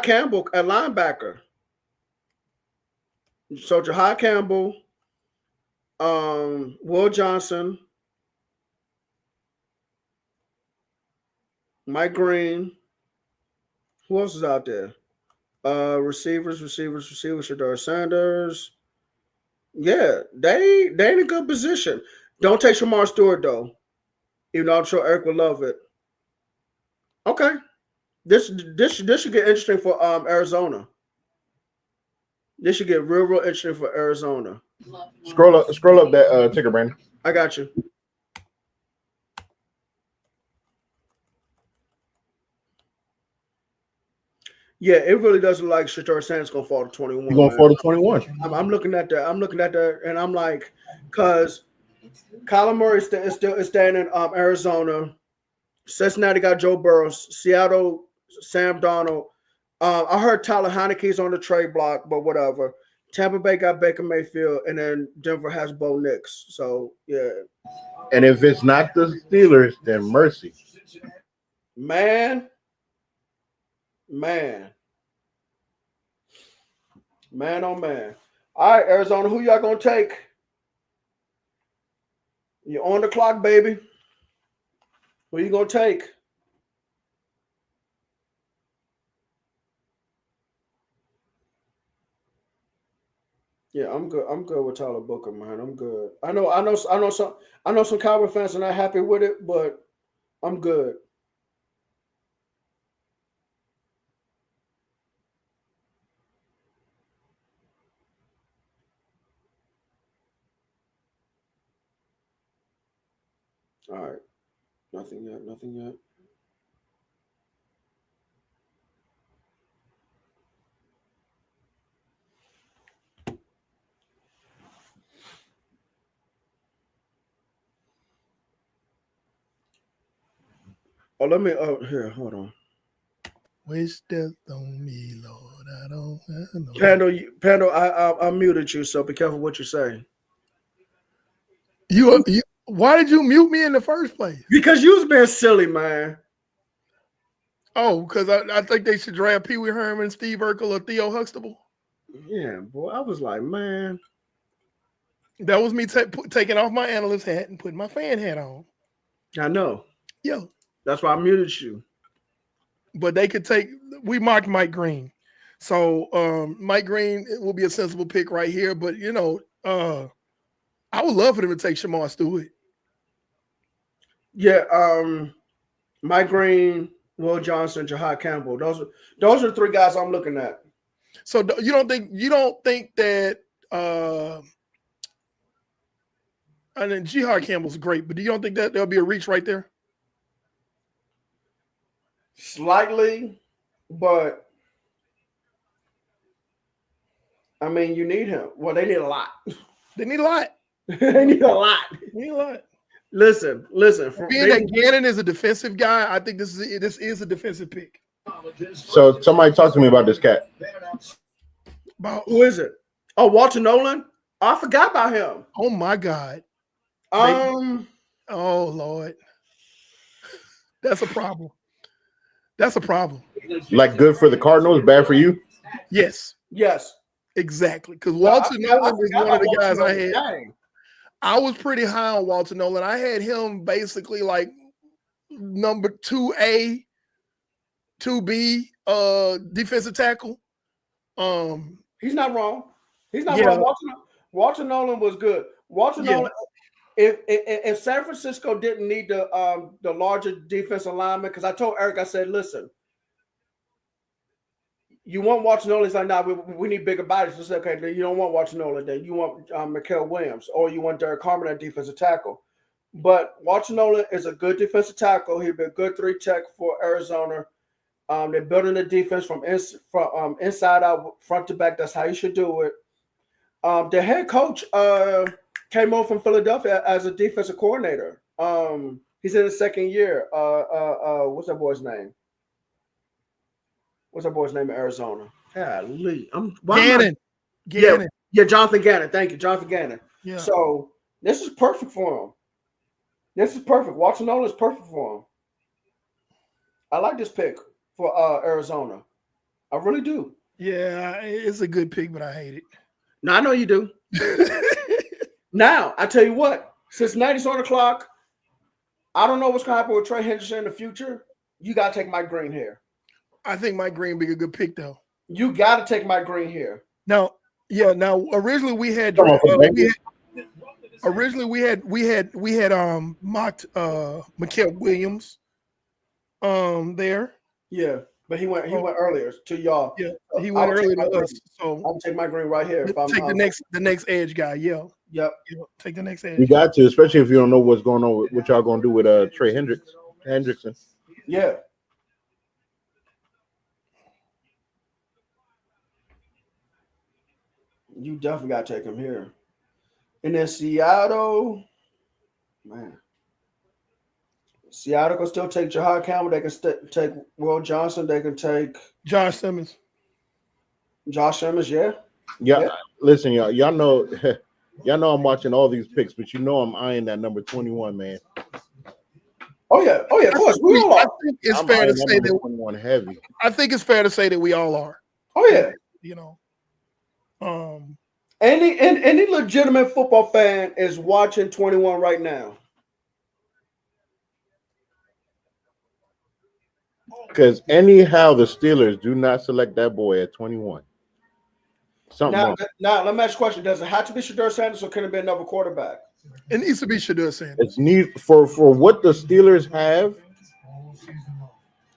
Campbell at linebacker. So Jahad Campbell, Will Johnson, Mike Green. Who else is out there? Receivers. Shadar Sanders. Yeah, they in a good position. Don't take Shamar Stewart though. Even though I'm sure Eric would love it. Okay. This should get interesting for Arizona. This should get real interesting for Arizona. Scroll up that ticker, Brandon. I got you. Yeah, it really does look like Shadar Sanders gonna fall to 21. He's gonna fall to 21. I'm looking at that, and I'm like, because Kyler Murray is staying in Arizona. Cincinnati got Joe Burrows. Seattle, Sam Darnold. I heard Tyler Heineke's on the trade block, but whatever. Tampa Bay got Baker Mayfield, and then Denver has Bo Nix. So yeah. And if it's not the Steelers, then mercy. Man, oh man. All right, Arizona, who y'all gonna take? You're on the clock, baby. Who you gonna take? Yeah, I'm good. I'm good with Tyler Booker, man. I'm good. I know some Cowboy fans are not happy with it, but I'm good. All right. Nothing yet. Oh, let me here, hold on. Wish death on me, Lord. I don't know. Pando, I muted you, so be careful what you say. You why did you mute me in the first place? Because you was being silly, man. Oh, because I think they should draft Pee Wee Herman, Steve Urkel, or Theo Huxtable. Yeah, boy. I was like, man. That was me taking off my analyst hat and putting my fan hat on. I know. Yeah. That's why I muted you. But they could we marked Mike Green. So Mike Green will be a sensible pick right here. But, I would love for them to take Shamar Stewart. Yeah, Mike Green, Will Johnson, Jahad Campbell. Those are the three guys I'm looking at. So you don't think that and then Jahad Campbell's great, but do you don't think that there'll be a reach right there? Slightly, but I mean, you need him. Well, they need a lot. They need a lot. They need a lot. We ain't lying. Listen. Being that Gannon is a defensive guy, I think this is a defensive pick. So somebody talk to me about this cat. About Who is it? Oh, Walter Nolan. I forgot about him. oh my God. Um, Oh Lord. That's a problem. That's a problem. Like good for the Cardinals, bad for you. Yes, yes. exactly. Because Walter Nolan is forgot one of the about guys Walter I had. Nolan. Dang. I was pretty high on Walter Nolan. I had him basically like number 2A, 2B defensive tackle. He's not wrong. He's not Yeah. wrong. Walter Nolan was good. Walter Yeah. Nolan. If San Francisco didn't need the larger defensive lineman, because I told Eric, I said, listen, you want Walter Nolan? He's like, nah, we need bigger bodies. I said, okay, then you don't want Walter Nolan. Then you want Mikael Williams, or you want Derek Harmon at defensive tackle. But Walter Nolan is a good defensive tackle. He'd be a good 3-tech for Arizona. They're building the defense from inside out, front to back. That's how you should do it. The head coach came over from Philadelphia as a defensive coordinator. He's in his second year. What's that boy's name? What's that boy's name in Arizona? Golly, Gannon. Yeah, Jonathan Gannon. Thank you, Jonathan Gannon. Yeah. So this is perfect for him. This is perfect. Walter Nolan is perfect for him. I like this pick for Arizona. I really do. Yeah, it's a good pick, but I hate it. Now I know you do. Now I tell you what, Cincinnati's on the clock. I don't know what's going to happen with Trey Henderson in the future. You got to take Mike Green here. I think Mike Green be a good pick though. You got to take Mike Green here. Now, originally we had mocked Mikael Williams there. Yeah, but he went earlier to y'all. Yeah, he went earlier to us. So I'll take Mike Green right here. If I'm take the next edge guy. Yeah. Yep. Take the next edge. You got to, especially if you don't know what's going on with what y'all gonna do with Trey Hendrickson. Yeah. You definitely got to take him here. And then Seattle, man. Seattle can still take Jahad Campbell. They can take Will Johnson. They can take Josh Simmons. Josh Simmons, yeah. Listen, y'all know I'm watching all these picks, but you know I'm eyeing that number 21, man. Oh yeah, of course. We all I are. think it's fair to say that 21 heavy. I think it's fair to say that we all are. Oh yeah. You know. Any legitimate football fan is watching 21 right now. Because anyhow, the Steelers do not select that boy at 21. Now, let me ask you a question. Does it have to be Shedeur Sanders or can it be another quarterback? It needs to be Shedeur Sanders. It's need for what the Steelers have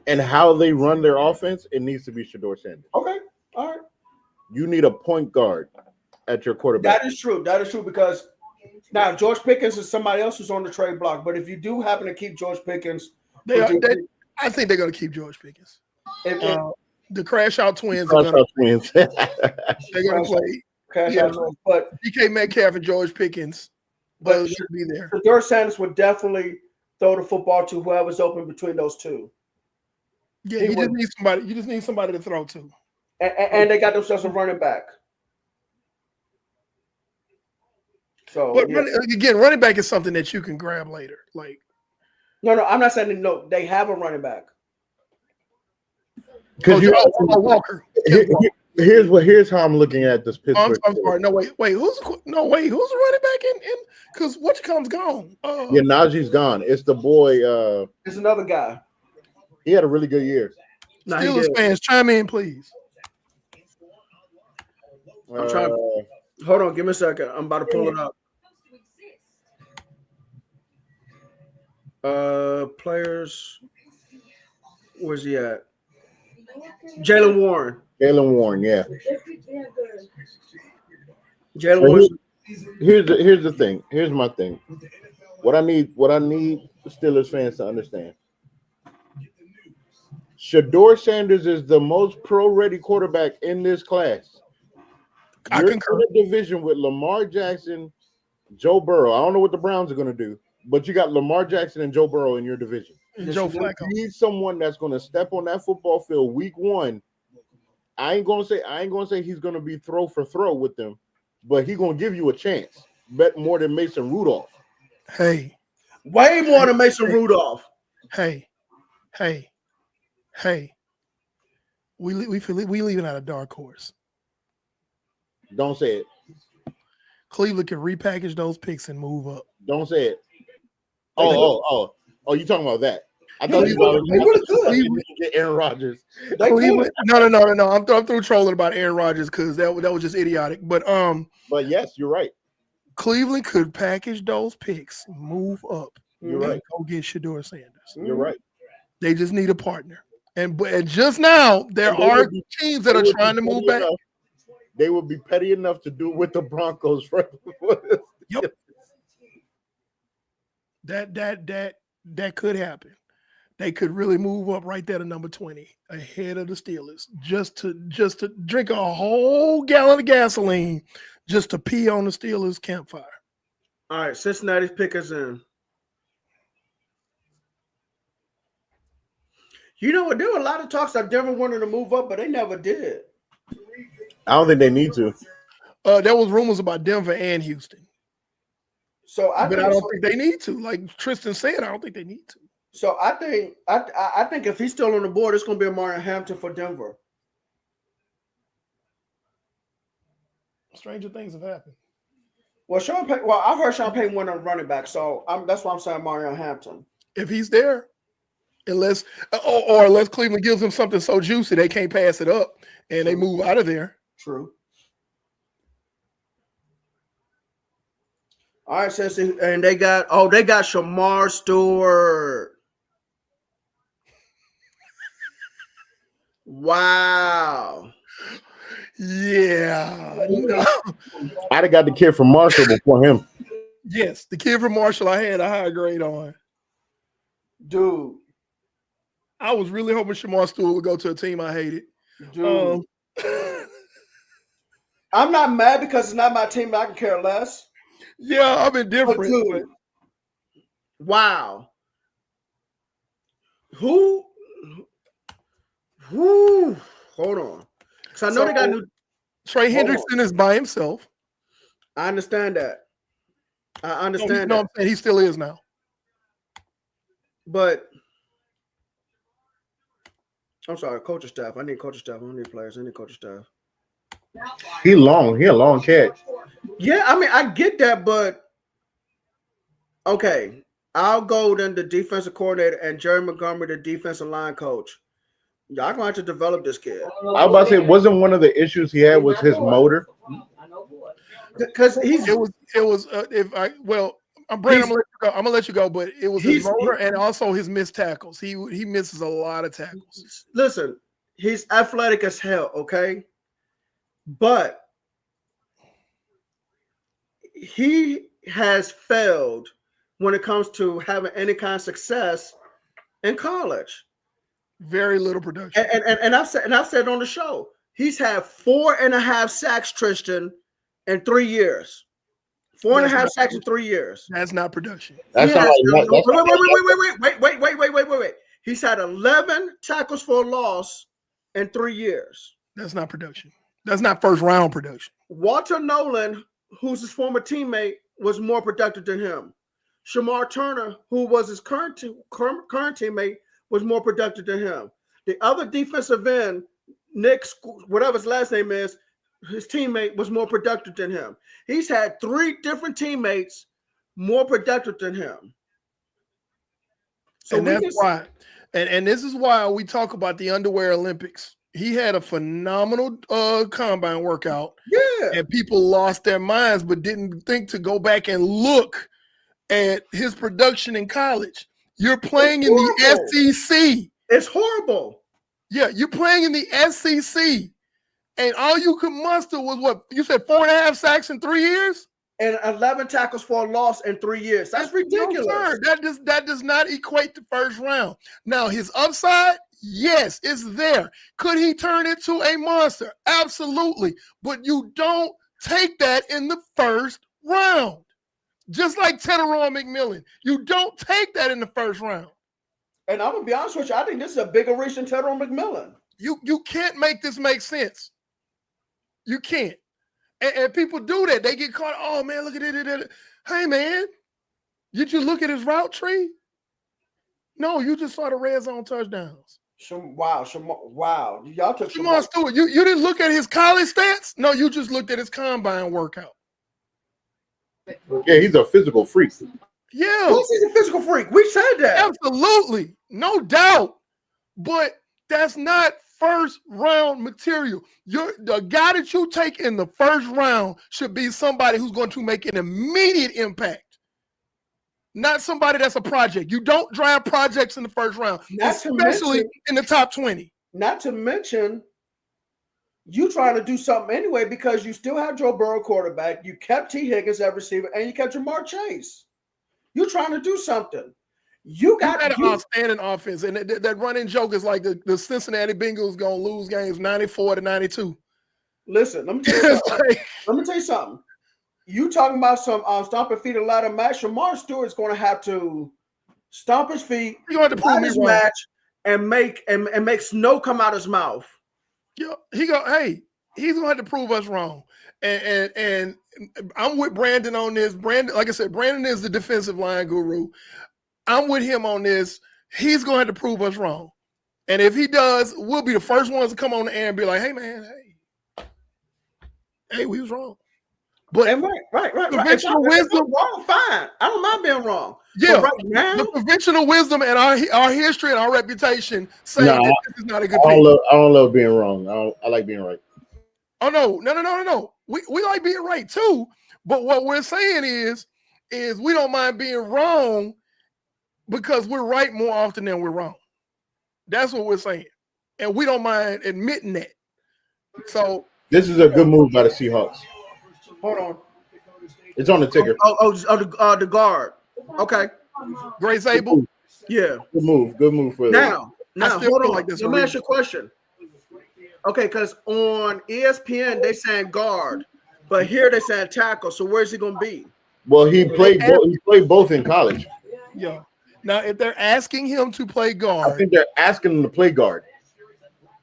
and how they run their offense, it needs to be Shedeur Sanders. Okay. All right. You need a point guard at your quarterback. That is true. That is true because now George Pickens is somebody else who's on the trade block. But if you do happen to keep George Pickens, I think they're going to keep George Pickens. The Crash Out Twins They're going to play. Crash Out Twins. But DK Metcalf and George Pickens should be there. Shedeur Sanders would definitely throw the football to whoever's open between those two. Yeah, you just need somebody. You just need somebody to throw to. And they got themselves a running back. So, but again, running back is something that you can grab later. Like, no, I'm not saying no. They have a running back. Because Walker. Here's how I'm looking at this Pittsburgh. I'm sorry. No, wait. Who's the running back in? Because what comes gone? Yeah, Najee's gone. It's the boy. It's another guy. He had a really good year. Steelers fans, chime in, please. I'm trying. Hold on, give me a second. I'm about to pull it up. Players. Where's he at? Jalen Warren. Yeah. Jalen Warren. Here's the thing. Here's my thing. What I need the Steelers fans to understand. Shedeur Sanders is the most pro-ready quarterback in this class. You're in a division with Lamar Jackson Joe Burrow. I don't know what the Browns are going to do, but you got Lamar Jackson and Joe Burrow in your division. And Yes, Joe you do. Flacco. Need someone that's going to step on that football field week 1. I ain't gonna say he's gonna be throw for throw with them, but he's gonna give you a chance. Bet more than Mason Rudolph. Hey, Way more than Mason Rudolph. hey. We leaving out a dark horse. Don't say it. Cleveland can repackage those picks and move up. Don't say it. Oh! You talking about that? I thought you Cleveland- get Aaron Rodgers. Cleveland, no. I'm through trolling about Aaron Rodgers because that was just idiotic. But yes, you're right. Cleveland could package those picks, move up, You're and right. go get Shador Sanders. You're right. They just need a partner. And just now there And they are would be- teams that are They would trying be to move petty back. enough- They would be petty enough to do with the Broncos right before this. Yep. That could happen. They could really move up right there to number 20 ahead of the Steelers just to drink a whole gallon of gasoline just to pee on the Steelers campfire. All right, Cincinnati's pick is in. You know what? There were a lot of talks that Denver wanted to move up, but they never did. I don't think they need to. There was rumors about Denver and Houston, So I but think, I don't think they need to. Like Tristan said, I don't think they need to. so. I think if he's still on the board, it's going to be Amari Hampton for Denver. Stranger things have happened. Well, I've heard Sean Payton went on running back, so that's why I'm saying Mario Hampton. If he's there, unless unless Cleveland gives them something so juicy they can't pass it up and they move out of there. True. All right, Cincy, and they got Shamar Stewart. Wow. Yeah. I'd have got the kid from Marshall before him. Yes, the kid from Marshall I had a high grade on. Dude. I was really hoping Shamar Stewart would go to a team I hated. Dude. I'm not mad because it's not my team, but I can care less. Yeah, I've been But different. dude, wow. Who? Hold on. Because I know they got new. Trey Hold Hendrickson is by himself. I understand that. I No, understand I'm that. saying he still is now. But I'm sorry, coaching staff. I need coaching staff. I don't need players. I need coaching staff. He a long catch. Yeah, I mean, I get that, but okay. I'll go then the defensive coordinator and Jerry Montgomery, the defensive line coach. Y'all gonna have to develop this kid. I was about to say, wasn't one of the issues he had was his motor? Because he's I'm Brandon, I'm gonna let you go, but it was his motor and also his missed tackles. He misses a lot of tackles. listen, he's athletic as hell, okay? But he has failed when it comes to having any kind of success in college. Very little production. And I've said on the show, he's had 4.5 sacks, Tristan, in 3 years. 4.5 sacks in 3 years. That's not production. That's He not has- wait. He's had 11 tackles for a loss in 3 years. That's not production. That's not first round production. Walter Nolan, who's his former teammate, was more productive than him. Shamar Turner, who was his current teammate, was more productive than him. The other defensive end, Nick, whatever his last name is, his teammate was more productive than him. He's had 3 different teammates more productive than him. So and that's why. And this is why we talk about the underwear Olympics. He had a phenomenal combine workout. Yeah. And people lost their minds, but didn't think to go back and look at his production in college. You're playing in the SEC. It's horrible. Yeah, you're playing in the SEC. And all you could muster was what? You said 4.5 sacks in 3 years? And 11 tackles for a loss in 3 years. That's ridiculous. No, sir. That does not equate to first round. Now, his upside, yes, it's there. Could he turn into a monster? Absolutely. But you don't take that in the first round. Just like Teteron McMillan. You don't take that in the first round. And I'm gonna be honest with you, I think this is a bigger reach than Teteron McMillan. You can't make this make sense. You can't. And people do that. They get caught. Oh man, look at it. Hey man, did you look at his route tree? No, you just saw the red zone touchdowns. Wow. Y'all took Shamar Stewart. You didn't look at his college stats? No, you just looked at his combine workout. Yeah, he's a physical freak. Yeah. Who's he's a physical freak? We said that. Absolutely. No doubt. But that's not first round material. The guy that you take in the first round should be somebody who's going to make an immediate impact. Not somebody that's a project. You don't draft projects in the first round, especially in the top 20. Not to mention, you trying to do something anyway because you still have Joe Burrow quarterback. You kept T. Higgins at receiver, and you kept Jamar Chase. You're trying to do something. You got an outstanding offense, and that running joke is like the Cincinnati Bengals gonna lose games 94-92. Listen, let me tell you something. You talking about some stomping feet and ladder match? Shamar Stewart's going to have to stomp his feet, his match, and make snow come out his mouth. Yeah, he's going to have to prove us wrong. And I'm with Brandon on this. Brandon, like I said, Brandon is the defensive line guru. I'm with him on this. He's going to have to prove us wrong. And if he does, we'll be the first ones to come on the air and be like, hey, man, hey, we was wrong. But right. Conventional wisdom, wrong, fine. I don't mind being wrong. Yeah, right now, the conventional wisdom and our history and our reputation say that this is not a good I don't love being wrong. I like being right. Oh no. We like being right too. But what we're saying is we don't mind being wrong because we're right more often than we're wrong. That's what we're saying, and we don't mind admitting that. So this is a good move by the Seahawks. Hold on. It's on the ticker. The guard. Okay. Grace Abel. Yeah. Good move for now hold on. Like this. Let me ask you a question. Okay, because on ESPN they saying guard, but here they saying tackle. So where's he gonna be? Well, he played both in college. Yeah. Now, if they're asking him to play guard, I think they're asking him to play guard.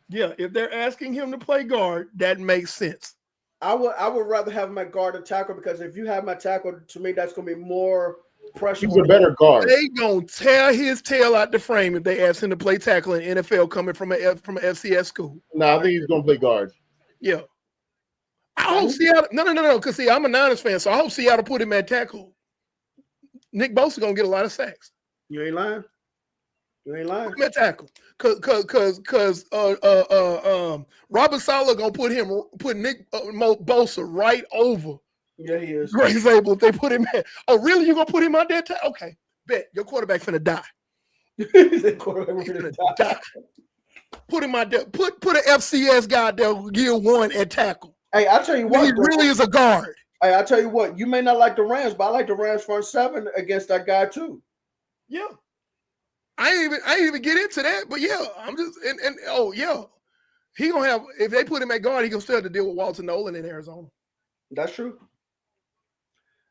Yeah, if they're asking him to play guard, that makes sense. I would rather have him at guard and tackle because if you have my tackle, to me, that's going to be more pressure. He's a better guard. They going to tear his tail out the frame if they ask him to play tackle in NFL coming from an FCS school. No, I think he's going to play guard. Yeah. I hope Seattle – no. Because, see, I'm a Niners fan, so I hope Seattle put him at tackle. Nick Bosa going to get a lot of sacks. You ain't lying. Put him at tackle. Because Robert Saleh gonna put Nick Bosa right over. Yeah, he is. Grace Abel if they put him at. Oh, really? You gonna put him out there? Okay, bet your quarterback finna die. Die. Put him out there. Put an FCS guy there year one at tackle. Hey, I'll tell you what. He really is a guard. Hey, I'll tell you what. You may not like the Rams, but I like the Rams front seven against that guy too. Yeah. I ain't even get into that, but yeah, I'm just he gonna have if they put him at guard, he gonna still have to deal with Walter Nolan in Arizona. That's true.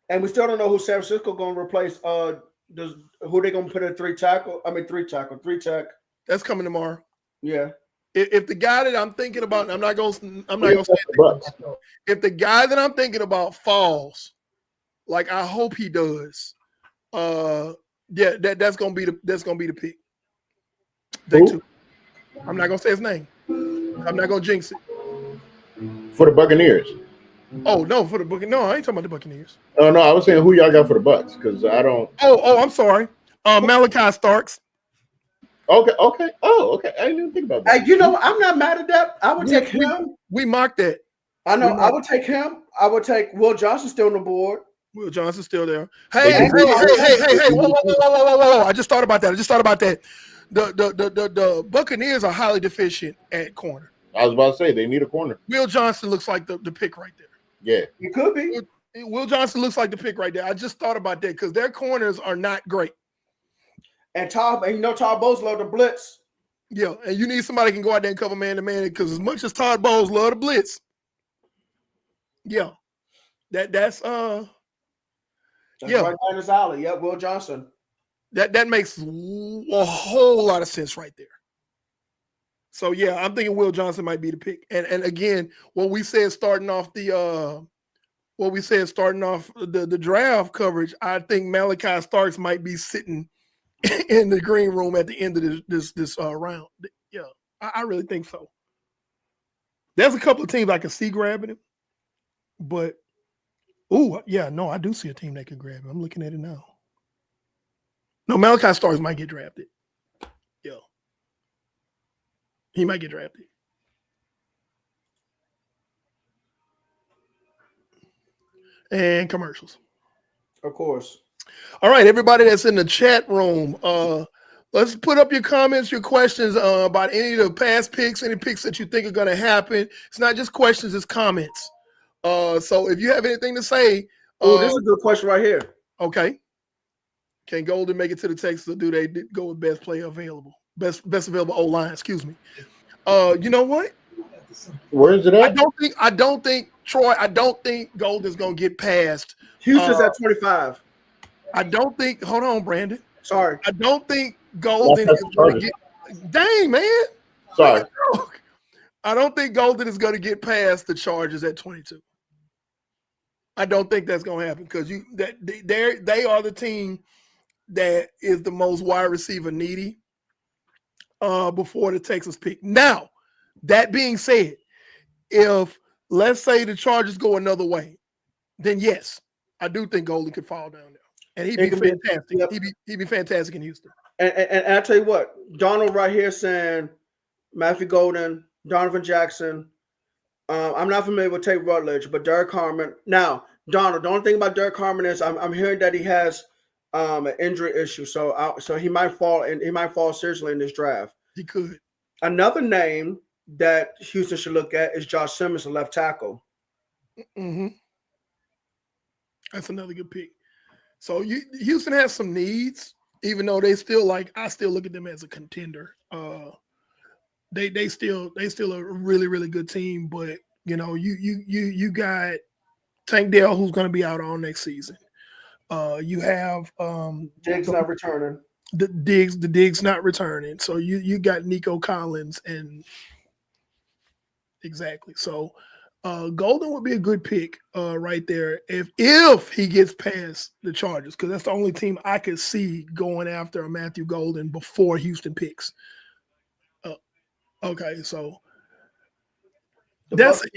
And we still don't know who San Francisco gonna replace. Who they gonna put at three tech. That's coming tomorrow. Yeah. If the guy that I'm thinking about, I'm not gonna say it, if the guy that I'm thinking about falls, like I hope he does. Yeah, that's gonna be the pick. I'm not gonna say his name. I'm not gonna jinx it. For the Buccaneers. Oh no, for the Buccaneers. No, I ain't talking about the Buccaneers. Oh no, I was saying who y'all got for the Bucs because I don't. Oh, I'm sorry. Malachi Starks. Okay. Oh, okay. I didn't even think about that. Hey, I'm not mad at that. I would take him. We mocked that. I know. I would take him. I would take Will Johnson still on the board. Will Johnson's still there. Hey! Whoa! I just thought about that. The Buccaneers are highly deficient at corner. I was about to say they need a corner. Will Johnson looks like the pick right there. Yeah, he could be. Will Johnson looks like the pick right there. I just thought about that because their corners are not great. And Todd Bowles love the blitz. Yeah, and you need somebody who can go out there and cover man to man because as much as Todd Bowles love the blitz, yeah, that's That's Yeah. right down his alley. Yep, Will Johnson. That makes a whole lot of sense right there. So yeah, I'm thinking Will Johnson might be the pick. And again, what we said starting off the draft coverage, I think Malachi Starks might be sitting in the green room at the end of this round. Yeah, I really think so. There's a couple of teams I can see grabbing him, but I do see a team that could grab him. I'm looking at it now. No, Malachi Starks might get drafted. Yeah. He might get drafted. And commercials. Of course. All right, everybody that's in the chat room, let's put up your comments, your questions about any of the past picks, any picks that you think are going to happen. It's not just questions, it's comments. So if you have anything to say. Oh, this is a good question right here. Okay. Can Golden make it to the Texas, or do they go with best player available? Best available O-line, excuse me. You know what? Where is it at? I don't think Troy, I don't think Golden's gonna get past. Houston's at 25. I don't think, hold on, Brandon. Sorry. I don't think Golden is gonna get, dang man. Sorry. I don't think Golden is gonna get past the Chargers at 22. I don't think that's gonna happen because they are the team that is the most wide receiver needy before the Texas pick. Now, that being said, if let's say the Chargers go another way, then yes, I do think Golden could fall down there. And he'd be fantastic. Yep. He'd be fantastic in Houston. And I tell you what, Donald right here saying Matthew Golden, Donovan Jackson. I'm not familiar with Tate Rutledge, but Derek Harmon. Now, Donald, the only thing about Derek Harmon is I'm hearing that he has an injury issue, so he might fall, and he might fall seriously in this draft. He could. Another name that Houston should look at is Josh Simmons, the left tackle. Mm-hmm. That's another good pick. So Houston has some needs, even though I still look at them as a contender. They still a really, really good team, but you got Tank Dell, who's going to be out all next season. You have Diggs not returning. The Diggs not returning. So you got Nico Collins and exactly. So Golden would be a good pick right there if he gets past the Chargers, because that's the only team I could see going after a Matthew Golden before Houston picks. Okay, so that's an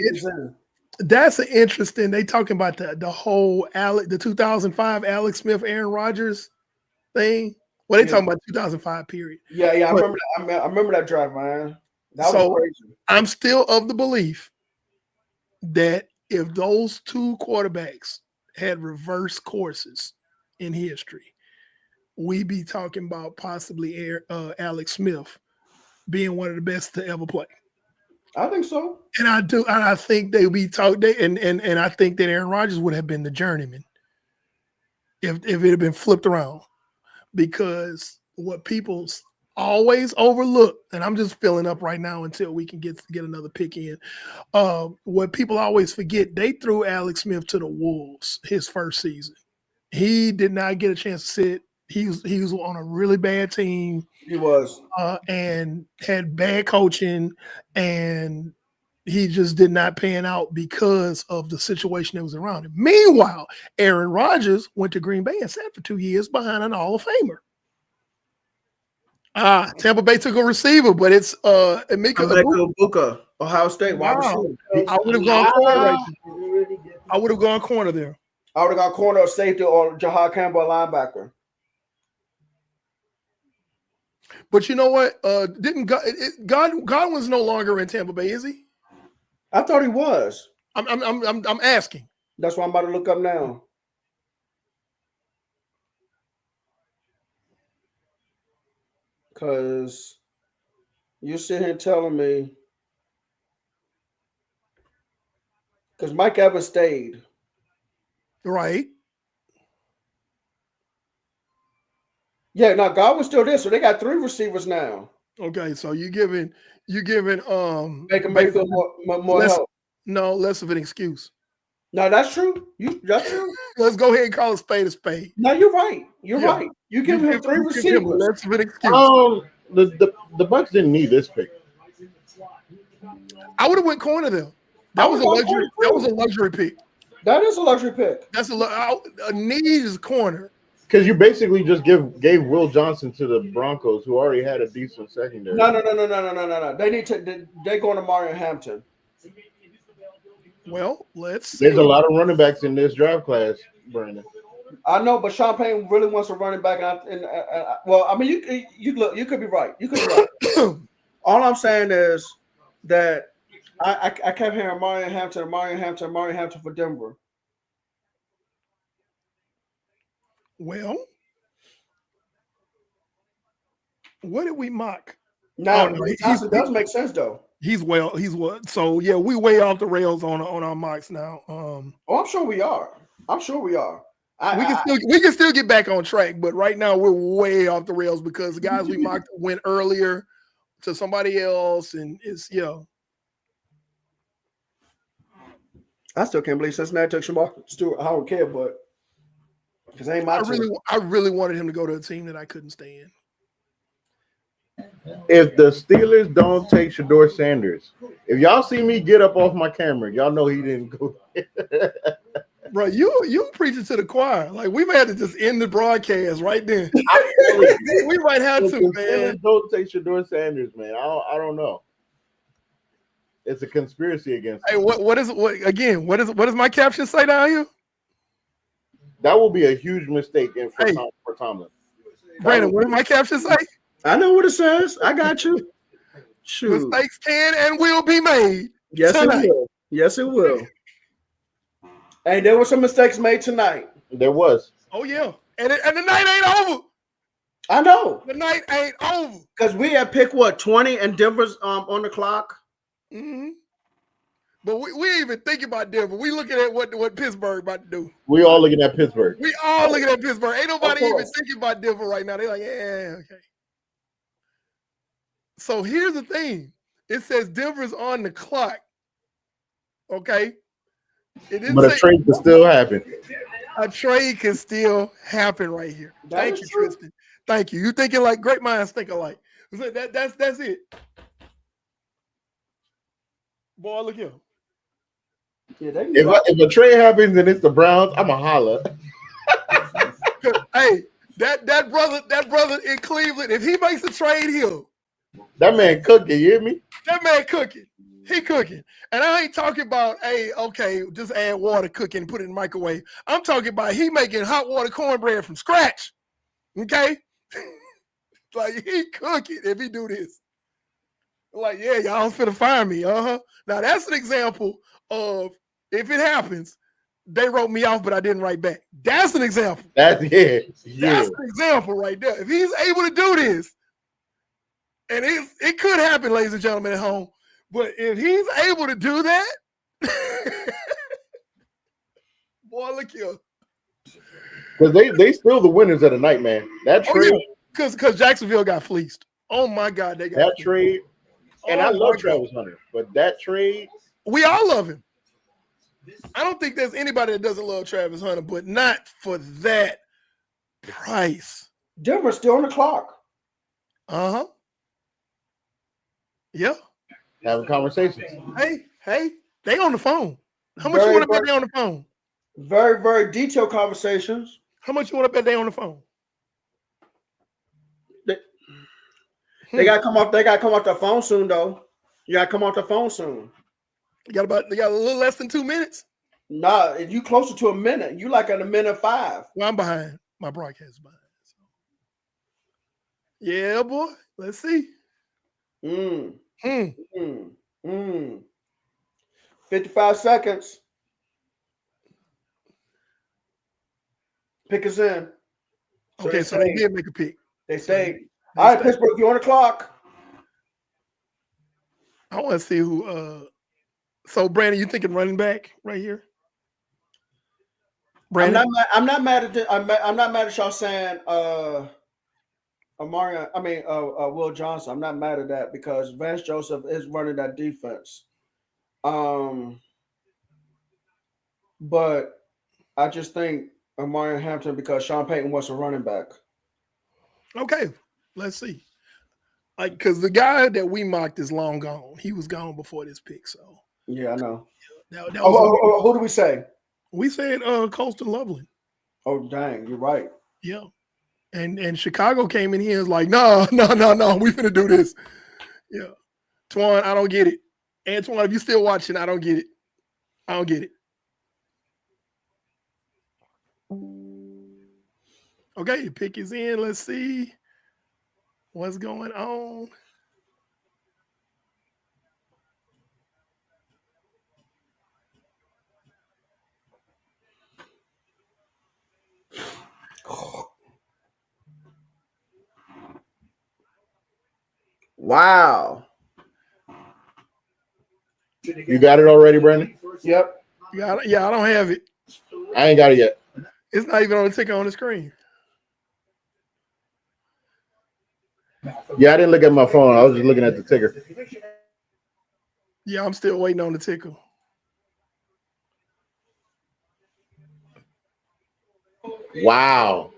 interesting. They talking about the whole the 2005 Alex Smith, Aaron Rodgers thing. Well, they talking about 2005 period. Yeah, I remember that. I remember that draft, man. That was crazy. I'm still of the belief that if those two quarterbacks had reverse courses in history, we'd be talking about possibly Alex Smith being one of the best to ever play. I think so. And I do, and I think they be talked. And I think that Aaron Rodgers would have been the journeyman if it had been flipped around, because what people always overlook, and I'm just filling up right now until we can get another pick in. What people always forget, they threw Alex Smith to the Wolves his first season. He did not get a chance to sit. He was on a really bad team. He was. And had bad coaching, and he just did not pan out because of the situation that was around him. Meanwhile, Aaron Rodgers went to Green Bay and sat for 2 years behind an Hall of Famer. Tampa Bay took a receiver, but it's Emeka Ibuka, Ohio State. Wow. I would have gone corner right there. I would have gone corner there. I would have gone corner or safety or Jahad Campbell, linebacker. But you know what? Godwin's no longer in Tampa Bay, is he? I thought he was. I'm asking. That's why I'm about to look up now. Because you're sitting here telling me. Because Mike Evans stayed. Right. Yeah, now Godwin's still there, so they got 3 receivers now. Okay, so you giving Baker Mayfield more less, help. No, less of an excuse. No, that's true. That's true. Let's go ahead and call a spade a spade. No, you're right. You're Yeah. right. You give him three you give him a receivers. legitimate excuse. The Bucks didn't need this pick. I would have went corner there. That was a luxury. That was a luxury pick. That is a luxury pick. That's a need is corner. Because you basically just gave Will Johnson to the Broncos, who already had a decent secondary. No. They're going to Mario Hampton. Well, let's see. There's a lot of running backs in this draft class, Brandon. I know, but Sean Payton really wants a running back. Well, I mean, you could be right. You could be right. All I'm saying is that I kept hearing Mario Hampton for Denver. Well, what did we mock? Now, no, it does make sense though. He's what? So yeah, we way off the rails on our mocks now. I'm sure we are. We can still get back on track, but right now we're way off the rails because the guys we mocked went earlier to somebody else, and it's I still can't believe Cincinnati took Shamar Stewart. I don't care, but because ain't my team. I really wanted him to go to a team that I couldn't stand. If the Steelers don't take Shador Sanders, if y'all see me get up off my camera, y'all know he didn't go. Bro, you preaching to the choir. Like we may have to just end the broadcast right then. We might have to, man. Don't take Shador Sanders, man. I don't know. It's a conspiracy against. Hey, what does my caption say down here? That will be a huge mistake for Tomlin. Brandon, what does my caption say? I know what it says. I got you. Shoot. Mistakes can and will be made. Yes, tonight. it will. Yes, it will. Hey, there were some mistakes made tonight. There was. Oh yeah, and the night ain't over. I know. The night ain't over because we had picked 20 and Denver's on the clock. Mm-hmm. But we ain't even thinking about Denver. We looking at what Pittsburgh about to do. We all looking at Pittsburgh. We all looking at Pittsburgh. Ain't nobody even thinking about Denver right now. They're like, yeah, okay. So here's the thing. It says Denver's on the clock. Okay. But a trade can still happen. A trade can still happen right here. Thank you, Tristan. Thank you. You thinking like great minds think alike. That's it. Boy, look here. Yeah, if a trade happens and it's the Browns, I'm a holler. Hey, that brother in Cleveland, if he makes a trade here, that man cooking, you hear me? That man cooking. He cooking. And I ain't talking about, hey, okay, just add water, cooking, and put it in the microwave. I'm talking about he making hot water cornbread from scratch. Okay? Like he cooking if he do this. Like, yeah, y'all finna fire me. Uh-huh. Now that's an example of if it happens, they wrote me off, but I didn't write back. That's an example. That's an example right there. If he's able to do this, and it could happen, ladies and gentlemen at home, but if he's able to do that, boy, look here. Because they still the winners of the night, man. That trade. Because Jacksonville got fleeced. Oh my God, they got that fleeced. Trade. And I love Travis Hunter, but that trade. We all love him. I don't think there's anybody that doesn't love Travis Hunter, but not for that price. Denver's still on the clock. Uh-huh. Yeah. Having conversations. Hey, they on the phone. How much you want to bet they on the phone? Very, very detailed conversations. How much you want to bet they on the phone? They gotta come off. They gotta come off the phone soon, though. You gotta come off the phone soon. They got a little less than 2 minutes. Nah, you closer to a minute. You like at a minute 5. Well, I'm behind. My broadcast is behind. So. Yeah, boy. Let's see. 55 seconds. Pick us in. Okay, so they did make a pick. They stayed. All right, Pittsburgh, you're on the clock. I want to see who. So, Brandon, you thinking running back right here? Brandon? I'm not mad at I'm not mad at y'all saying Will Johnson. I'm not mad at that because Vance Joseph is running that defense. But but I just think Amari Hampton because Sean Payton was a running back. Okay, let's see. Like, because the guy that we mocked is long gone. He was gone before this pick. So Yeah, I know. that was Who do we say? we said Colston Loveland. Oh, dang, you're right. Yeah. And Chicago came in here and was like, no, we finna do this. Yeah. Twan, I don't get it. Antoine, if you still watching, I don't get it. I don't get it. Okay, your pick is in. Let's see what's going on. Wow. You got it already, Brandon? Yep. Yeah, I don't have it. I ain't got it yet. It's not even on the ticker on the screen. Yeah, I didn't look at my phone. I was just looking at the ticker. Yeah, I'm still waiting on the ticker. Wow.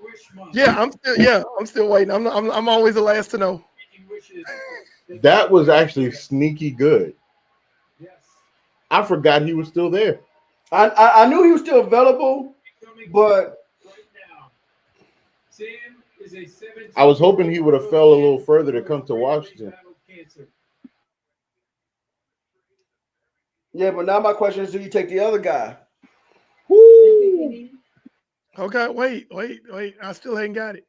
Yeah, I'm still waiting. I'm always the last to know. That was actually sneaky good. I forgot he was still there. I knew he was still available, but I was hoping he would have fell a little further to come to Washington. yeah, but now my question is, do you take the other guy? Woo. Okay, wait. I still ain't got it.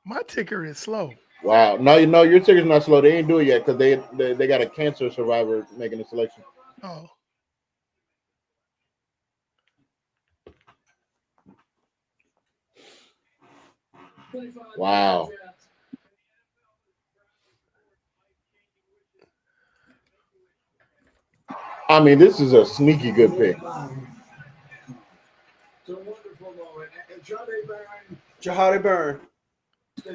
My ticker is slow. Wow. No, your ticker's not slow. They ain't do it yet because they got a cancer survivor making a selection. Oh. Wow. I mean, this is a sneaky good pick. Jahadi Byrne.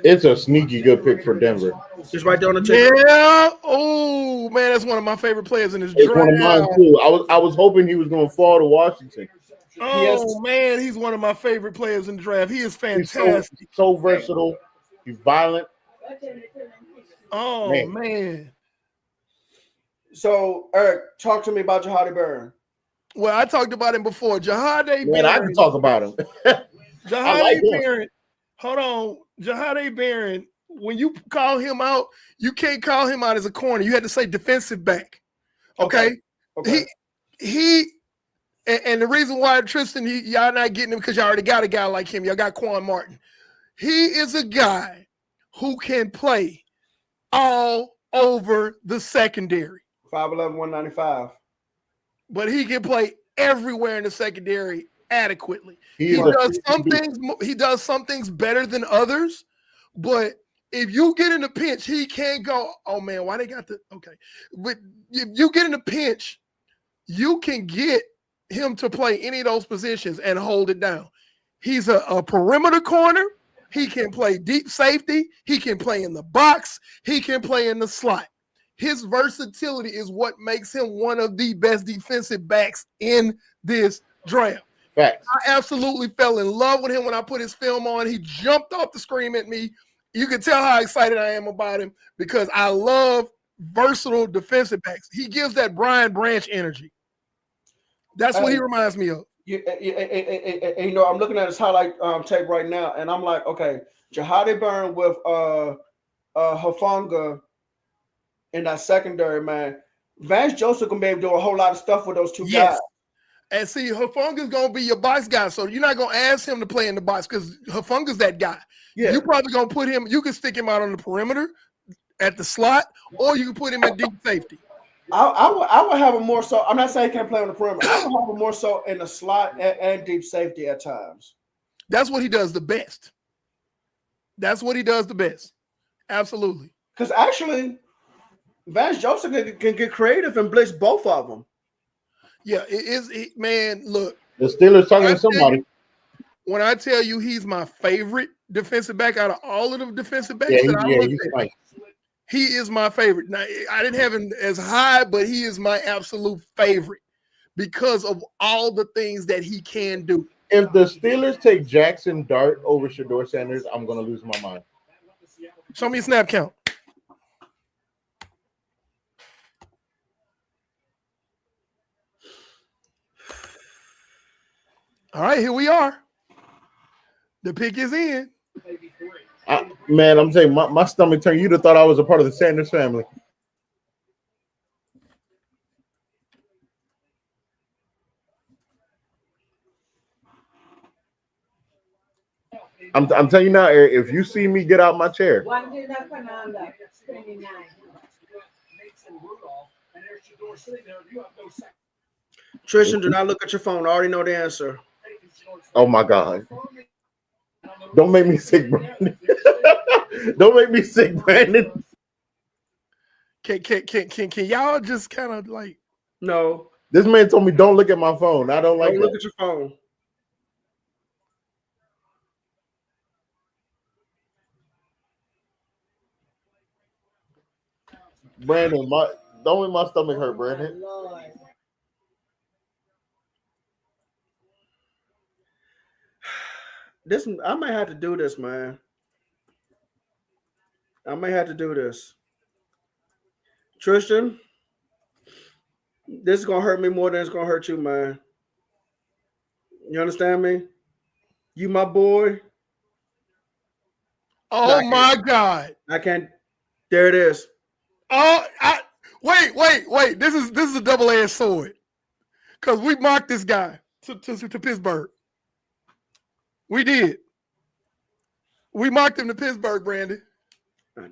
It's a sneaky good pick for Denver. Just right there on the ticker. Yeah. Oh man, that's one of my favorite players in this It's draft. one of mine too. I was hoping he was going to fall to Washington. Oh man, he's one of my favorite players in the draft. He is He's fantastic. so versatile. He's violent. Oh man. So Eric, talk to me about Jahadi Byrne. Well, I talked about him before. Jahadi Man, I Byrne. can talk about him. Jahadi like him. Byrne. Hold on. Jahadi Byrne, when you call him out, you can't call him out as a corner. You had to say defensive back. Okay. He and the reason why Tristan, y'all not getting him because y'all already got a guy like him. Y'all got Quan Martin. He is a guy who can play all over the secondary. 5'11", 195. But he can play everywhere in the secondary adequately. He does some things better than others, but if you get in a pinch, he can't go, oh man, why they got the okay. But if you get in a pinch, you can get him to play any of those positions and hold it down. He's a perimeter corner. He can play deep safety. He can play in the box. He can play in the slot. His versatility is what makes him one of the best defensive backs in this draft. Facts. I absolutely fell in love with him when I put his film on. He jumped off the screen at me. You can tell how excited I am about him because I love versatile defensive backs. He gives that Brian Branch energy. That's what he reminds me of. You know, I'm looking at his highlight tape right now, and I'm like, okay, Jahadi Byrne with Hufanga in that secondary, man. Vance Joseph gonna be able to do a whole lot of stuff with those two guys. And see, Hufunga's gonna be your box guy, so you're not gonna ask him to play in the box because Hufunga's that guy. Yeah. You probably gonna put him. You can stick him out on the perimeter, at the slot, or you can put him at deep safety. I would have him more so. I'm not saying he can't play on the perimeter. I would have him more so in the slot and deep safety at times. That's what he does the best. That's what he does the best. Absolutely. Because actually, Vance Joseph can get creative and blitz both of them. Yeah, man, look. The Steelers talking to somebody. When I tell you he's my favorite defensive back out of all of the defensive backs he's that I looked at, nice. He is my favorite. Now, I didn't have him as high, but he is my absolute favorite because of all the things that he can do. If the Steelers take Jackson Dart over Shador Sanders, I'm going to lose my mind. Show me a snap count. All right, here we are. The pick is in. Man, I'm telling you, my stomach turned. You'd have thought I was a part of the Sanders family. I'm telling you now, Eric, if you see me get out my chair. Tristan, do not look at your phone. I already know the answer. Oh my God. Don't make me sick, Brandon. Don't make me sick, Brandon. Can y'all just kind of like No. This man told me don't look at my phone. I don't like Don't that. look at your phone. Brandon, don't make my stomach hurt, Brandon. This I might have to do this, man. I may have to do this. Tristan, this is gonna hurt me more than it's gonna hurt you, man. You understand me? You my boy. oh my God. I can't. There it is. Oh, wait. This is a double-edged sword. Because we mocked this guy to Pittsburgh. We did. We mocked him to Pittsburgh, Brandon. I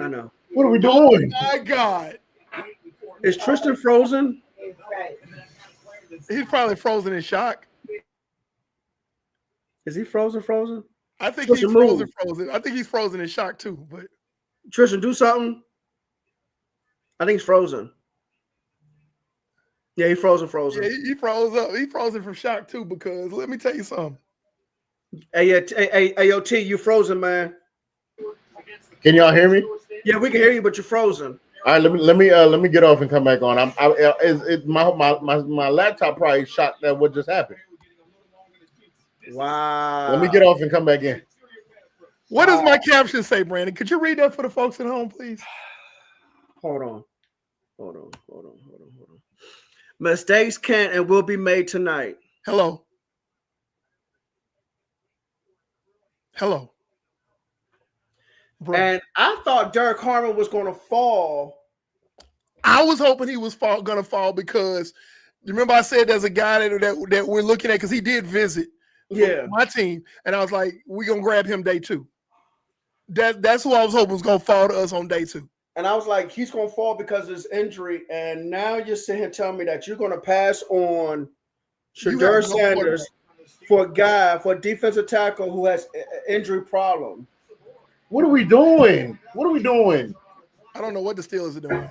know. What are we doing? Oh my God. Is Tristan frozen? He's probably frozen in shock. Is he frozen? I think Tristan, he's move. frozen. I think he's frozen in shock too. But Tristan, do something. I think he's frozen. Yeah, he frozen. yeah, he froze up. He frozen from shock too. Because let me tell you something. Hey, yo, T, you frozen, man. Can y'all hear me? Yeah, we can hear you, but you're frozen. All right, let me get off and come back on. My laptop probably shot that what just happened. Wow. Let me get off and come back in. What does my caption say, Brandon? Could you read that for the folks at home, please? Hold on. Mistakes can and will be made tonight. Hello. Bro. And I thought Derek Harmon was going to fall. I was hoping he was going to fall because remember I said there's a guy that we're looking at because he did visit my team, and I was like, we're going to grab him day 2. That's who I was hoping was going to fall to us on day 2. And I was like, he's going to fall because of his injury. And now you're sitting here telling me that you're going to pass on Shador Sanders for a defensive tackle who has an injury problem. What are we doing? I don't know what the Steelers are doing.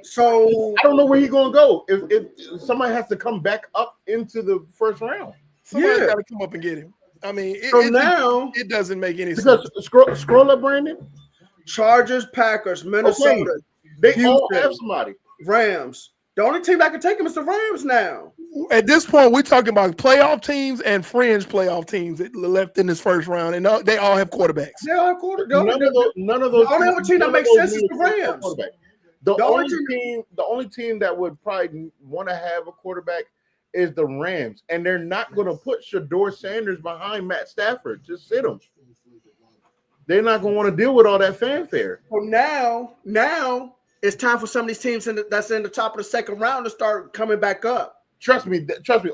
So I don't know where he's going to go. If somebody has to come back up into the first round. Somebody's got to come up and get him. I mean, it doesn't make any sense. Because scroll up, Brandon. Chargers, Packers, Minnesota. Okay. They Houston, all have somebody. Rams. The only team that can take him is the Rams now. At this point, we're talking about playoff teams and fringe playoff teams that left in this first round, and they all have quarterbacks. They all have quarterbacks. None of those. The only other team that makes sense is the Rams. The only team that would probably want to have a quarterback is the Rams, and they're not going to put Shador Sanders behind Matt Stafford. Just sit him. They're not going to want to deal with all that fanfare. So now it's time for some of these teams that's in the top of the second round to start coming back up. Trust me.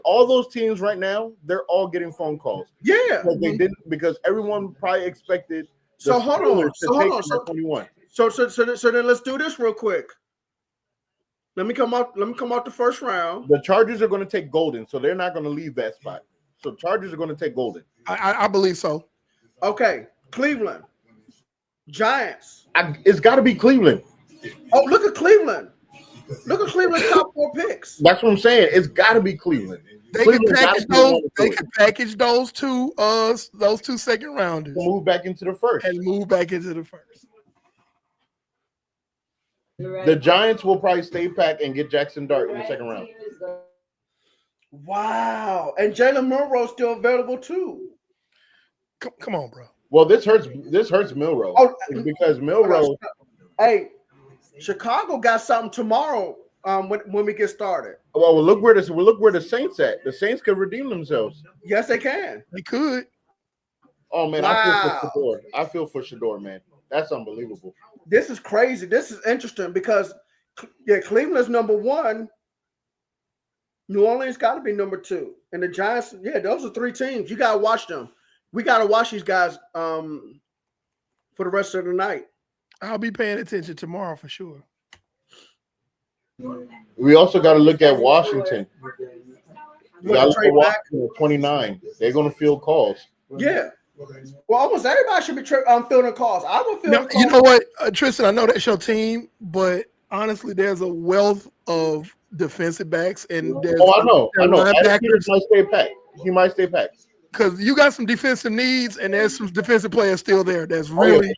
All those teams right now, they're all getting phone calls. Yeah, they didn't because everyone probably expected. So hold on. So 21. So then let's do this real quick. Let me come out the first round. The Chargers are going to take Golden, so they're not going to leave that spot. So Chargers are going to take Golden. I believe so. Okay, Cleveland, Giants. It's got to be Cleveland. Oh, look at Cleveland. Look at Cleveland's top 4 picks. That's what I'm saying. It's got to be Cleveland. They can Cleveland package gotta be the those. one to They do it. can package those two second rounders Move back into the first. and move back into the first. The Giants will probably stay packed and get Jackson Dart in the second round. Wow. And Jalen Monroe's still available too. Come on, bro. Well, this hurts Milrow. Oh, because Milrow. Hey, Chicago got something tomorrow when we get started. Well, look where the Saints at. The Saints could redeem themselves. Yes, they can. They could. Oh man, Wow. I feel for Shador, man. That's unbelievable. This is crazy. This is interesting because Cleveland's number 1. New Orleans got to be number 2, and the Giants. Yeah, those are 3 teams. You got to watch them. We got to watch these guys for the rest of the night. I'll be paying attention tomorrow for sure. We also got to look at Washington. We got to look Trade at Washington at 29. They're going to field calls. Yeah. Well, almost everybody should be fielding calls. I would feel. Now, you know what, Tristan? I know that's your team, but honestly, there's a wealth of defensive backs, and there's I know. linebackers. Might stay packed. He might stay packed because you got some defensive needs, and there's some defensive players still there. That's really.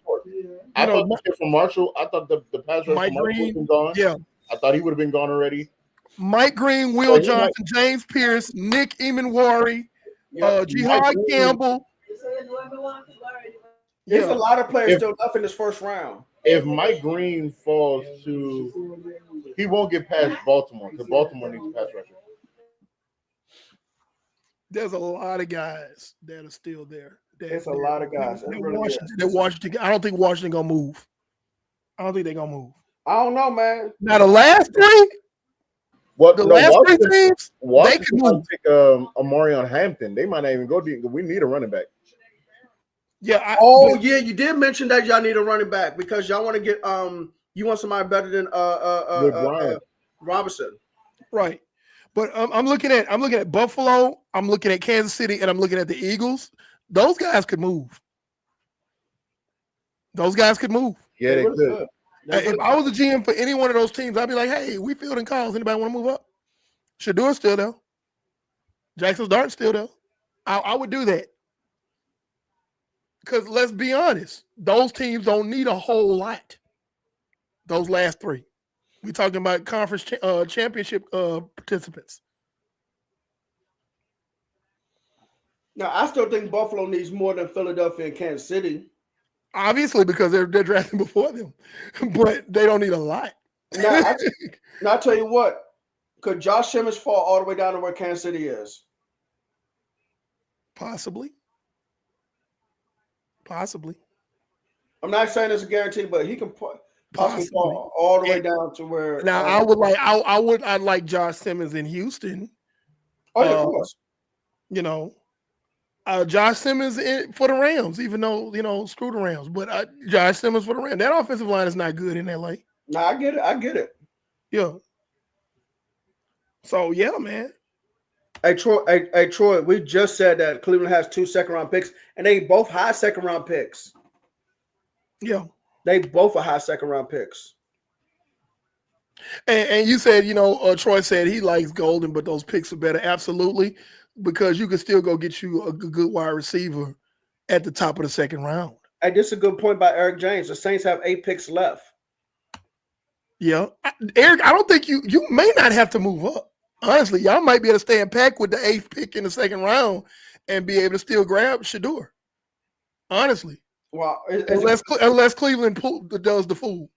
I thought from Marshall. I thought the pass rush Mike from Marshall would Green, have been gone. yeah. I thought he would have been gone already. Mike Green, Will Johnson, James Pierce, Nick Emanwari, Jihad Campbell. There's a lot of players still left in this first round. If Mike Green falls to, he won't get past Baltimore because Baltimore needs a pass rusher. There's a lot of guys that are still there. There's a lot of guys. Washington. I don't think Washington gonna move. I don't think they're gonna move. I don't know, man. Now the last 3, last 3 teams, they can move. Take Amarion Hampton. They might not even go deep. We need a running back. Yeah. You did mention that y'all need a running back because y'all want to get you want somebody better than Robinson. Right. But I'm looking at Buffalo, I'm looking at Kansas City, and I'm looking at the Eagles. Those guys could move. Yeah, they could. If I was a GM for any one of those teams, I'd be like, hey, we fielding calls. Anybody want to move up? Shador's still there. Jackson Dart's still there. I would do that. Because let's be honest, those teams don't need a whole lot. Those last 3. We're talking about conference championship participants. Now, I still think Buffalo needs more than Philadelphia and Kansas City. Obviously, because they're drafting before them, but they don't need a lot. Now, I'll tell you what. Could Josh Simmons fall all the way down to where Kansas City is? Possibly. I'm not saying it's a guarantee, but he can possibly fall all the way down to where. Now, I'd like Josh Simmons in Houston. Oh yeah, of course. You know, Josh Simmons for the Rams, even though screw the Rams, but Josh Simmons for the Rams. That offensive line is not good in LA. No, I get it. Yeah. So yeah, man. Hey Troy, we just said that Cleveland has 2 second-round picks, and they both high second-round picks. Yeah. They both are high second-round picks. And you said, Troy said he likes Golden, but those picks are better. Absolutely. Because you can still go get you a good wide receiver at the top of the second round. Hey, this is a good point by Eric James. The Saints have 8 picks left. Yeah. Eric, I don't think you may not have to move up. Honestly, y'all might be able to stay in pack with the 8th pick in the second round and be able to still grab Shador. Honestly. Well, unless Cleveland does the fool.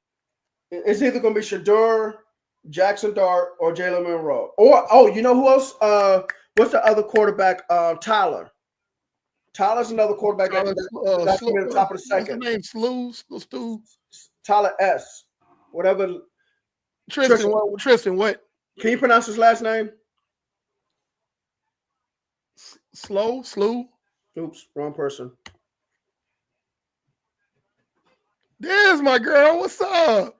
It's either going to be Shador, Jackson Dart, or Jalen Monroe. Or, you know who else? What's the other quarterback? Tyler. Tyler's another quarterback that's at the top of the second. What's his name? Stu? Tyler S. Whatever. Tristan, what? Can you pronounce his last name? Slew? Oops, wrong person. There's my girl. What's up?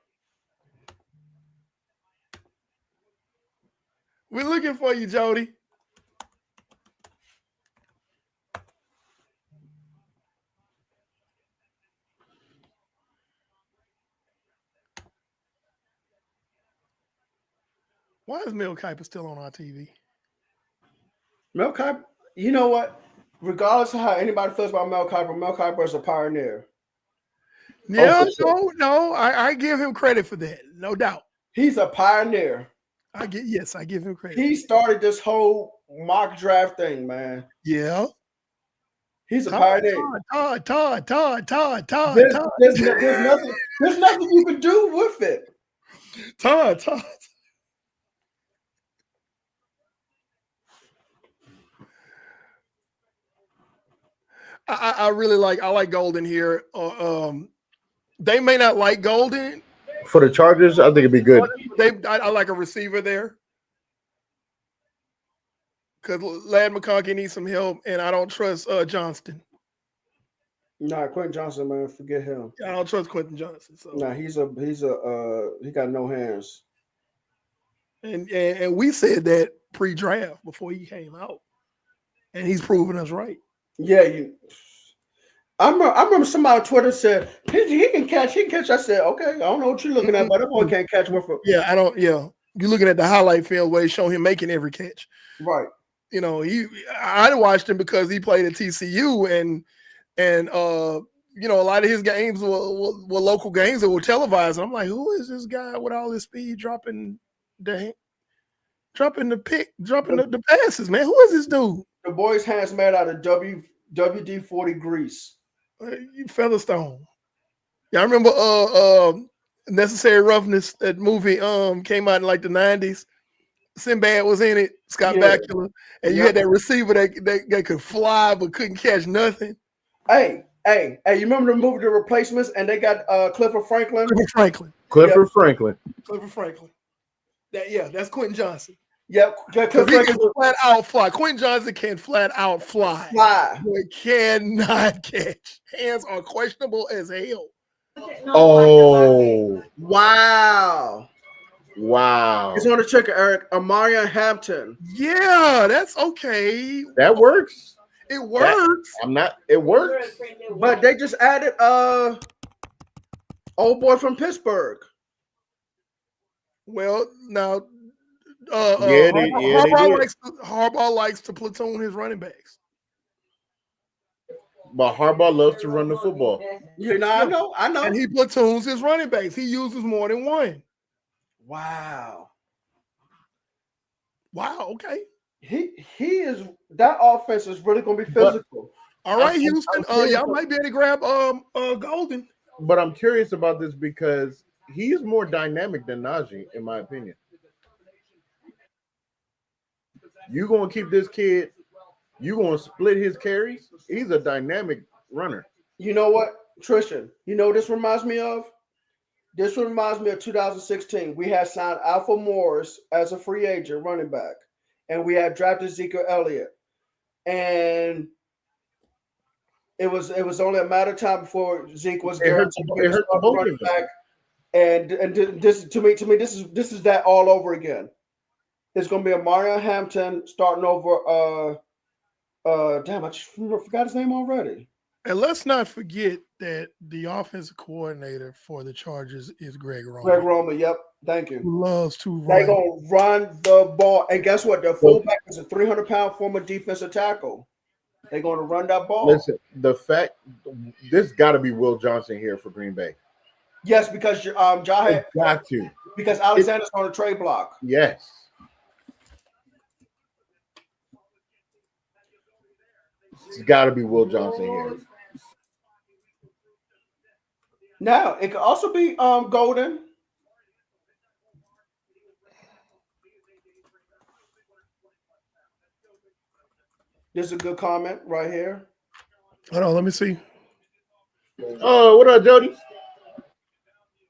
We're looking for you, Jody. Why is Mel Kiper still on our TV? Mel Kiper, you know what? Regardless of how anybody feels about Mel Kiper is a pioneer. Yeah, for sure. no, I give him credit for that, no doubt. He's a pioneer. I give him credit. He started this whole mock draft thing, man. Yeah. He's a pioneer. Todd. There's nothing you can do with it. Todd. I really like Golden here. They may not like Golden. For the Chargers, I think it'd be good. I like a receiver there. Because Lad McConkey needs some help, and I don't trust Johnston. Nah, Quentin Johnson, man, forget him. I don't trust Quentin Johnson. So Nah, he got no hands. And we said that pre-draft before he came out, and he's proven us right. Yeah, I remember somebody on Twitter said he can catch. I said, okay, I don't know what you're looking at, but that boy can't catch one for. Yeah, I don't. Yeah, you're looking at the highlight film where they show him making every catch. Right. You know, I watched him because he played at TCU, and you know, a lot of his games were local games that were televised. I'm like, who is this guy with all this speed dropping the passes, man? Who is this dude? The boy's hands made out of WD-40 grease. Featherstone. Yeah, I remember Necessary Roughness. That movie came out in like the 90s. Sinbad was in it, Scott Bakula, and you had that receiver that could fly but couldn't catch nothing. Hey, you remember the movie The Replacements, and they got Clifford Franklin? Clifford Franklin. That's Quentin Johnson. Yep. Because he can flat out fly. Quentin Johnson can flat out fly. But cannot catch. Hands are questionable as hell. Oh. Wow. It's on the trigger, Eric. Amarian Hampton. Yeah, that's okay. That works. It works. It works. But they just added old boy from Pittsburgh. Well, now Harbaugh likes to platoon his running backs. But Harbaugh loves to run the football. You know, I know. And he platoons his running backs. He uses more than one. Wow. Okay. He is, that offense is really gonna be physical. All right, Houston. Y'all might be able to grab Golden. But I'm curious about this because he's more dynamic than Najee, in my opinion. You gonna keep this kid, you gonna split his carries? He's a dynamic runner. You know what, Tristan? You know what this reminds me of? This reminds me of 2016. We had signed Alfred Morris as a free agent running back, and we had drafted Ezekiel Elliott. And it was only a matter of time before Zeke was guaranteed to be a running back. And this to me this is that all over again. It's going to be Amarian Hampton starting over. Damn, I just forgot his name already. And let's not forget that the offensive coordinator for the Chargers is Greg Roman. Greg Roman, yep. Thank you. Who loves to run. They're going to run the ball. And guess what? The fullback is a 300-pound former defensive tackle. They're going to run that ball. Listen, this got to be Will Johnson here for Green Bay. Yes, because Jaha got to. Because Alexander's on the trade block. Yes. It's got to be Will Johnson here. Now, it could also be Golden. This is a good comment right here. Hold on, let me see. Oh, what up, Jody?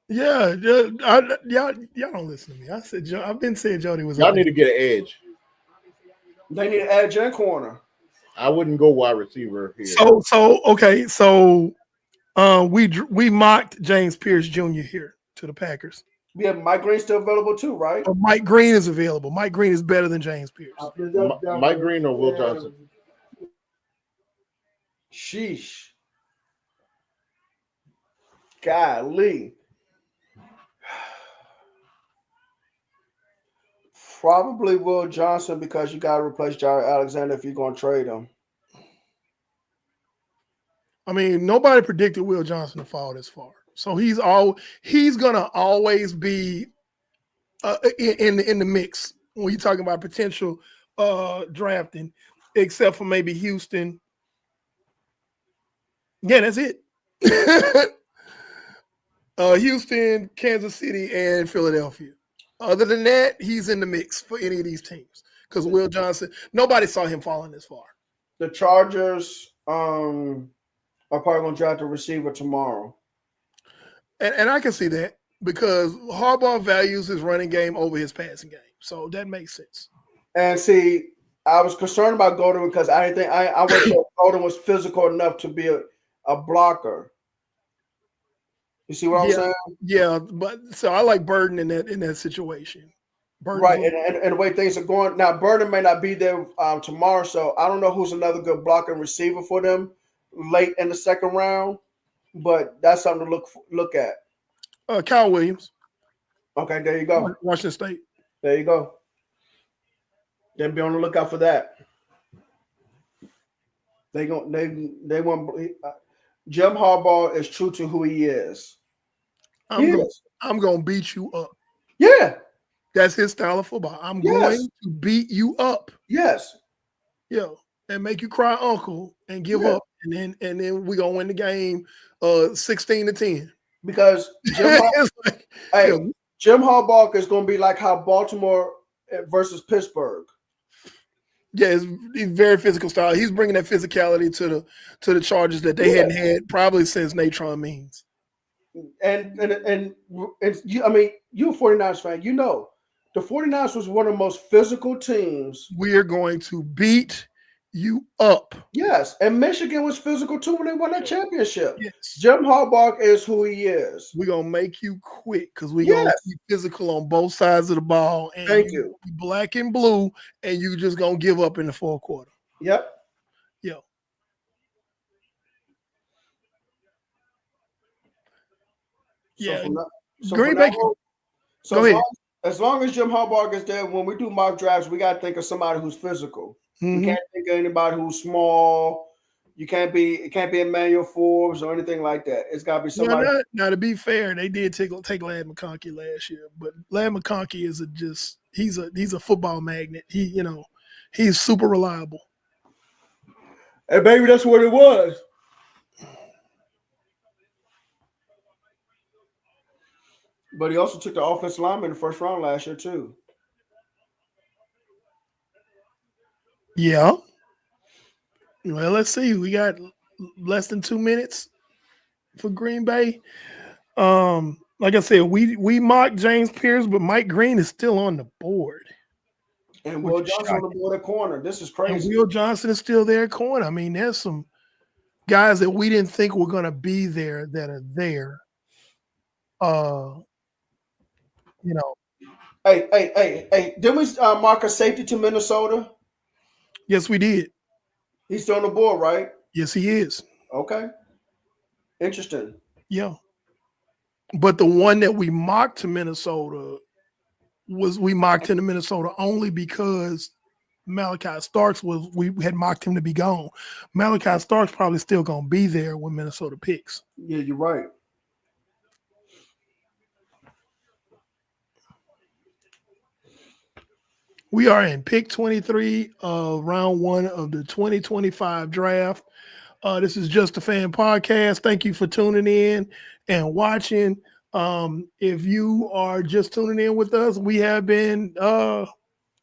Yeah, y'all don't listen to me. I've been saying Jody was. Y'all need to get an edge. They need an edge and corner. I wouldn't go wide receiver here. So we mocked James Pierce Jr. here to the Packers. Yeah, Mike Green's still available too, right? Mike Green is available. Mike Green is better than James Pierce. Mike Green or Will Johnson? Sheesh. Golly. Probably Will Johnson because you got to replace Jair Alexander if you're going to trade him. I mean, nobody predicted Will Johnson to fall this far, so he's gonna always be in the mix when you're talking about potential drafting, except for maybe Houston. Yeah, that's it. Houston, Kansas City, and Philadelphia. Other than that, he's in the mix for any of these teams because Will Johnson, nobody saw him falling this far. The Chargers are probably going to draft a receiver tomorrow. And I can see that because Harbaugh values his running game over his passing game. So that makes sense. And see, I was concerned about Golden because I didn't think I wasn't sure Golden was physical enough to be a blocker. You see what I'm saying? Yeah, but so I like Burden in that situation. Burden's Right, and the way things are going now, Burden may not be there tomorrow, so I don't know who's another good blocking receiver for them late in the second round, but that's something to look at. Kyle Williams. Okay, there you go. Washington State. There you go. Then be on the lookout for that. They want Jim Harbaugh is true to who he is. I'm gonna beat you up. Yeah. That's his style of football. I'm going to beat you up. Yes. Yeah. And make you cry uncle and give up. And then we're gonna win the game 16-10. Because Jim Harbaugh is gonna be like how Baltimore versus Pittsburgh. Yeah, he's very physical style. He's bringing that physicality to the Chargers that they hadn't had probably since Natron Means. And you, I mean, you're a 49ers fan. You know, the 49ers was one of the most physical teams. We are going to beat you up. Yes, and Michigan was physical too when they won that championship. Yes. Jim Harbaugh is who he is. We're going to make you quit because we're going to be physical on both sides of the ball. And Thank you. Black and blue, and you just going to give up in the fourth quarter. Yep. Yeah. Green Bay. As long as Jim Harbaugh is there, when we do mock drafts, we got to think of somebody who's physical. Mm-hmm. We can't think of anybody who's small. It can't be Emmanuel Forbes or anything like that. It's got to be somebody. Now, to be fair, they did take Ladd McConkey last year, but Ladd McConkey is he's a football magnet. He's super reliable. And maybe that's what it was. But he also took the offensive lineman in the first round last year too. Yeah. Well, let's see. We got less than 2 minutes for Green Bay. Like I said, we mocked James Pierce, but Mike Green is still on the board. And Will Johnson on the board at corner. This is crazy. And Will Johnson is still there at corner. I mean, there's some guys that we didn't think were going to be there that are there. Hey! Didn't we mark a safety to Minnesota? Yes, we did. He's still on the board, right? Yes, he is. Okay. Interesting. Yeah. But the one that we mocked to Minnesota we mocked him to Minnesota only because Malachi Starks we had mocked him to be gone. Malachi Starks probably still going to be there when Minnesota picks. Yeah, you're right. We are in pick 23 of round 1 of the 2025 draft. This is Just a Fan podcast. Thank you for tuning in and watching. If you are just tuning in with us, we've been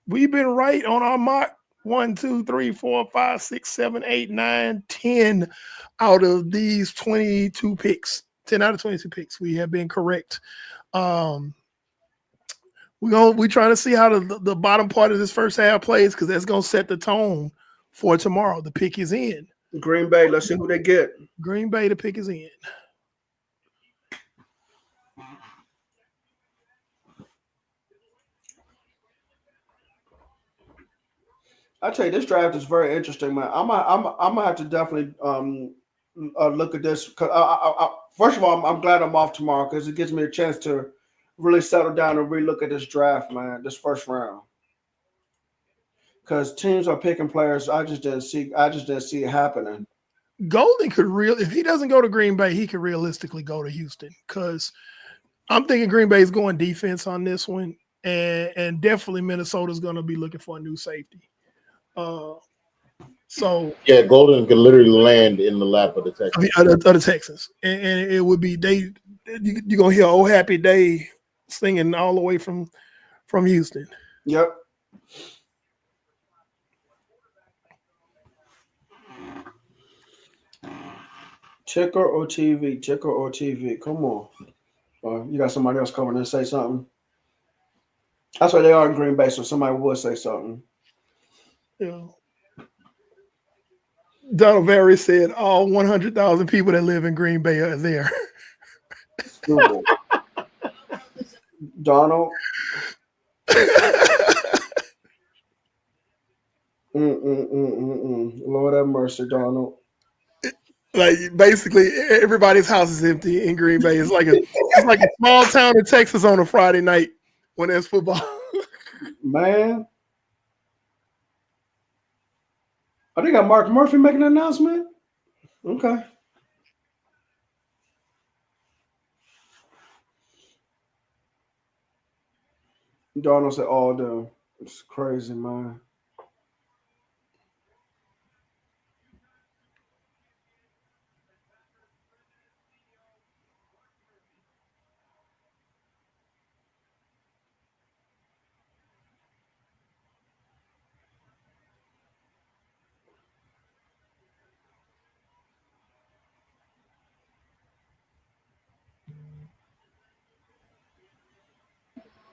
right on our mock 1, 2, 3, 4, 5, 6, 7, 8, 9, 10 out of these 22 picks. 10 out of 22 picks. We have been correct. We're trying to see how the bottom part of this first half plays because that's going to set the tone for tomorrow. The pick is in. Green Bay, let's see who they get. Green Bay, the pick is in. I tell you, this draft is very interesting, man. I'm gonna have to definitely look at this because first of all, I'm glad I'm off tomorrow because it gives me a chance to really settle down and relook at this draft, man. This first round. because teams are picking players. I just didn't see it happening. Golden could if he doesn't go to Green Bay, he could realistically go to Houston because I'm thinking Green Bay is going defense on this one, and definitely Minnesota's going to be looking for a new safety. So yeah, Golden could literally land in the lap of the Texans. Of the Texans, and it would be you're gonna hear "Oh Happy Day" singing all the way from Houston. Yep. Ticker or TV? Ticker or TV? Come on. You got somebody else coming in and say something? That's why they are in Green Bay, so somebody would say something. Yeah. Donald Berry said all 100,000 people that live in Green Bay are there. Donald. Lord have mercy, Donald. Like basically everybody's house is empty in Green Bay. It's like a small town in Texas on a Friday night when there's football. Man. I think got Mark Murphy making an announcement. Okay. Donald said all them. It's crazy, man.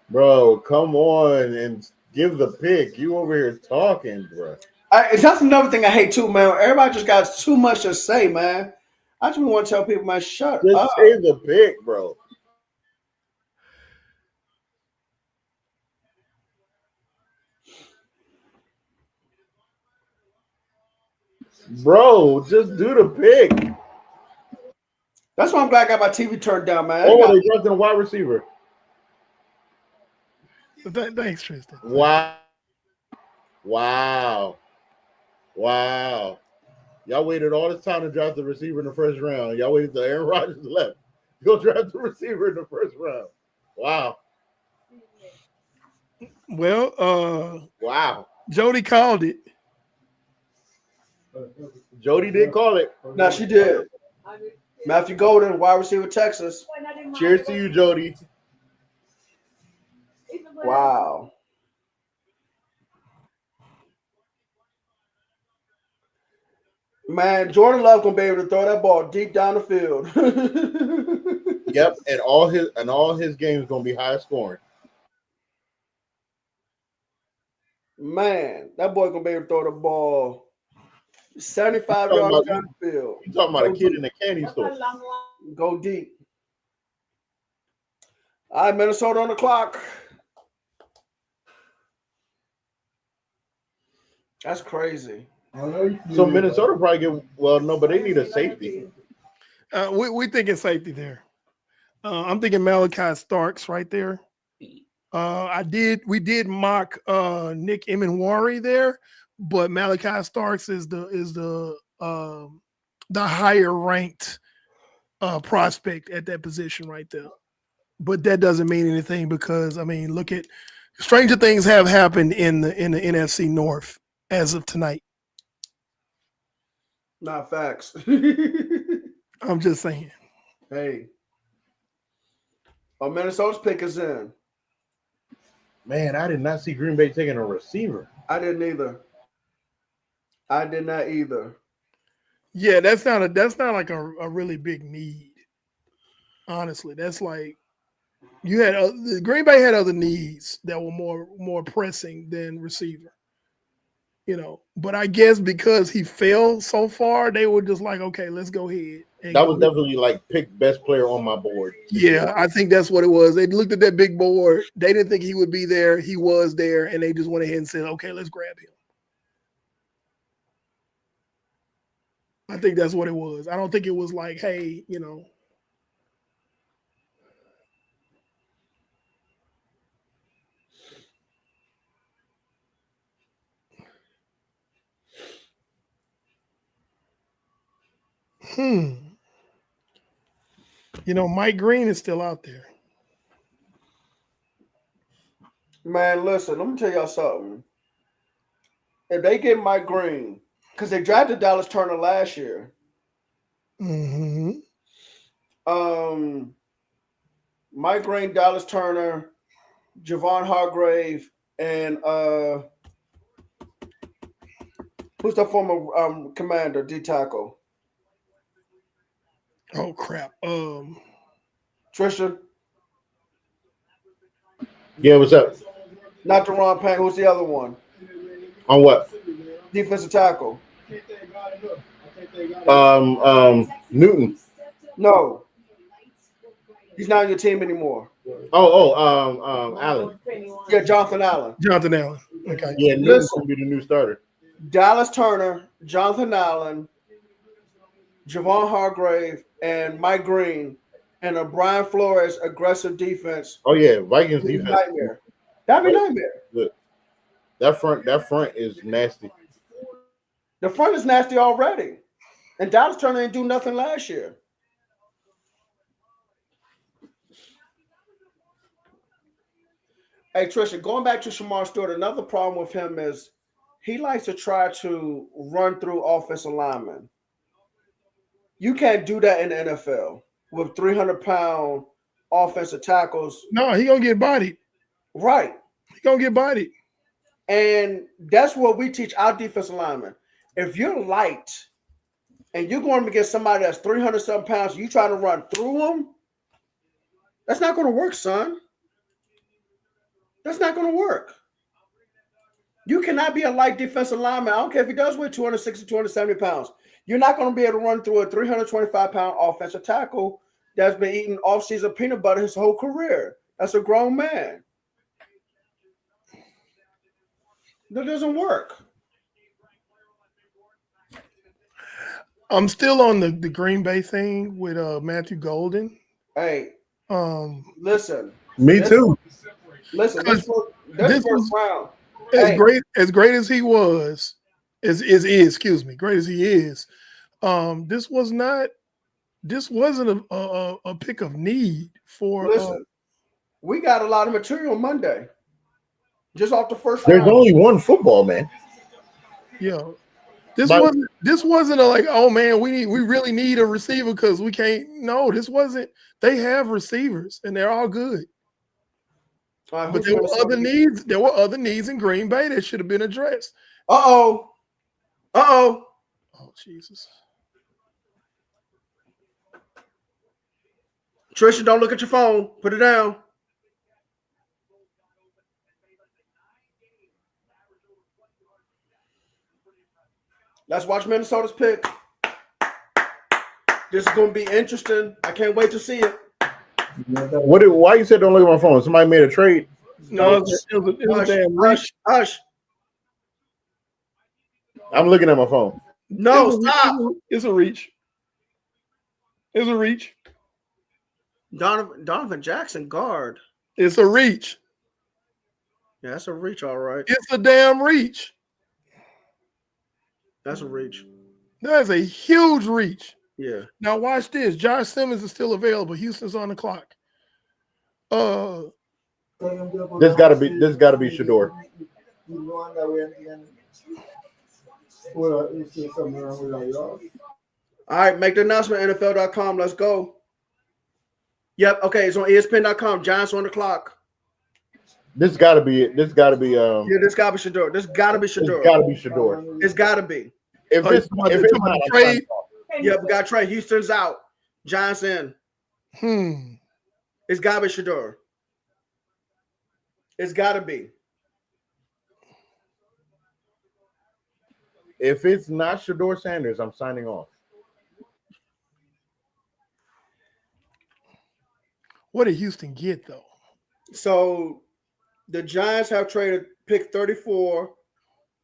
Bro, come on and give the pick. You over here talking, bro. That's another thing I hate too, man. Everybody just got too much to say, man. I just want to tell people, man, shut Just up. say the pick, bro. Bro, just do the pick. That's why I'm glad I got my TV turned down, man. Oh, they drafted a wide receiver. Thanks, Tristan. Wow. Wow. Y'all waited all this time to draft the receiver in the first round. Y'all waited till Aaron Rodgers left. Go draft the receiver in the first round. Wow. Well, wow. Jody called it. Jody did call it. No, she did. Matthew Golden, wide receiver, Texas. Cheers to you, Jody. Wow. Man, Jordan Love gonna be able to throw that ball deep down the field. Yep, and all his games gonna be high scoring. Man, that boy gonna be able to throw the ball 75 yards down the field. You talking about a kid in a candy store? Go deep. All right, Minnesota on the clock. That's crazy. So Minnesota probably no, but they need a safety. We thinking safety there. I'm thinking Malachi Starks right there. We did mock Nick Emenwari there, but Malachi Starks is the higher ranked prospect at that position right there. But that doesn't mean anything because I mean, look at stranger things have happened in the NFC North as of tonight. Not facts. I'm just saying. Hey. Oh, Minnesota's pick is in. Man, I did not see Green Bay taking a receiver. I didn't either. I did not either. Yeah, that's not like a really big need. Honestly, that's like you had Green Bay had other needs that were more pressing than receiver. You know, but I guess because he fell so far, they were just like, okay, let's go ahead. That was definitely like pick best player on my board. Yeah, I think that's what it was. They looked at that big board. They didn't think he would be there. He was there, and they just went ahead and said, okay, let's grab him. I think that's what it was. I don't think it was like, hey, you know. You know, Mike Green is still out there. Man, listen, let me tell y'all something. If they get Mike Green, because they drafted Dallas Turner last year, Mm-hmm. Mike Green, Dallas Turner, Javon Hargrave, and who's the former commander, D tackle? Oh crap. Tristan? Yeah, what's up? Not Deron Payne. Who's the other one? On what? Defensive tackle. Newton. No. He's not on your team anymore. Allen. Yeah, Jonathan Allen. Jonathan Allen. Okay. Yeah, Newton's gonna be the new starter. Dallas Turner, Jonathan Allen, Javon Hargrave, and Mike Green, and a Brian Flores aggressive defense. Oh yeah, Vikings defense. Nightmare. That'd be nightmare. Look, that front is nasty. The front is nasty already. And Dallas Turner didn't do nothing last year. Hey, Trisha, going back to Shamar Stewart, another problem with him is he likes to try to run through offensive linemen. You can't do that in the NFL with 300-pound offensive tackles. No, he gonna get bodied. Right. He gonna get bodied. And that's what we teach our defensive linemen. If you're light and you're going to get somebody that's 300-something pounds, you try to run through them, that's not going to work, son. That's not going to work. You cannot be a light defensive lineman. I don't care if he does weigh 260, 270 pounds. You're not going to be able to run through a 325-pound offensive tackle that's been eating off-season peanut butter his whole career. That's a grown man. That doesn't work. I'm still on the Green Bay thing with Matthew Golden. Hey, listen. Me too. Listen, this first round. As great as he was, great as he is, this wasn't a pick of need for. Listen, we got a lot of material Monday, just off the first There's round. only one football, man. Yeah, this wasn't a like, oh man, we really need a receiver because we can't. No, this wasn't. They have receivers and they're all good. But there were other needs. There were other needs in Green Bay that should have been addressed. Oh, Jesus. Trisha, don't look at your phone. Put it down. Let's watch Minnesota's pick. This is going to be interesting. I can't wait to see it. Why you said don't look at my phone? Somebody made a trade. No, it was a damn rush. Hush. I'm looking at my phone. No, stop. It's a reach. It's a reach. Donovan Jackson, guard. It's a reach. Yeah, that's a reach, all right. It's a damn reach. That's a reach. That is a huge reach. Yeah. Now watch this. Josh Simmons is still available. Houston's on the clock. This gotta be Shador. All right, make the announcement, NFL.com. Let's go. Yep, okay, it's on ESPN.com. Giants on the clock. This gotta be it. This gotta be Yeah, this gotta be Shador. This gotta be Shador. It's gotta be Shador. It's gotta be. If it's not trade. Yeah, we got trade. Houston's out. Giants in. It's gotta be Shador. It's gotta be. If it's not Shador Sanders, I'm signing off. What did Houston get though? So the Giants have traded pick 34,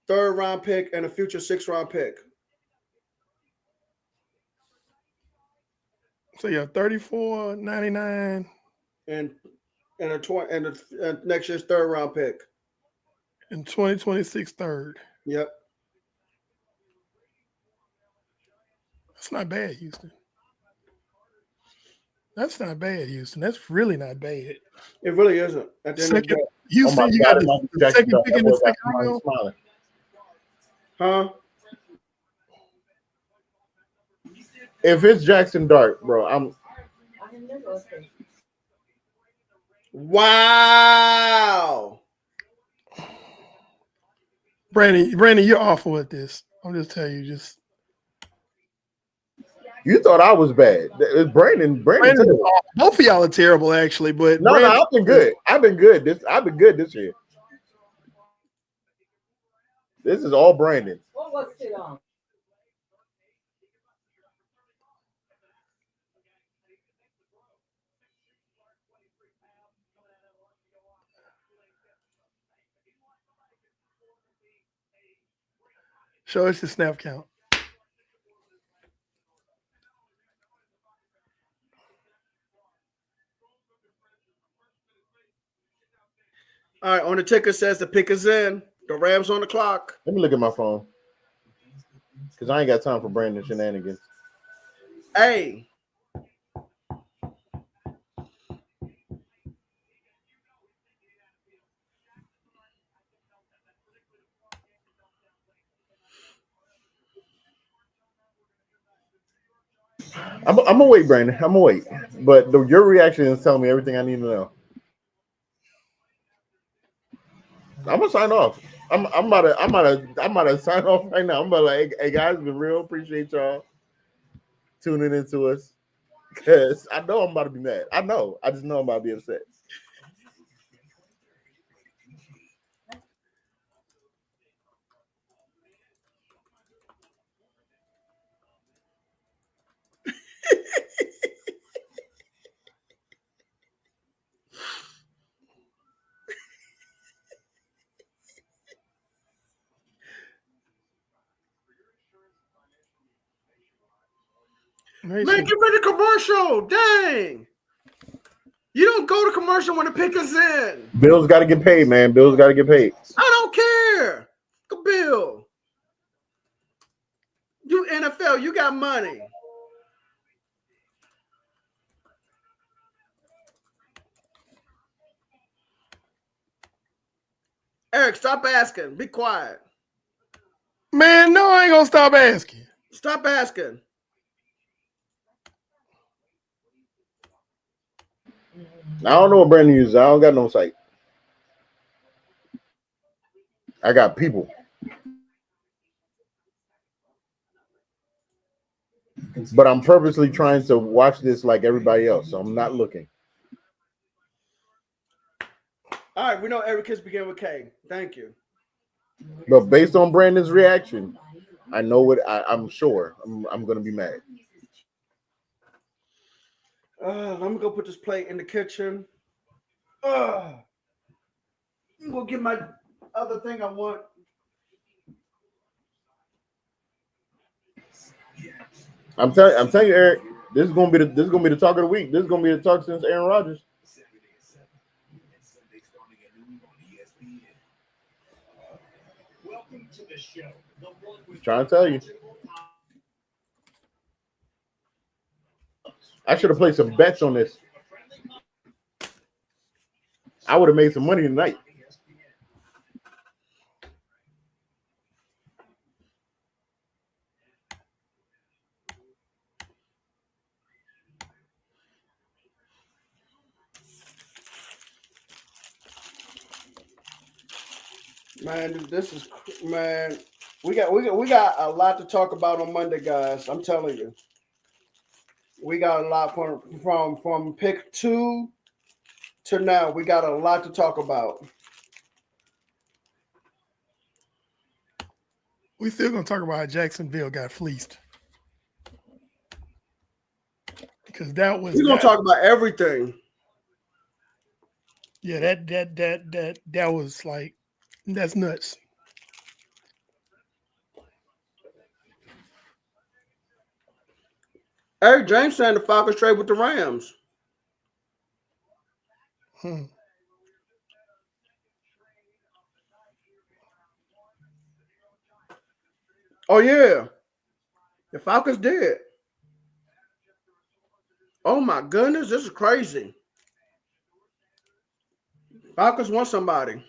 third round pick, and a future 6th round pick. So you have 34, 99. And next year's 3rd round pick. And 2026 third. Yep. That's not bad, Houston. That's not bad, Houston. That's really not bad. It really isn't. At the end of the Second, day. Houston, you got the Jackson second Dart. pick That in boy the got second somebody round. smiling. Huh? If it's Jackson Dart, bro, Wow. Brandon, you're awful at this. I'm just telling you, you thought I was bad. It's Brandon. Brandon is Taylor. awful. Both of y'all are terrible, actually. But No, Brandon, I've been good. I've been good this year. This is all Brandon. show us the snap count. All right, on the ticker says the pick is in. The Rams on the clock. Let me look at my phone because I ain't got time for Brandon shenanigans. Hey. I'm gonna wait, Brandon. I'm gonna wait. But your reaction is telling me everything I need to know. I'm gonna sign off. I'm about to sign off right now. I'm about to like, hey guys, been real. Appreciate y'all tuning into us. Cause I know I'm about to be mad. I know. I just know I'm about to be upset. Man, get rid of commercial. Dang. You don't go to commercial when the pick is in. Bills got to get paid, man. Bills got to get paid. I don't care. Go Bill. You NFL, you got money. Eric, stop asking. Be quiet. Man, no, I ain't gonna stop asking. Stop asking. I don't know what Brandon uses. I don't got no site. I got people. But I'm purposely trying to watch this like everybody else, so I'm not looking. All right, we know every kiss begin with K. Thank you. But based on Brandon's reaction, I know what I'm sure I'm going to be mad. Let me go put this plate in the kitchen. I'm gonna get my other thing I want. I'm telling you, Eric, this is gonna be the talk of the week. This is gonna be the talk since Aaron Rodgers. Welcome to the show. Trying to tell you. I should have played some bets on this. I would have made some money tonight. Man, this is man. We got a lot to talk about on Monday, guys. I'm telling you. We got a lot from pick 2 to now. We got a lot to talk about. We still gonna talk about how Jacksonville got fleeced. Because that was We're gonna talk about everything. Yeah, that was like that's nuts. Eric James saying the Falcons trade with the Rams. Oh yeah, the Falcons did. Oh my goodness, this is crazy. Falcons want somebody.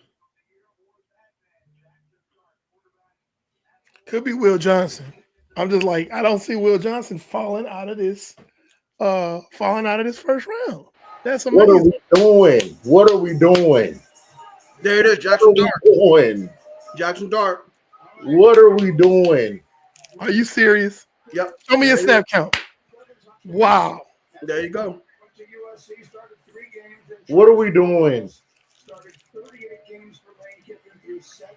Could be Will Johnson. I'm just like, I don't see Will Johnson falling out of this first round. That's What are amazing. we doing? What are we doing? There it is, What Jackson are we Dart. doing? Jackson Dart. What are we doing? Are you serious? Yep. Show me a There you snap count. Wow. go. There you go. What are we doing?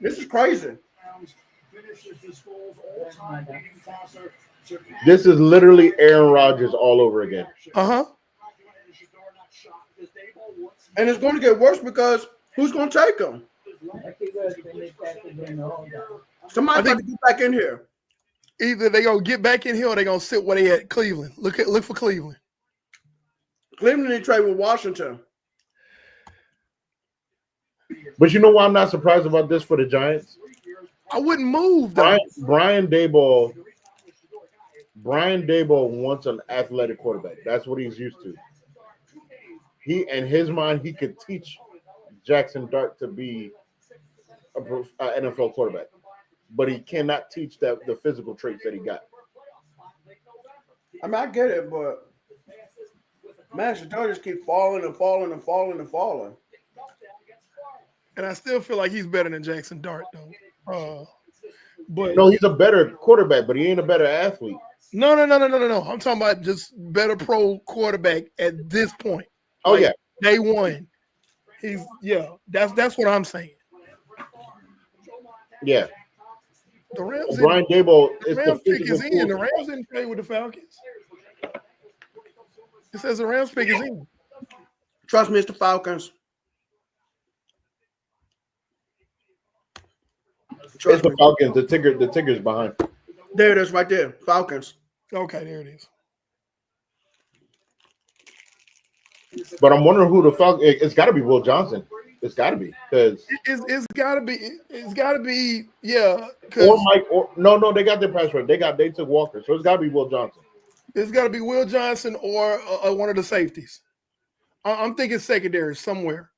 This is crazy. This is literally Aaron Rodgers all over again. Uh-huh. And it's going to get worse because who's going to take him? Somebody's got to get back in here. Either they gonna get back in here or they gonna sit where they at Cleveland. Look for Cleveland. Cleveland need to trade with Washington. But you know why I'm not surprised about this for the Giants? I wouldn't move though. Brian Daboll wants an athletic quarterback. That's what he's used to. In his mind, he could teach Jackson Dart to be an NFL quarterback, but he cannot teach the physical traits that he got. I mean, I get it, but man, Shador just keep falling and falling and falling and falling. And I still feel like he's better than Jackson Dart though. But No, he's a better quarterback, but he ain't a better athlete. No. I'm talking about just better pro quarterback at this point. Oh, Like, yeah. Day one. That's what I'm saying. Yeah. The Rams Brian Daboll is the the Rams pick is physical in. The quarterback. Rams didn't play with the Falcons. It says the Rams pick is in. Trust me, it's the Falcons. It's the Falcons. The Tigers behind. There it is right there. Falcons. Okay, there it is. But I'm wondering who the Falcons. It's got to be Will Johnson. It's got to be because It's gotta be yeah. or Mike or no they got their pass rush. They took Walker, so it's got to be Will Johnson. It's got to be Will Johnson or one of the safeties. I'm thinking secondary somewhere.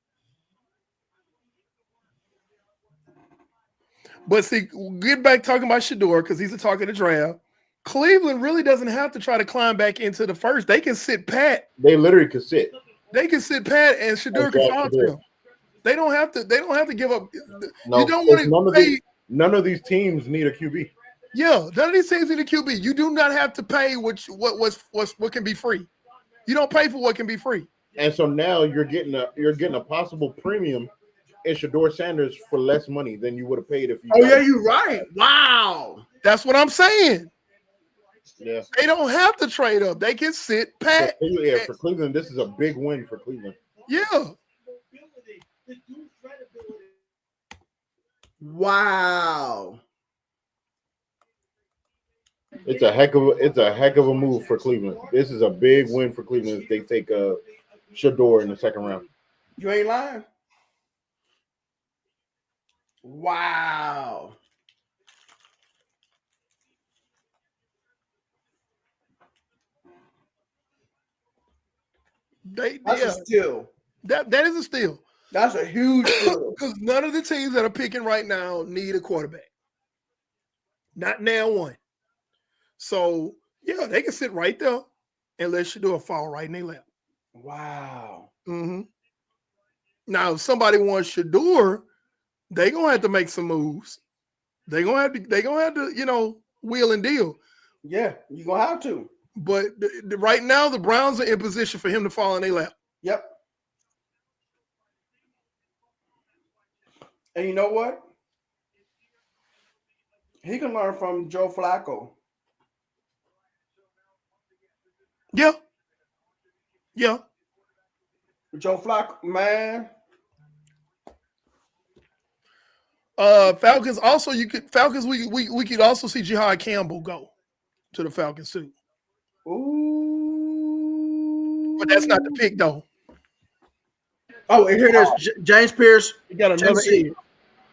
But see, get back talking about Shador because he's a talk of the draft. Cleveland really doesn't have to try to climb back into the first. They can sit pat. They literally could sit. They can sit pat, and Shador can fall to them. They don't have to. They don't have to give up. No, you don't want to pay. None of these teams need a QB. Yeah, none of these teams need a QB. You do not have to pay what can be free. You don't pay for what can be free. And so now you're getting a possible premium in Shador Sanders for less money than you would have paid if you. Oh yeah, you're right. Wow. That's what I'm saying. Yeah. They don't have to trade up. They can sit pat. For Cleveland, this is a big win for Cleveland. Yeah. Wow. It's a heck of a move for Cleveland. This is a big win for Cleveland if they take Shador in the second round. You ain't lying. Wow. That's a steal. That is a steal. That's a huge steal. Because none of the teams that are picking right now need a quarterback. Not now one. So, yeah, they can sit right there and let Shador fall right in their lap. Wow. Mm-hmm. Now, if somebody wants Shador, they're going to have to make some moves. They're going to have to, wheel and deal. Yeah, you're going to have to. But right now, the Browns are in position for him to fall in their lap. Yep. And you know what? He can learn from Joe Flacco. Yeah. Yeah. Joe Flacco, man. Falcons also we could also see Jihad Campbell go to the Falcons too. Ooh. But that's not the pick though. Oh, and here it is. James Pierce. You got another edge.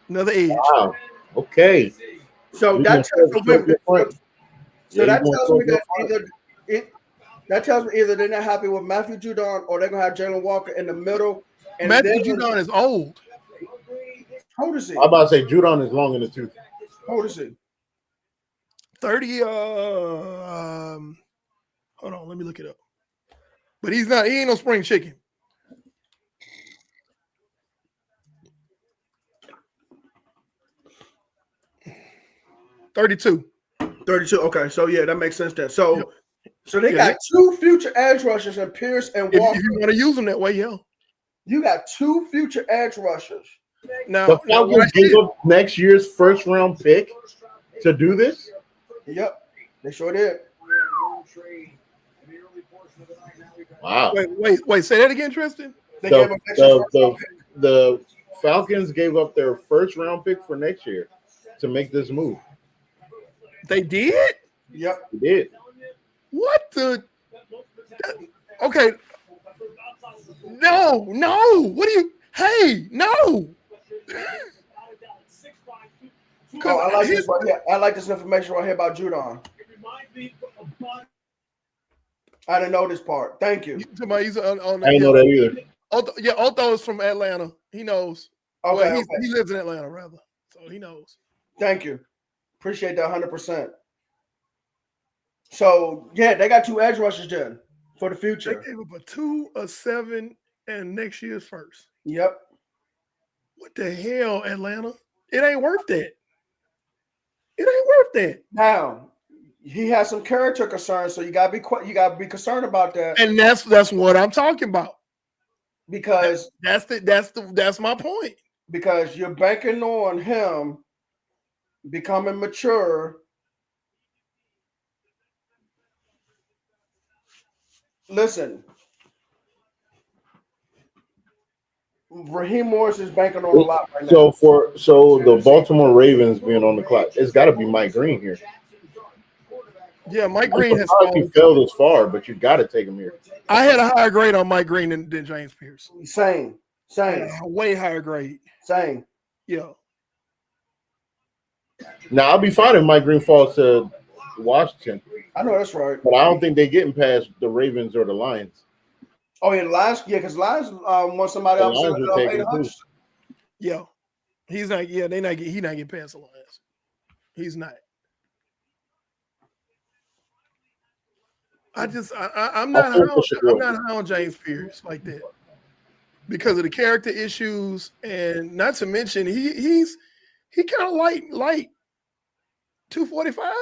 Another edge. Wow. Okay. So that tells me that That tells me either they're not happy with Matthew Judon or they're gonna have Jalen Walker in the middle. And Matthew then Judon is old. how old is he? I'm about to say Judon is long in the tooth. How old is he? 30. Hold on, let me look it up. But he's not. He ain't no spring chicken. $32. 32. Okay, so yeah, that makes sense then. So, Yep. so they Yeah, got two future edge rushers in Pierce and If Walker. you want to use them that way, yeah. You got two future edge rushers. Now, The Falcons watch gave this. up next year's first round pick to do this. Yep, they sure did. Wow. Wait. Say that again, Tristan. They gave up next year's first round pick. The Falcons gave up their first round pick for next year to make this move. They did? Yep. They did. What the? Okay. No. What do you? Hey, no. Oh, I like this right here. I like this information right here about Judon. I didn't know this part. Thank you. He's on I didn't know that either. Otho is from Atlanta. He knows. Okay, Well, okay. he lives in Atlanta, rather. So he knows. Thank you. Appreciate that 100%. So yeah, they got two edge rushers then for the They future. gave up a 2, a 7, and next year's first. Yep. What the hell, Atlanta? It ain't worth that. It ain't worth that. Now he has some character concerns, so you gotta be concerned about that And that's what I'm talking about. because That's my point. you're banking on him becoming mature. Listen, Raheem Morris is banking on a lot right now. So the Baltimore Ravens being on the clock, it's got to be Mike Green here. Yeah, Mike Green has He fell this far, but you got to take him here. I had a higher grade on Mike Green than James Pierce. Same. A way higher grade. Same. Yeah. Now I'll be fine if Mike Green falls to Washington, I know that's right. but I don't think they're getting past the Ravens or the Lions. Oh, yeah, because Lions want somebody The else Lions will take him 800. too. Yeah. He's not, he's not getting past the Lions. He's not. I'm not high on James Pierce like that because of the character issues, and not to mention he kind of light 245.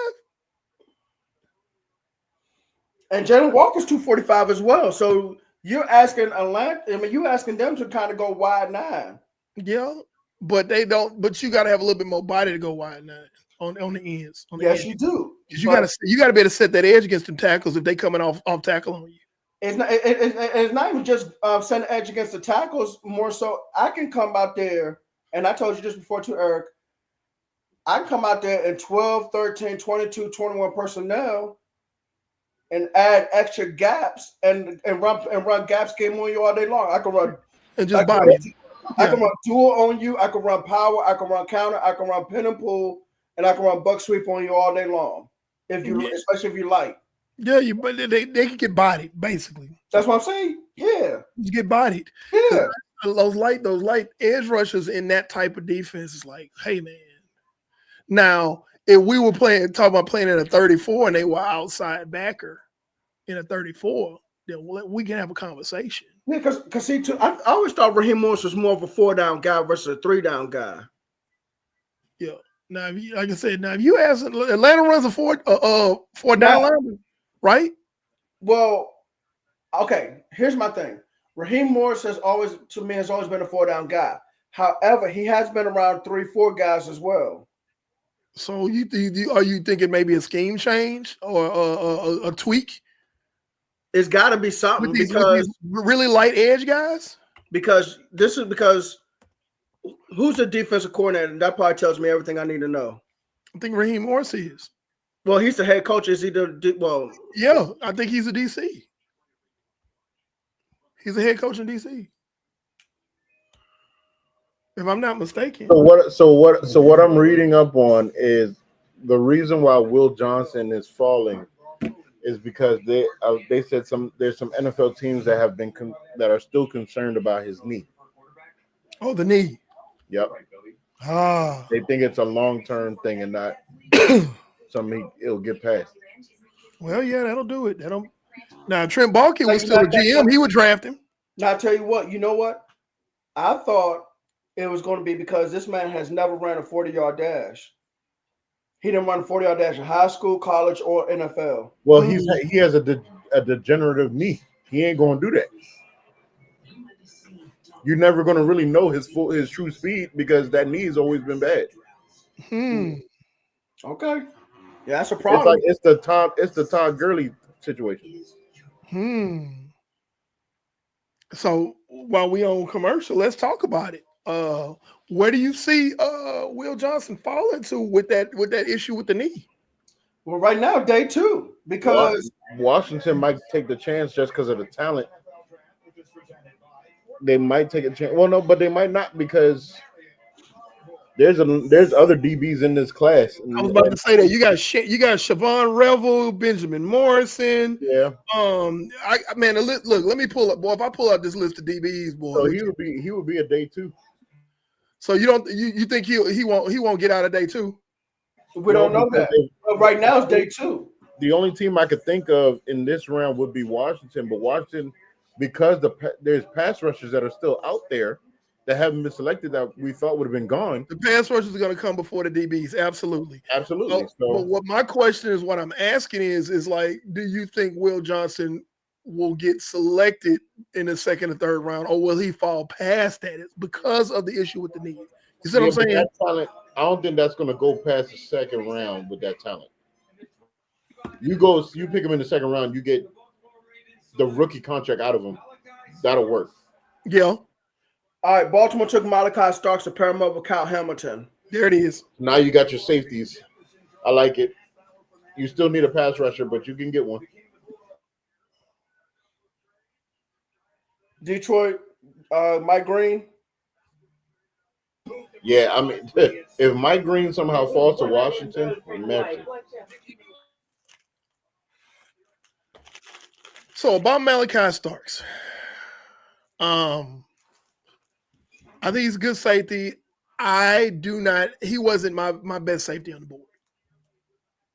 And Jalen Walker's 245 as well. So you're asking Atlanta, you're asking them to kind of go wide 9. Yeah, but they don't. But you got to have a little bit more body to go wide 9 on the ends. Yes, you do. You got to be able to set that edge against them tackles if they coming off tackle on you. It's not even just setting edge against the tackles. More so, I can come out there, and I told you this before too, Eric. I can come out there in 12, 13, 22, 21 personnel and add extra gaps and run gap scheme on you all day long. I can run and just body. I can run dual on you. I can run power. I can run counter. I can run pin and pull, and I can run buck sweep on you all day long. Especially if you like. Yeah, but they can get bodied basically. That's what I'm saying. Yeah, you get bodied. Yeah, those light edge rushers in that type of defense is like, hey man. Now, if we were talking about playing in a 34 and they were outside backer in a 34, then we can have a conversation. Yeah, because see, too, I always thought Raheem Morris was more of a 4-down guy versus a 3-down guy. Yeah. Now, like I said, if you ask Atlanta runs a 4-down lineman, right? Well, okay. Here's my thing. Raheem Morris has always been a 4-down guy. However, he has been around 3-4 guys as well. So are you thinking maybe a scheme change or a tweak? It's got to be something with these really light edge guys. Because who's the defensive coordinator? That probably tells me everything I need to know. I think Raheem Morris is. Well, he's the head coach. Is he yeah, I think he's a DC. He's a head coach in DC. If I'm not mistaken. So what I'm reading up on is the reason why Will Johnson is falling is because they said there's some NFL teams that have been that are still concerned about his knee. Oh, the knee. Yep. Ah. They think it's a long-term thing and not something it'll get past. Well, yeah, that'll do it. That'll. Now, Trent Baalke was you still a like that, GM. He would draft him. Now, I tell you what, you know what? I thought it was going to be because this man has never ran a 40-yard dash. He didn't run a 40-yard dash in high school, college, or NFL. Well, he has a degenerative knee. He ain't going to do that. You're never going to really know his true speed because that knee has always been bad. Okay. Yeah, that's a problem. It's the Todd Gurley situation. So while we on commercial, let's talk about it. Where do you see Will Johnson fall into with that issue with the knee? Well, right now, day 2, because Washington might take the chance just because of the talent. They might take a chance. Well, no, but they might not because there's other DBs in this class. I was about to say that you got Siobhan Revel, Benjamin Morrison. Yeah. Look, let me pull up, boy. If I pull out this list of DBs, boy, so he would be a day 2. So you think he won't get out of day 2? We don't know that. But right now it's day 2. The only team I could think of in this round would be Washington, but Washington, because there's pass rushers that are still out there that haven't been selected that we thought would have been gone. The pass rushers are going to come before the DBs, absolutely. Absolutely. But what my question is, what I'm asking is like, do you think Will Johnson will get selected in the second or third round, or will he fall past that? It's because of the issue with the knee. You see what I'm saying? That talent, I don't think that's going to go past the second round with that talent. You pick him in the second round, you get the rookie contract out of him. That'll work. Yeah. All right, Baltimore took Malachi Starks to pair him up with Kyle Hamilton. There it is. Now you got your safeties. I like it. You still need a pass rusher, but you can get one. Detroit, Mike Green. Yeah, I mean, if Mike Green somehow falls to Washington, imagine. So about Malachi Starks, I think he's a good safety. He wasn't my best safety on the board.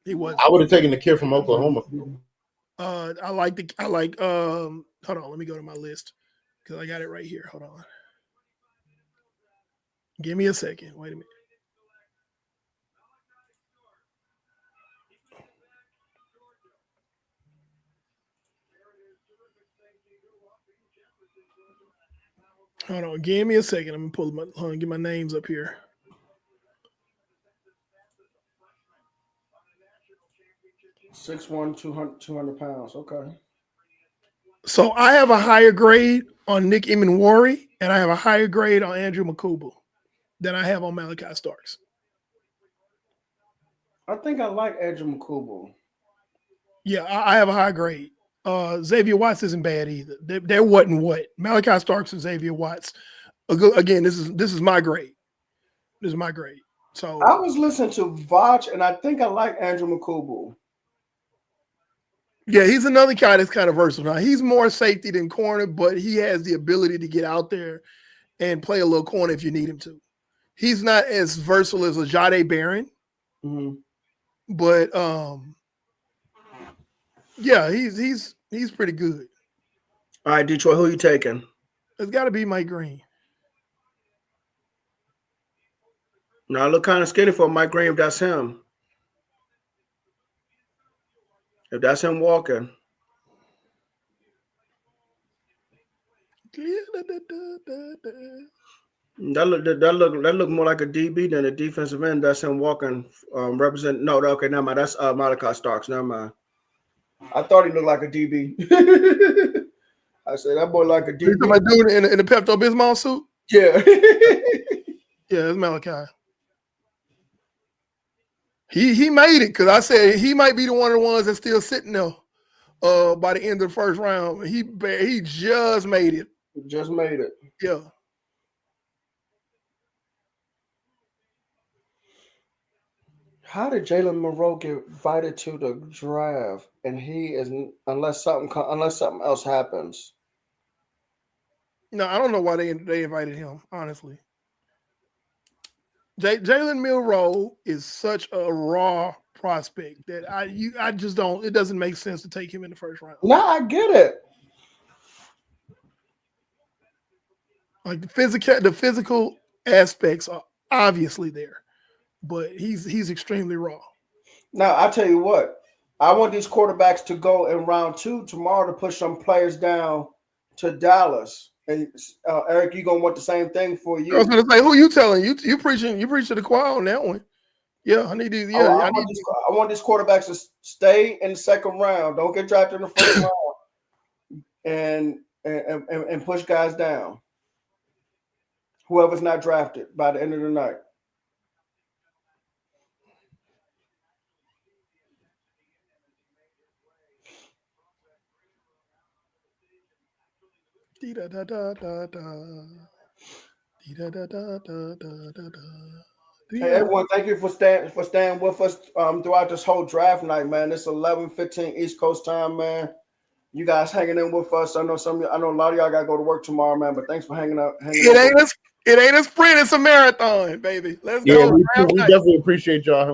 He wasn't. I would have taken the kid from Oklahoma. Hold on, let me go to my list because I got it right here. Hold on. Give me a second. Wait a minute. Hold on. Give me a second. I'm gonna get my names up here. $6'1", 200 pounds. Okay. So I have a higher grade on Nick Emanwari, and I have a higher grade on Andrew Makubu than I have on Malachi Starks. I think I like Andrew Makubu. Yeah, I have a high grade. Xavier Watts isn't bad either. There wasn't what Malachi Starks and Xavier Watts. Again, this is my grade. This is my grade. So I was listening to Vach, and I think I like Andrew Makubu. Yeah, he's another guy that's kind of versatile. Now, he's more safety than corner, but he has the ability to get out there and play a little corner if you need him to. He's not as versatile as a Jade Barron, but yeah, he's pretty good. All right, Detroit, who you taking? It's got to be Mike Green. Now I look kind of skinny for Mike Green if that's him. If that's him walking. That look more like a DB than a defensive end. That's him walking. Represent. No, okay, never mind. That's Malachi Starks. Never mind. I thought he looked like a DB. I said that boy like a DB. You talking about dude in the Pepto Bismol suit? Yeah. Yeah, it's Malachi. He made it because I said he might be one of the ones that's still sitting there by the end of the first round. He just made it. Just made it. Yeah. How did Jalen Monroe get invited to the draft, and he is unless something else happens? No, I don't know why they invited him. Honestly, Jalen Milroe is such a raw prospect that I just don't. It doesn't make sense to take him in the first round. No, I get it. Like the physical aspects are obviously there, but he's extremely raw. Now I tell you what, I want these quarterbacks to go in round 2 tomorrow to push some players down to Dallas. And Eric, you gonna want the same thing for you. I was gonna say, who you telling? You preaching to the choir on that one. Yeah, I need these. Yeah, I want these quarterbacks to stay in the second round. Don't get drafted in the first round, and push guys down. Whoever's not drafted by the end of the night. Hey everyone, thank you for staying with us throughout this whole draft night, man. It's 11:15 East Coast time, man. You guys hanging in with us. I know a lot of y'all gotta go to work tomorrow, man. But thanks for hanging out. It ain't a sprint, it's a marathon, baby. Let's go. We definitely appreciate y'all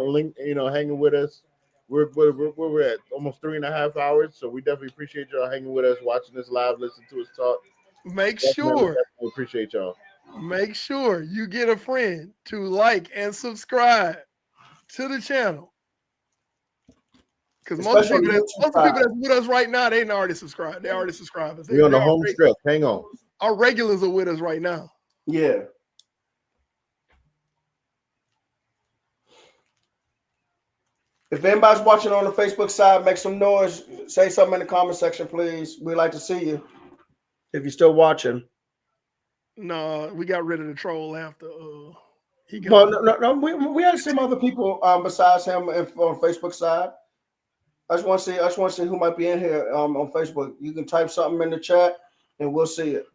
hanging with us. We're at almost 3.5 hours, so we definitely appreciate y'all hanging with us, watching this live, listening to us talk. Definitely appreciate y'all. Make sure you get a friend to like and subscribe to the channel. Because most of the people that's with us right now, they already subscribed. They already subscribed. We're on the home stretch. Hang on. Our regulars are with us right now. Yeah. If anybody's watching on the Facebook side, make some noise. Say something in the comment section, please. We'd like to see you. If you're still watching. No, we got rid of the troll after he got. Well, no, we had some other people besides him on Facebook side. I just want to see who might be in here on Facebook. You can type something in the chat, and we'll see it.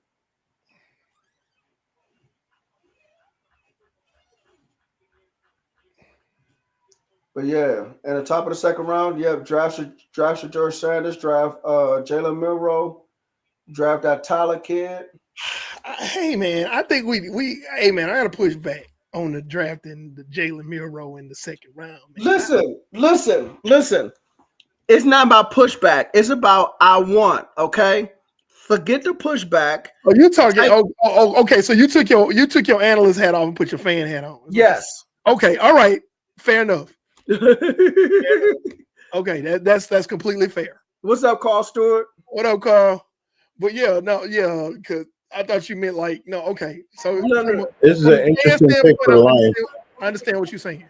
But yeah, at the top of the second round, draft George Sanders, draft Jalen Milroe, draft that Tyler kid. Hey man, I think I gotta push back on the drafting the Jalen Milroe in the second round. Man. Listen. It's not about pushback. It's about I want. Okay, forget the pushback. Oh, you talking? Okay. So you took your analyst hat off and put your fan hat on. Yes. Okay. All right. Fair enough. Okay. That's completely fair. What's up, Carl Stewart? What up, Carl? But because I thought you meant like no. Okay. So no. This is an interesting pick for the Lions. I understand what you're saying.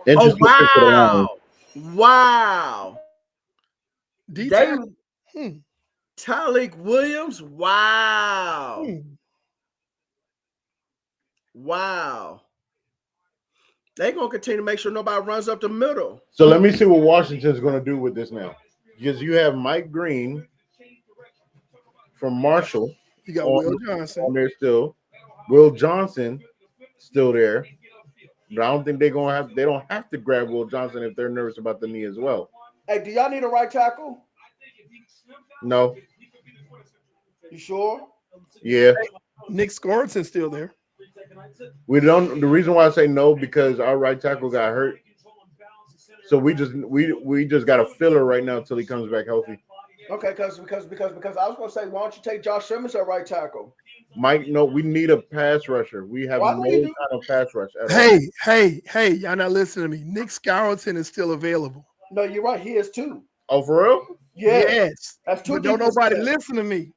Oh wow. Wow. Tyreek Williams. Wow. Wow. They're going to continue to make sure nobody runs up the middle. So let me see what Washington's going to do with this now. Because you have Mike Green from Marshall. You got Will Johnson on there still. Will Johnson still there. But I don't think they don't have to grab Will Johnson if they're nervous about the knee as well. Hey, do y'all need a right tackle? No. You sure? Yeah. Nick Scorson's still there. We don't. The reason why I say no because our right tackle got hurt, so we just got a filler right now until he comes back healthy. Okay, because I was going to say, why don't you take Josh Simmons at right tackle? Mike, no, we need a pass rusher. We have no kind of pass rush at all. Hey, y'all not listening to me. Nick Scourton is still available. No, you're right. He is too. Oh, for real? Yeah. Yes. That's two. But don't nobody listen to me.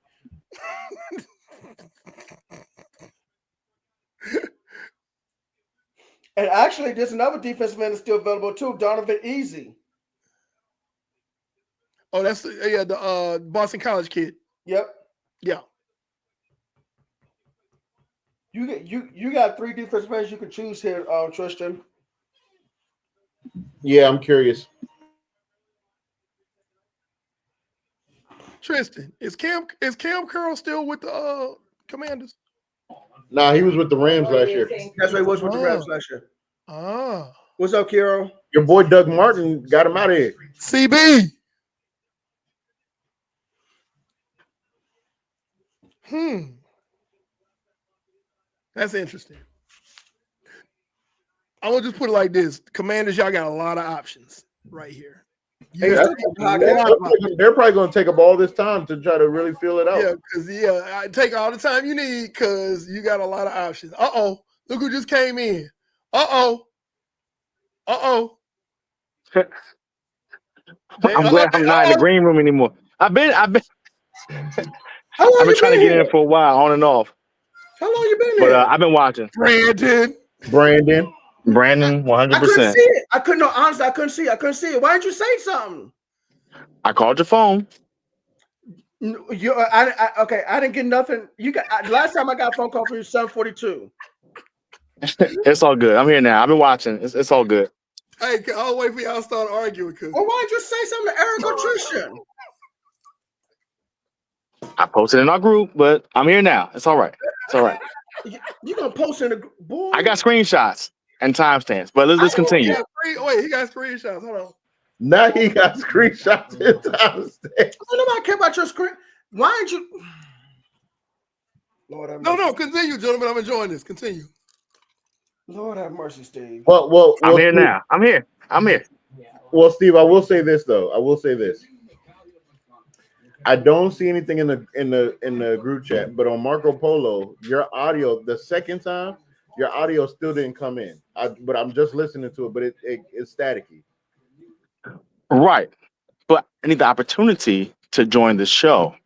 And actually, there's another defensive man that's still available too, Donovan Easy. Oh, that's the Boston College kid. Yep. Yeah. You got 3 defensive players you can choose here, Tristan. Yeah, I'm curious. Tristan, is Cam Curl still with the Commanders? Nah, he was with the Rams last year. That's what he was with the Rams last year. Ah. What's up, Kiro? Your boy Doug Martin got him out of here. CB. That's interesting. I will just put it like this: Commanders, y'all got a lot of options right here. Hey, they're probably going to take up all this time to try to really feel it out. Yeah, because I take all the time you need because you got a lot of options. Look who just came in. I'm glad I'm not in the green room anymore. I've been trying to get in for a while, on and off. How long you been But here? I've been watching. Brandon, 100%. I couldn't see it. I couldn't. No, honestly, I couldn't see it. Why didn't you say something? I called your phone. Okay. I didn't get nothing. You got last time I got a phone call from you 7:42. It's all good. I'm here now. I've been watching. It's all good. Hey, I'll wait for y'all to start arguing. Well, why didn't you say something to Eric or Trishan? I posted in our group, but I'm here now. It's all right. It's all right. You gonna post in the boy? I got screenshots and timestamps, but let's continue. He got screenshots. Hold on. Now he got screenshots and timestamps. Nobody care about your screen. Why didn't you? Lord have mercy. No, continue, gentlemen. I'm enjoying this. Continue. Lord have mercy, Steve. Well, I'm here Steve, now. I'm here. Well, Steve, I will say this though. I don't see anything in the group chat, but on Marco Polo, your audio the second time, your audio still didn't come in. But I'm just listening to it, but it's staticky. Right. But I need the opportunity to join the show.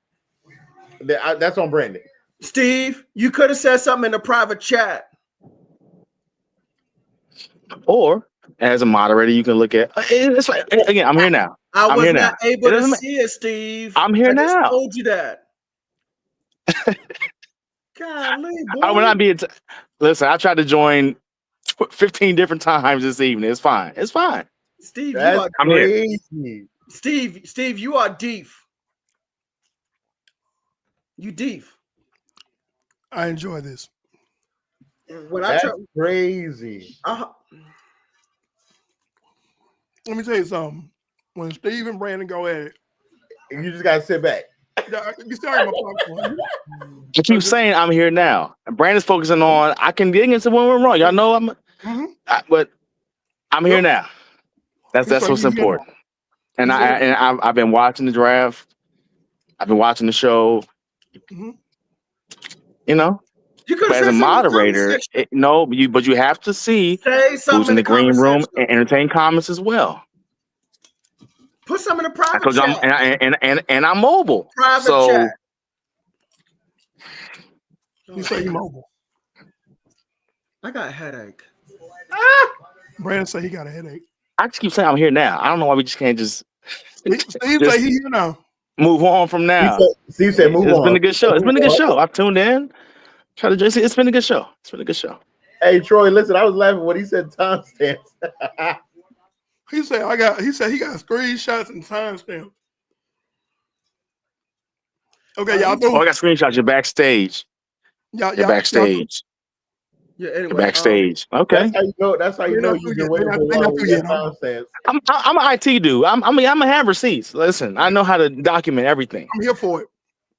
That's on Brandon. Steve, you could have said something in the private chat. Or as a moderator, you can look at it's like, again, I'm here now. I was here not now. able to see it, Steve. I'm here now. I told you that. Golly, boy. I will not be. Listen, I tried to join 15 different times this evening. It's fine. Steve, That's you are crazy. here. Steve, you are deep. You deep. I enjoy this. That's crazy. Let me tell you something. When Steve and Brandon go at it, you just gotta sit back. You started my popcorn. I keep saying I'm here now. Brandon's focusing on I can dig into when we're wrong. Y'all know but I'm here now. That's what's important. And I've been watching the draft. I've been watching the show. Mm-hmm. You know, but as a moderator, but you have to see who's in the green room and entertain comments as well. Put some in the private chat. And I'm mobile. Private chat. You say you mobile. I got a headache. Brandon say he got a headache. I just keep saying I'm here now. I don't know why we just can't just. Steve say he here now. Move on from now. Steve said move on. It's been a good show. It's been a good show. I've tuned in. Try to it's been a good show. It's been a good show. Hey Troy, listen, I was laughing when he said timestamps. He said he got screenshots and timestamps. Okay, y'all do. I got screenshots. You're backstage. You're backstage. Yeah, anyway, you're backstage. Okay. That's how you know you've been waiting for long with your timestamps. I'm an IT dude. I'm a have receipts. Listen, I know how to document everything. I'm here for it.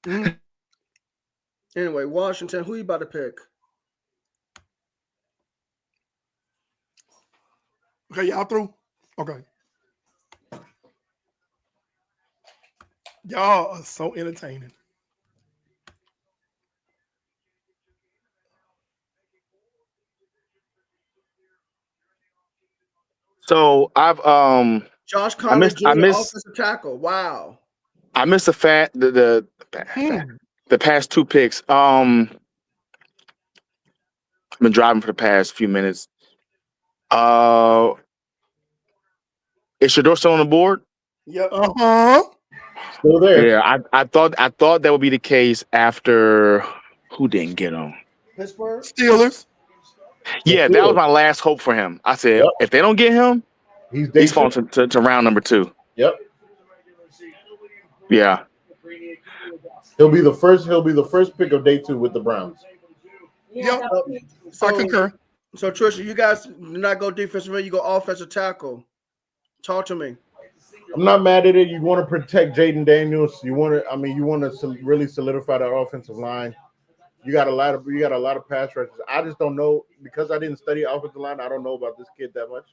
Mm-hmm. Anyway, Washington, who you about to pick? Okay, y'all through? Okay. Y'all are so entertaining. So I've Josh Connors, offensive tackle. Wow. I missed the past two picks. I've been driving for the past few minutes. Is Shador still on the board? Yep. Still there. Yeah, I thought that would be the case after who didn't get him? Pittsburgh Steelers. Yeah, that was my last hope for him. I said, if they don't get him, he's falling to round number 2. Yep. Yeah. He'll be the first pick of day 2 with the Browns. Yep. I concur. So Trisha, you guys do not go defensive end, you go offensive tackle. Talk to me. I'm not mad at it. You want to protect Jaden Daniels. You want to. I mean, you want to really solidify that offensive line. You got a lot of pass rushers. I just don't know because I didn't study offensive line. I don't know about this kid that much.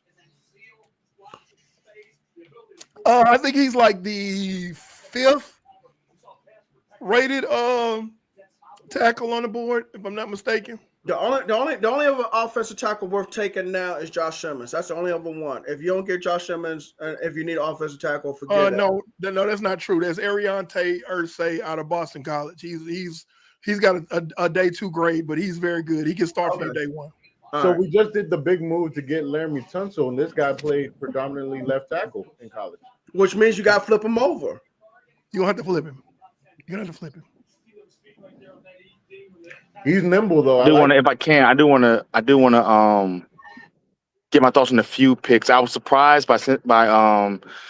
I think he's like the 5th rated tackle on the board, if I'm not mistaken. The only other offensive tackle worth taking now is Josh Simmons. That's the only other one. If you don't get Josh Simmons, if you need an offensive tackle, forget it. No, that's not true. There's Ariante Ursay out of Boston College. He's got a day 2 grade, but he's very good. He can start for you day 1. So we just did the big move to get Laramie Tunsil, and this guy played predominantly left tackle in college. Which means you got to flip him over. You don't have to flip him. You don't have to flip him. He's nimble though. I do want to get my thoughts on a few picks. I was surprised by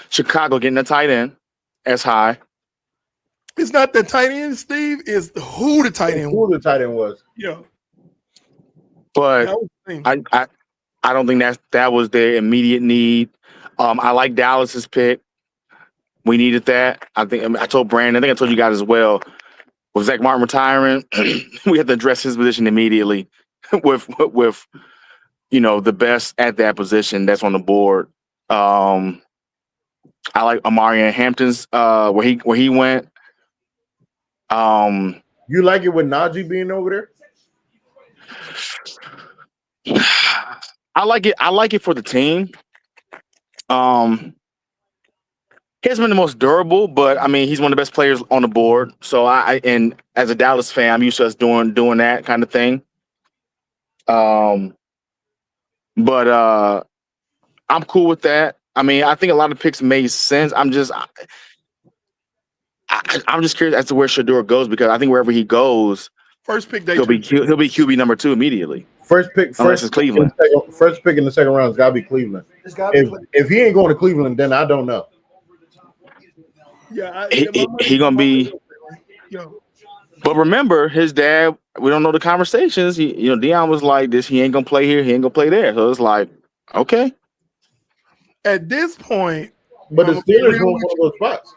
Chicago getting a tight end as high. It's not the tight end, Steve. It's who the tight end was. Who the tight end was. Yeah. But I don't think that was their immediate need. I like Dallas's pick. We needed that. I told Brandon, I think I told you guys as well. With Zach Martin retiring, we had to address his position immediately with the best at that position that's on the board. I like Amarian Hampton's where he went. You like it with Najee being over there? I like it for the team. He hasn't been the most durable, but I mean he's one of the best players on the board. So and as a Dallas fan, I'm used to us doing that kind of thing. But I'm cool with that. I mean, I think a lot of picks made sense. I'm just curious as to where Shedeur goes because I think wherever he goes, first pick he'll be QB number 2 immediately. First pick Cleveland. First pick in the second round has got to be Cleveland. If he ain't going to Cleveland, then I don't know. Yeah, he gonna be. But remember, his dad. We don't know the conversations. Deion was like this. He ain't gonna play here. He ain't gonna play there. So it's like, okay. At this point, but the Steelers want one of those spots.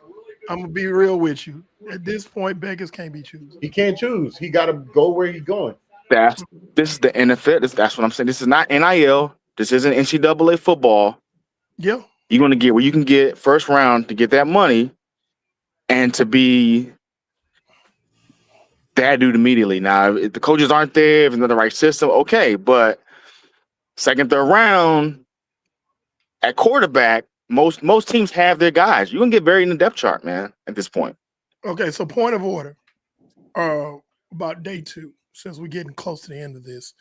I'm gonna be real with you. At this point, Beggars can't be choosing. He can't choose. He got to go where he's going. This is the NFL. That's what I'm saying. This is not NIL. This isn't NCAA football. Yeah, you're gonna get where you can get first round to get that money. And to be that dude immediately. Now, if the coaches aren't there, if it's not the right system, okay. But second, third round at quarterback, most teams have their guys. You're going to get buried in the depth chart, man, at this point. Okay, so point of order about day 2, since we're getting close to the end of this.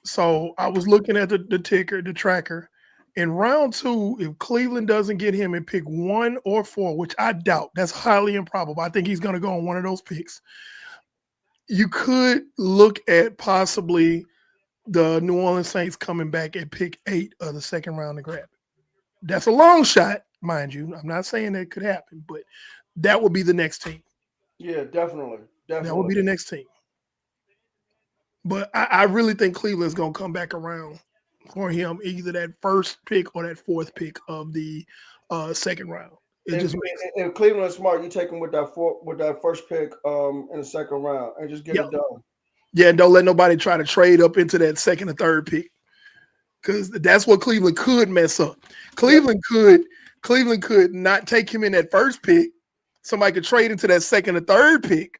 So I was looking at the tracker. In round 2, if Cleveland doesn't get him and pick 1 or 4, which I doubt, that's highly improbable. I think he's going to go on one of those picks. You could look at possibly the New Orleans Saints coming back at pick 8 of the second round to grab it. That's a long shot, mind you. I'm not saying that could happen, but that would be the next team. Yeah, definitely. That would be the next team. But I really think Cleveland's going to come back around for him, either that first pick or that 4th pick of the second round. If Cleveland is smart, you take him with that first pick in the second round and just get it done. Yeah, and don't let nobody try to trade up into that second or third pick, because that's what Cleveland could mess up. Cleveland could not take him in that first pick. Somebody could trade into that second or third pick,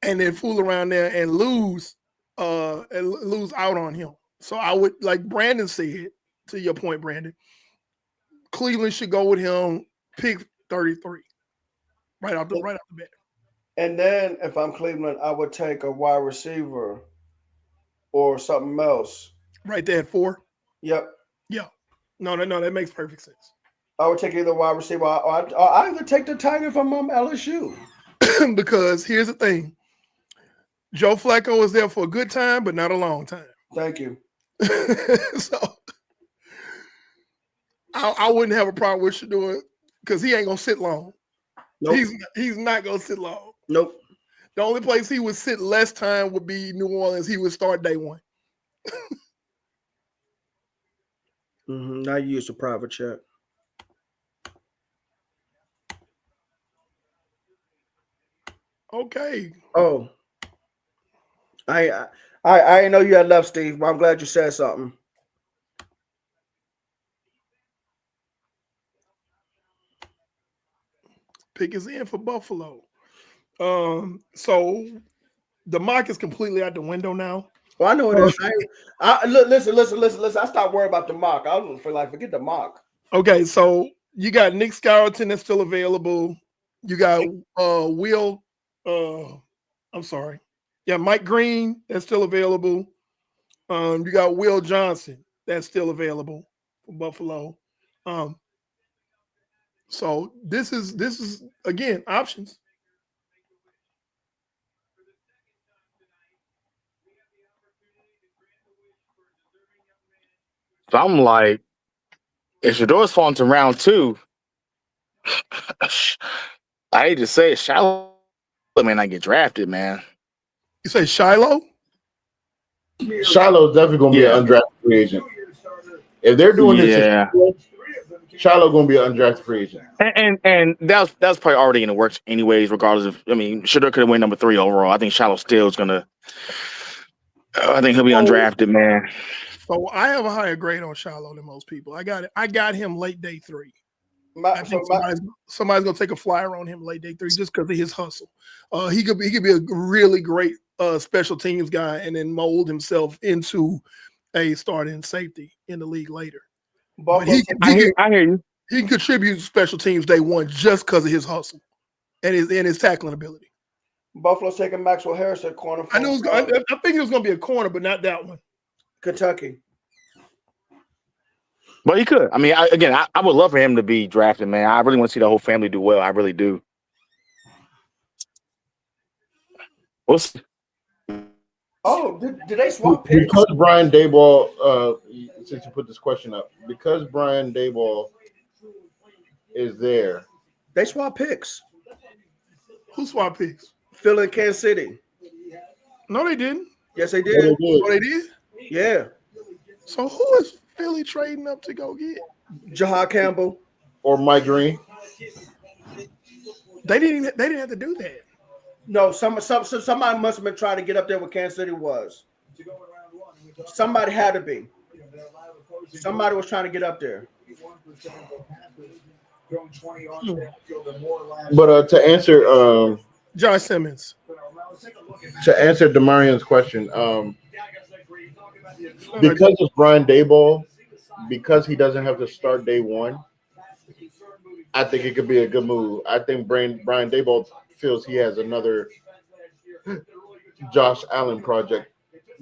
and then fool around there and lose out on him. So I would, like Brandon said, to your point, Brandon, Cleveland should go with him, pick 33, right off the bat. And then if I'm Cleveland, I would take a wide receiver or something else. Right there at 4? Yep. Yeah. No, that makes perfect sense. I would take either wide receiver or I would take the tight end from LSU. Because here's the thing. Joe Flacco is there for a good time, but not a long time. Thank you. So I wouldn't have a problem with Shedeur because he ain't gonna sit long. Nope. He's not gonna sit long. Nope. The only place he would sit less time would be New Orleans. He would start day one. Now you use a private chat. Okay. Oh, I didn't know you had left, Steve, but I'm glad you said something. Pick is in for Buffalo. So the mock is completely out the window now. Well, I know it is. Look, listen. I stopped worrying about the mock. I was forget the mock. Okay, so you got Nick Scourton that's still available. You got Will. I'm sorry. Yeah, Mike Green that's still available. You got Will Johnson that's still available for Buffalo. So this is again options. So I'm like, if Shador's falling to round 2, I hate to say it, Shiloh may not get drafted, man. You say Shiloh? Shiloh's definitely going to be an undrafted free agent. If they're doing this, Shiloh going to be an undrafted free agent. And that was probably already in the works anyways, regardless of, I mean, Shador could have went number 3 overall. I think Shiloh still is going to, I think he'll be undrafted, man. So I have a higher grade on Shiloh than most people. I got him late day 3. I think somebody's gonna take a flyer on him late day 3 just because of his hustle. He could be a really great special teams guy and then mold himself into a starting safety in the league later. But I hear you. He can contribute special teams day 1 just because of his hustle and his tackling ability. Buffalo's taking Maxwell Harris at corner. I think it was gonna be a corner, but not that one. Kentucky. But he could. I mean, I would love for him to be drafted, man. I really want to see the whole family do well. I really do. We'll see. Oh, did they swap picks? Because Brian Daboll, since you put this question up, because Brian Daboll is there. They swap picks. Who swapped picks? Phil and Kansas City. No, they didn't. Yes, they did. Oh, they did? Yeah. So who is Philly trading up to go get? Jahad Campbell or Mike Green. They didn't have to do that. No, somebody must have been trying to get up there where Kansas City was. Somebody had to be. Somebody was trying to get up there. But to answer Josh Simmons. To answer Demarion's question, because of Brian Daboll, because he doesn't have to start day 1, I think it could be a good move. I think Brian Daboll feels he has another Josh Allen project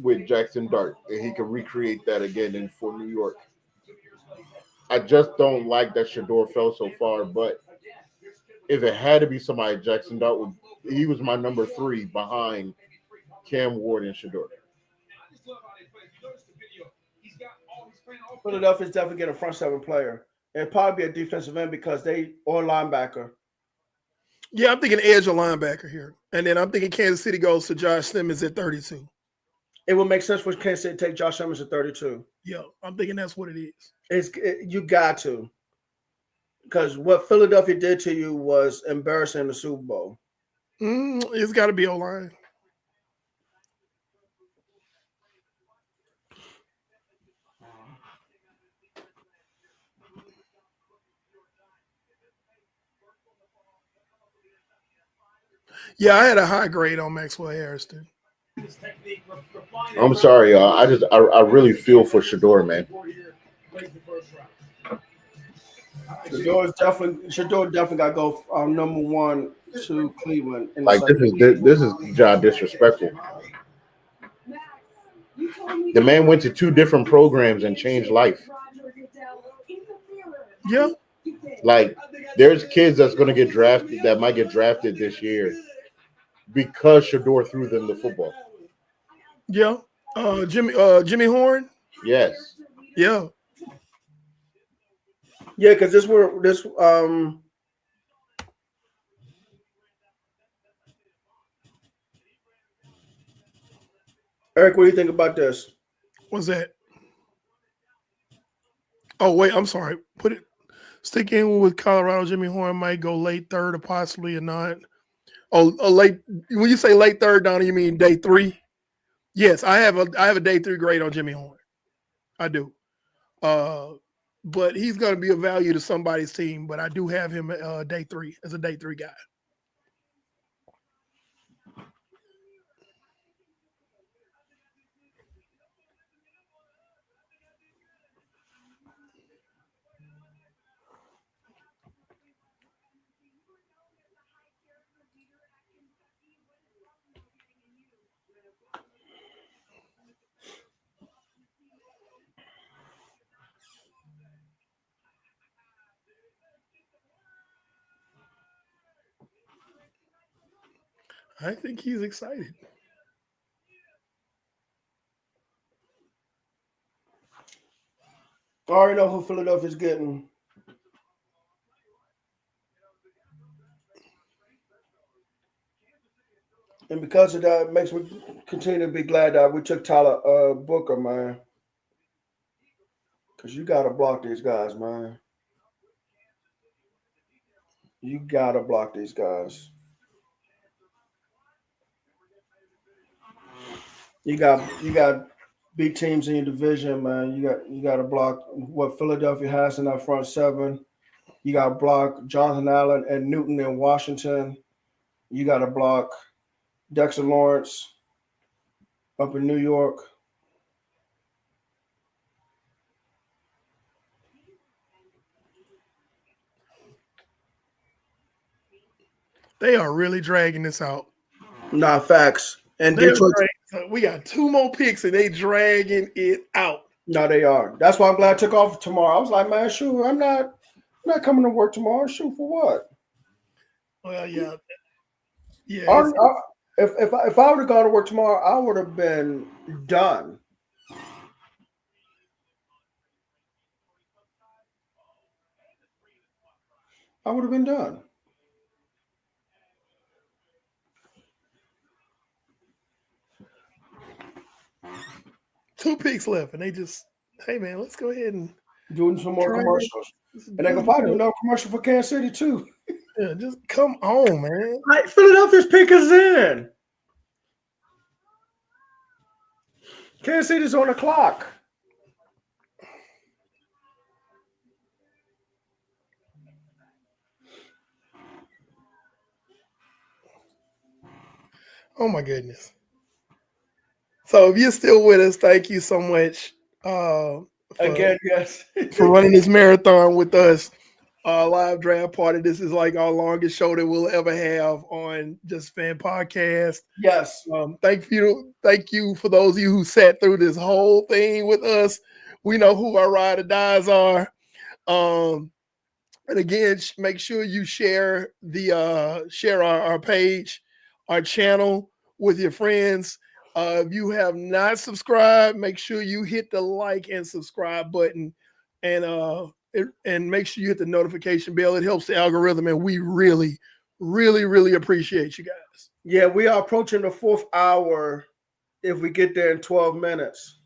with Jackson Dart, and he can recreate that again for New York. I just don't like that Shador fell so far, but if it had to be somebody, Jackson Dart he was my number 3 behind Cam Ward and Shador. Philadelphia's definitely get a front 7 player. It'd probably be a defensive end because or linebacker. Yeah, I'm thinking edge or linebacker here. And then I'm thinking Kansas City goes to Josh Simmons at 32. It would make sense for Kansas City to take Josh Simmons at 32. Yeah, I'm thinking that's what it is. You got to. Because what Philadelphia did to you was embarrassing in the Super Bowl. It's got to be O-line. Yeah, I had a high grade on Maxwell Harrison. I'm sorry, y'all. I really feel for Shador, man. Shador definitely got to go number 1 to Cleveland. Like this is job disrespectful. The man went to 2 different programs and changed life. Yeah. Like there's kids that might get drafted this year because Shador threw them the football. Yeah. Jimmy Horn. Yes. Yeah. Yeah, because Eric, what do you think about this? What's that? Oh wait, I'm sorry. Put it. Stick in with Colorado. Jimmy Horn might go late third or possibly or not. Oh, a late. When you say late third, Donnie, you mean day 3? Yes, I have a day 3 grade on Jimmy Horn. I do. But he's going to be of value to somebody's team. But I do have him day 3 as a day 3 guy. I think he's excited. I already know who Philadelphia's getting. And because of that, it makes me continue to be glad that we took Tyler Booker, man. Because you got to block these guys, man. You got to block these guys. You got beat teams in your division, man. You got to block what Philadelphia has in that front seven. You got to block Jonathan Allen and Newton in Washington. You got to block Dexter Lawrence up in New York. They are really dragging this out. Nah, facts. And Detroit. We got 2 more picks and they dragging it out. No, they are. That's why I'm glad I took off tomorrow. I was like, man, shoot, I'm not coming to work tomorrow. Shoot, for what? Well, yeah. If I would have gone to work tomorrow, I would have been done. I would have been done. Two picks left, and they just, hey man, let's go ahead and doing some more commercials. And they can probably do another commercial for Kansas City too. Yeah, just come on, man. Like Philadelphia's pick is in. Kansas City's on the clock. Oh my goodness. So if you're still with us, thank you so much. Again, yes. For running this marathon with us. Live draft party. This is like our longest show that we'll ever have on Just Fan Podcast. Yes. Thank you for those of you who sat through this whole thing with us. We know who our ride or dies are. And again, make sure you share our page, our channel with your friends. If you have not subscribed, make sure you hit the like and subscribe button, and make sure you hit the notification bell. It helps the algorithm, and we really, really, really appreciate you guys. Yeah, we are approaching the 4th hour if we get there in 12 minutes.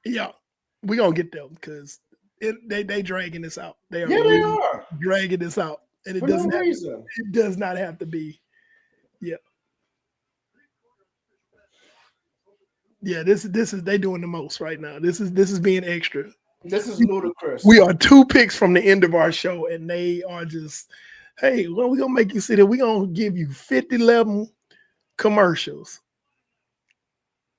Yeah, we're going to get them because they dragging this out. They are dragging this out. And it does not have to be. Yeah. Yeah, this is they doing the most right now. This is being extra. This is ludicrous. We are 2 picks from the end of our show, and they are just, hey, well, we're gonna make you sit there. We're gonna give you 50-11 commercials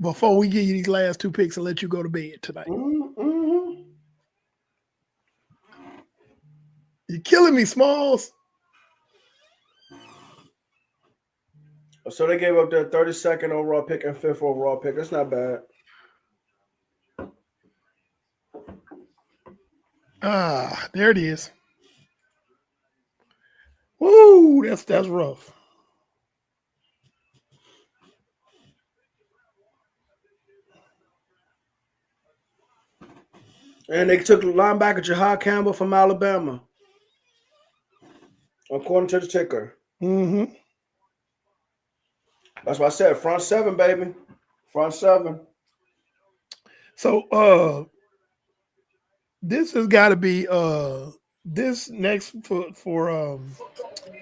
before we give you these last 2 picks and let you go to bed tonight. Mm-hmm. You're killing me, Smalls. So they gave up their 32nd overall pick and 5th overall pick. That's not bad. There it is. Woo, that's rough. And they took linebacker Jahad Campbell from Alabama, according to the ticker. Mm-hmm. That's what I said. Front seven, baby. Front seven. So this has got to be this next for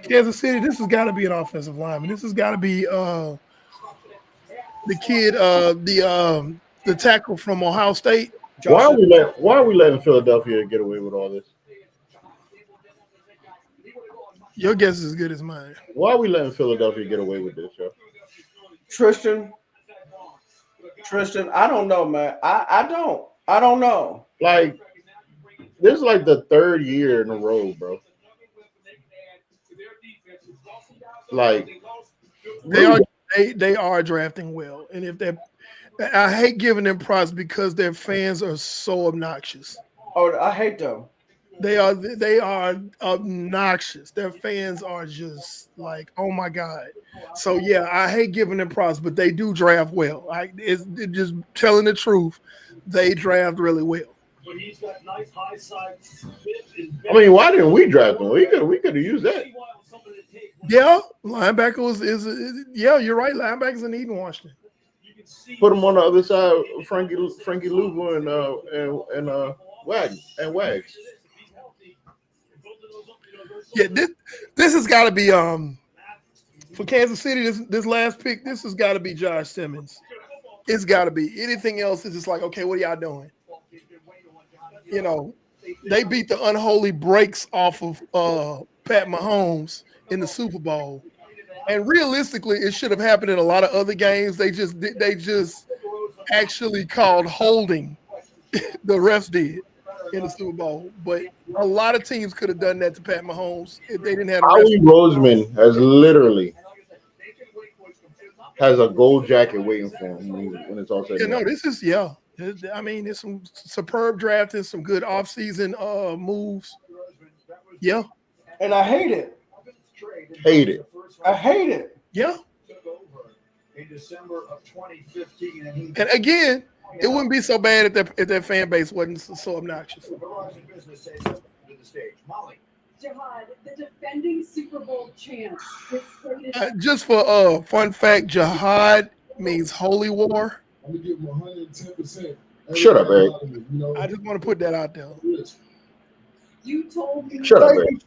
Kansas City. This has got to be an offensive lineman. This has got to be the kid, the tackle from Ohio State. Why are we letting Philadelphia get away with all this? Your guess is as good as mine. Why are we letting Philadelphia get away with this, yo? Tristan, I don't know, man. I don't know. Like, this is like the third year in a row, bro. Like, they are drafting well, and if they're, I hate giving them props because their fans are so obnoxious. Oh, I hate them. They are obnoxious. Their fans are just like, oh my god. So yeah, I hate giving them props, but they do draft well. It's just telling the truth. They draft really well. But he's got nice high side. I mean, why didn't we draft him? We could have used that. Yeah, linebacker is yeah. You're right. Linebackers are needed in Washington. Put him on the other side, Frankie Louvu and Wags. Yeah, this has got to be for Kansas City. This last pick, this has got to be Josh Simmons. It's got to be. Anything else is just like, okay, what are y'all doing? You know, they beat the unholy brakes off of Pat Mahomes in the Super Bowl, and realistically, it should have happened in a lot of other games. They just actually called holding. The refs did in the Super Bowl, but a lot of teams could have done that to Pat Mahomes if they didn't have. Howie Roseman has a gold jacket waiting for him when it's all said. Yeah, no, this is I mean, there's some superb drafting, some good offseason moves. Yeah, and I hate it. I hate it. Yeah. In December of 2015, and again, it wouldn't be so bad if their fan base wasn't so obnoxious. Jihad, the defending Super Bowl champs. Just for fun fact, Jihad means holy war. I'm gonna give him 110%. Shut up, Eric. I just want to put that out there. You told me. Shut up, Eric.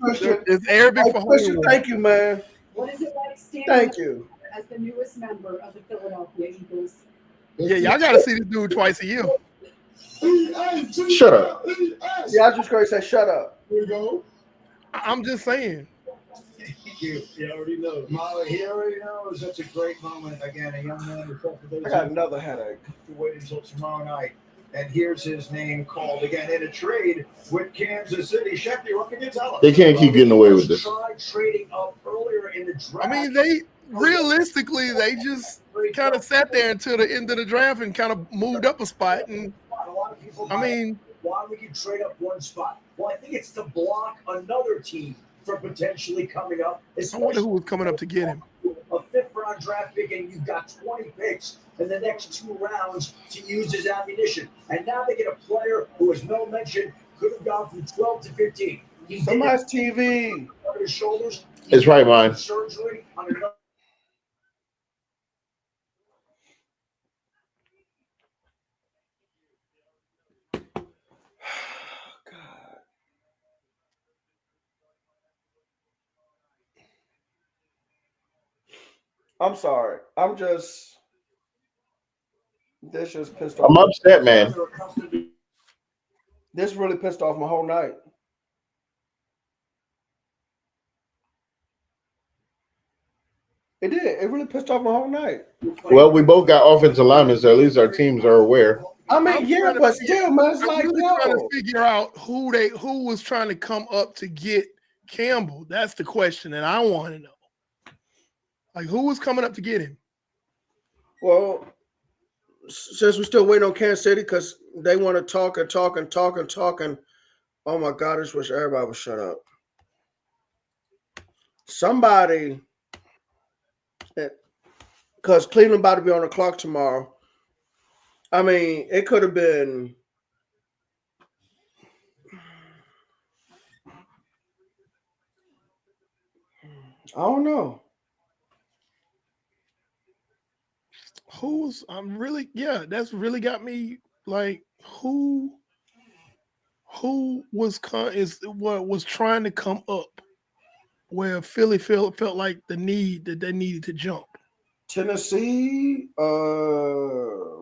It's Arabic for holy war. Thank you, man. What is it like standing Thank you. as the newest member of the Philadelphia Eagles? Yeah, y'all got to see this dude twice a year. Shut up. Yeah, I was just going to say shut up. Here we go. I'm just saying. he already knows. Molly, he already knows. That's a great moment. Again, a young man who fought for those I got another headache. to wait until tomorrow night. And here's his name called again in a trade with Kansas City. Schefter, what can you tell us? They can't keep getting away with this. Tried trading up earlier in the draft. I mean, they just kind of sat there until the end of the draft and kind of moved up a spot. And a lot of people I mean, why we can trade up one spot? Well, I think it's to block another team from potentially coming up. I wonder who was coming up to get him. A fifth-round draft pick, and you've got 20 picks in the next 2 rounds to use as ammunition. And now they get a player who, as Mel mentioned, could have gone from 12 to 15. Somebody's TV. On his shoulders. It's right, mine. Surgery on another. I'm sorry. This just pissed off. I'm upset, man. This really pissed off my whole night. It did. It really pissed off my whole night. Well, we both got offensive linemen, so at least our teams are aware. I mean, yeah, but still, man, it's like, really trying to figure out who was trying to come up to get Campbell. That's the question that I want to know. Like, who was coming up to get him? Well, since we're still waiting on Kansas City because they want to talk and talk and talk and talk and oh my God, I just wish everybody would shut up. Somebody, because Cleveland about to be on the clock tomorrow. I mean, it could have been. I don't know. That's really got me like who was what was trying to come up where Philly felt like the need that they needed to jump. Tennessee,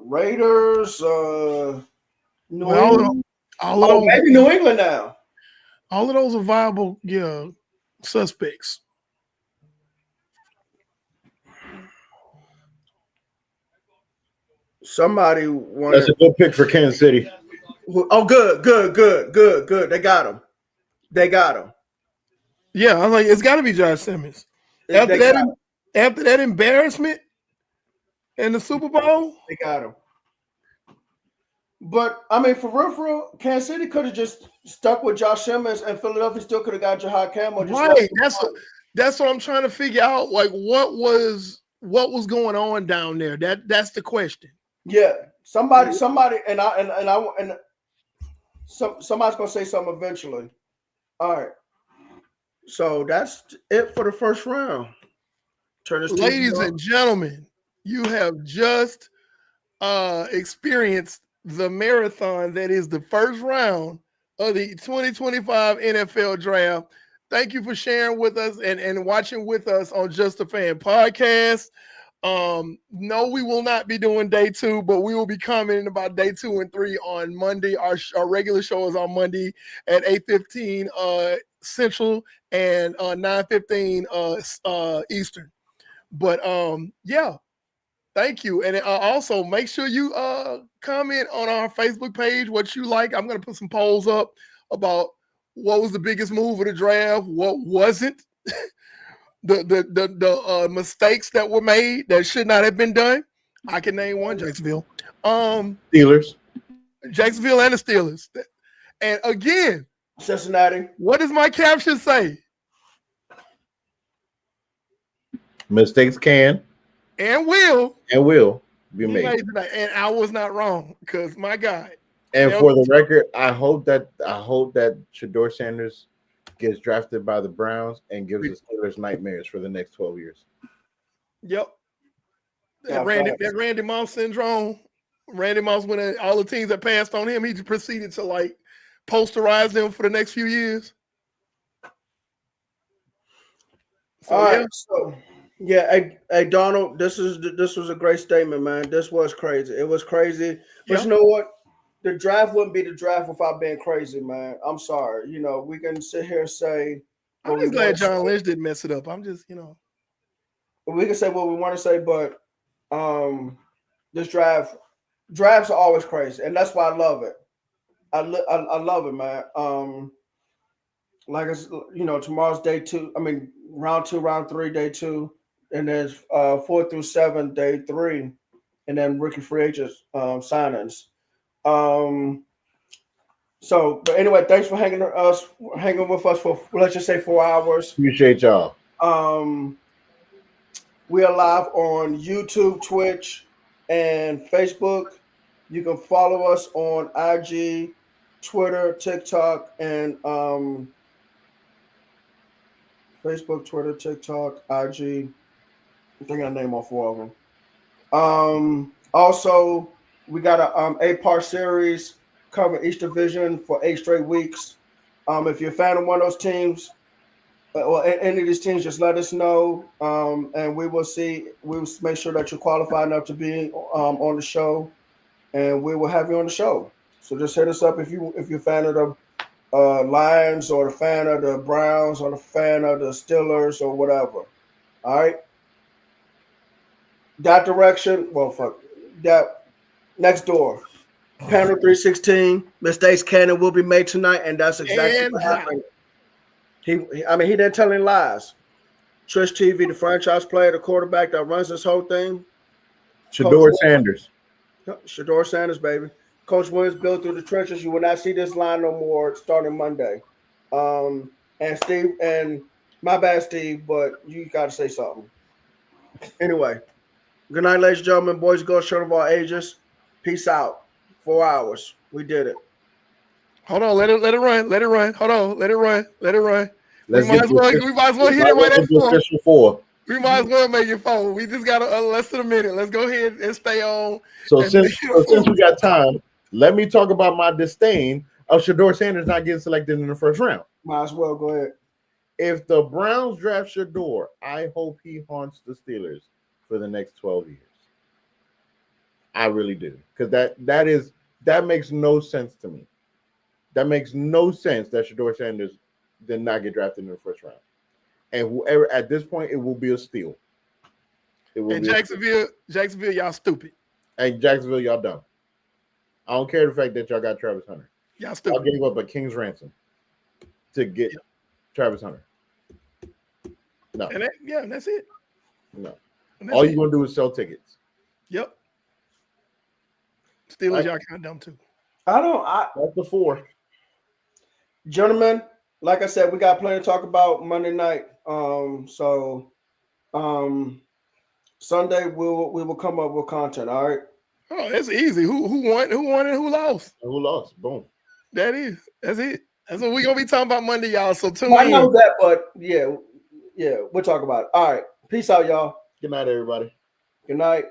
Raiders, New Well, England. all of Oh, those, maybe New England now. all of those are viable, suspects. Somebody That's wanted. a good pick for Kansas City. Oh, good. They got him. They got him. Yeah, I was like, it's got to be Josh Simmons. After They got that, him. after that embarrassment in the Super Bowl, They got him. But I mean, for real, Kansas City could have just stuck with Josh Simmons, and Philadelphia still could have got Jahad Campbell. right? That's what I'm trying to figure out. Like, what was going on down there? That's the question. Yeah, somebody, and somebody's gonna say something eventually. All right, so that's it for the first round. Turn this Ladies TV and gentlemen, you have just experienced the marathon that is the first round of the 2025 NFL Draft. Thank you for sharing with us and watching with us on Just a Fan podcast. No, we will not be doing day 2, but we will be commenting about day 2 and 3 on Monday. Our regular show is on Monday at 8:15 Central and 9:15 Eastern. But yeah, thank you. And also make sure you comment on our Facebook page what you like. I'm going to put some polls up about what was the biggest move of the draft, what wasn't, the mistakes that were made that should not have been done. I can name one, Jacksonville. Steelers. Jacksonville and the Steelers. And again, Cincinnati. what does my caption say? Mistakes can and will be made. And I was not wrong because my God. And for the record, I hope that Shedeur Sanders gets drafted by the Browns and gives the Steelers nightmares for the next 12 years. Yep. That Randy Moss syndrome. Randy Moss, when all the teams that passed on him, he proceeded to like posterize them for the next few years. So, all right. So, yeah, hey, Donald, this was a great statement, man. This was crazy. It was crazy. But you know what? The draft wouldn't be the draft without being crazy, man. I'm sorry. You know, we can sit here and say. I'm just glad John Lynch didn't mess it up. I'm just, we can say what we want to say, but this drafts are always crazy, and that's why I love it. I love it, man. Like it's, tomorrow's day 2. I mean, round 2, round 3, day 2, and then 4 through 7, day 3, and then rookie free agents signings. So, but anyway, thanks for hanging with us for, let's just say, 4 hours. Appreciate y'all. We are live on YouTube, Twitch, and Facebook. You can follow us on IG, Twitter, TikTok, and Facebook, Twitter, TikTok, IG. I think I named all 4 of them. Also, we got a 8-part series covering each division for 8 straight weeks. If you're a fan of one of those teams, or any of these teams, just let us know, and we will make sure that you're qualified enough to be on the show, and we will have you on the show. So just hit us up if you're a fan of the Lions, or a fan of the Browns, or a fan of the Steelers, or whatever. All right. That direction. Well, fuck that. Next door. Panel 316. Mistakes can and will be made tonight, and that's exactly what happened. He didn't tell any lies. Trish TV, the franchise player, the quarterback that runs this whole thing. Shedeur Sanders. Shedeur Sanders, baby. Coach Williams built through the trenches. You will not see this line no more starting Monday. And Steve, and my bad, Steve, but you got to say something. Anyway, good night, ladies and gentlemen, boys and girls, children of all ages. Peace out. 4 hours. We did it. Hold on, let it run. Hold on, let it run. We might as well hit it right at 4. Official 4. We might as well make it 4. We just got less than a minute. Let's go ahead and stay on. So and since we got time, let me talk about my disdain of Shador Sanders not getting selected in the first round. Might as well go ahead. If the Browns draft Shador, I hope he haunts the Steelers for the next 12 years. I really do, because that makes no sense to me. That makes no sense that Shador Sanders did not get drafted in the first round. And whoever at this point, it will be a steal. It will and be Jacksonville, y'all stupid. And Jacksonville, y'all dumb. I don't care the fact that y'all got Travis Hunter. Y'all stupid. Y'all gave up a king's ransom to get Travis Hunter. No. And that's it. No. All you're gonna do is sell tickets. Yep. Steelers, y'all kind of dumb too. That's the 4. Gentlemen, like I said, we got plenty to talk about Monday night. Sunday we will come up with content. All right. Oh, that's easy. Who won? Who won and who lost? Who lost? Boom. That's it. That's what we're gonna be talking about Monday, y'all. So tune in. I know that, but yeah, we'll talk about it. All right. Peace out, y'all. Good night, everybody. Good night.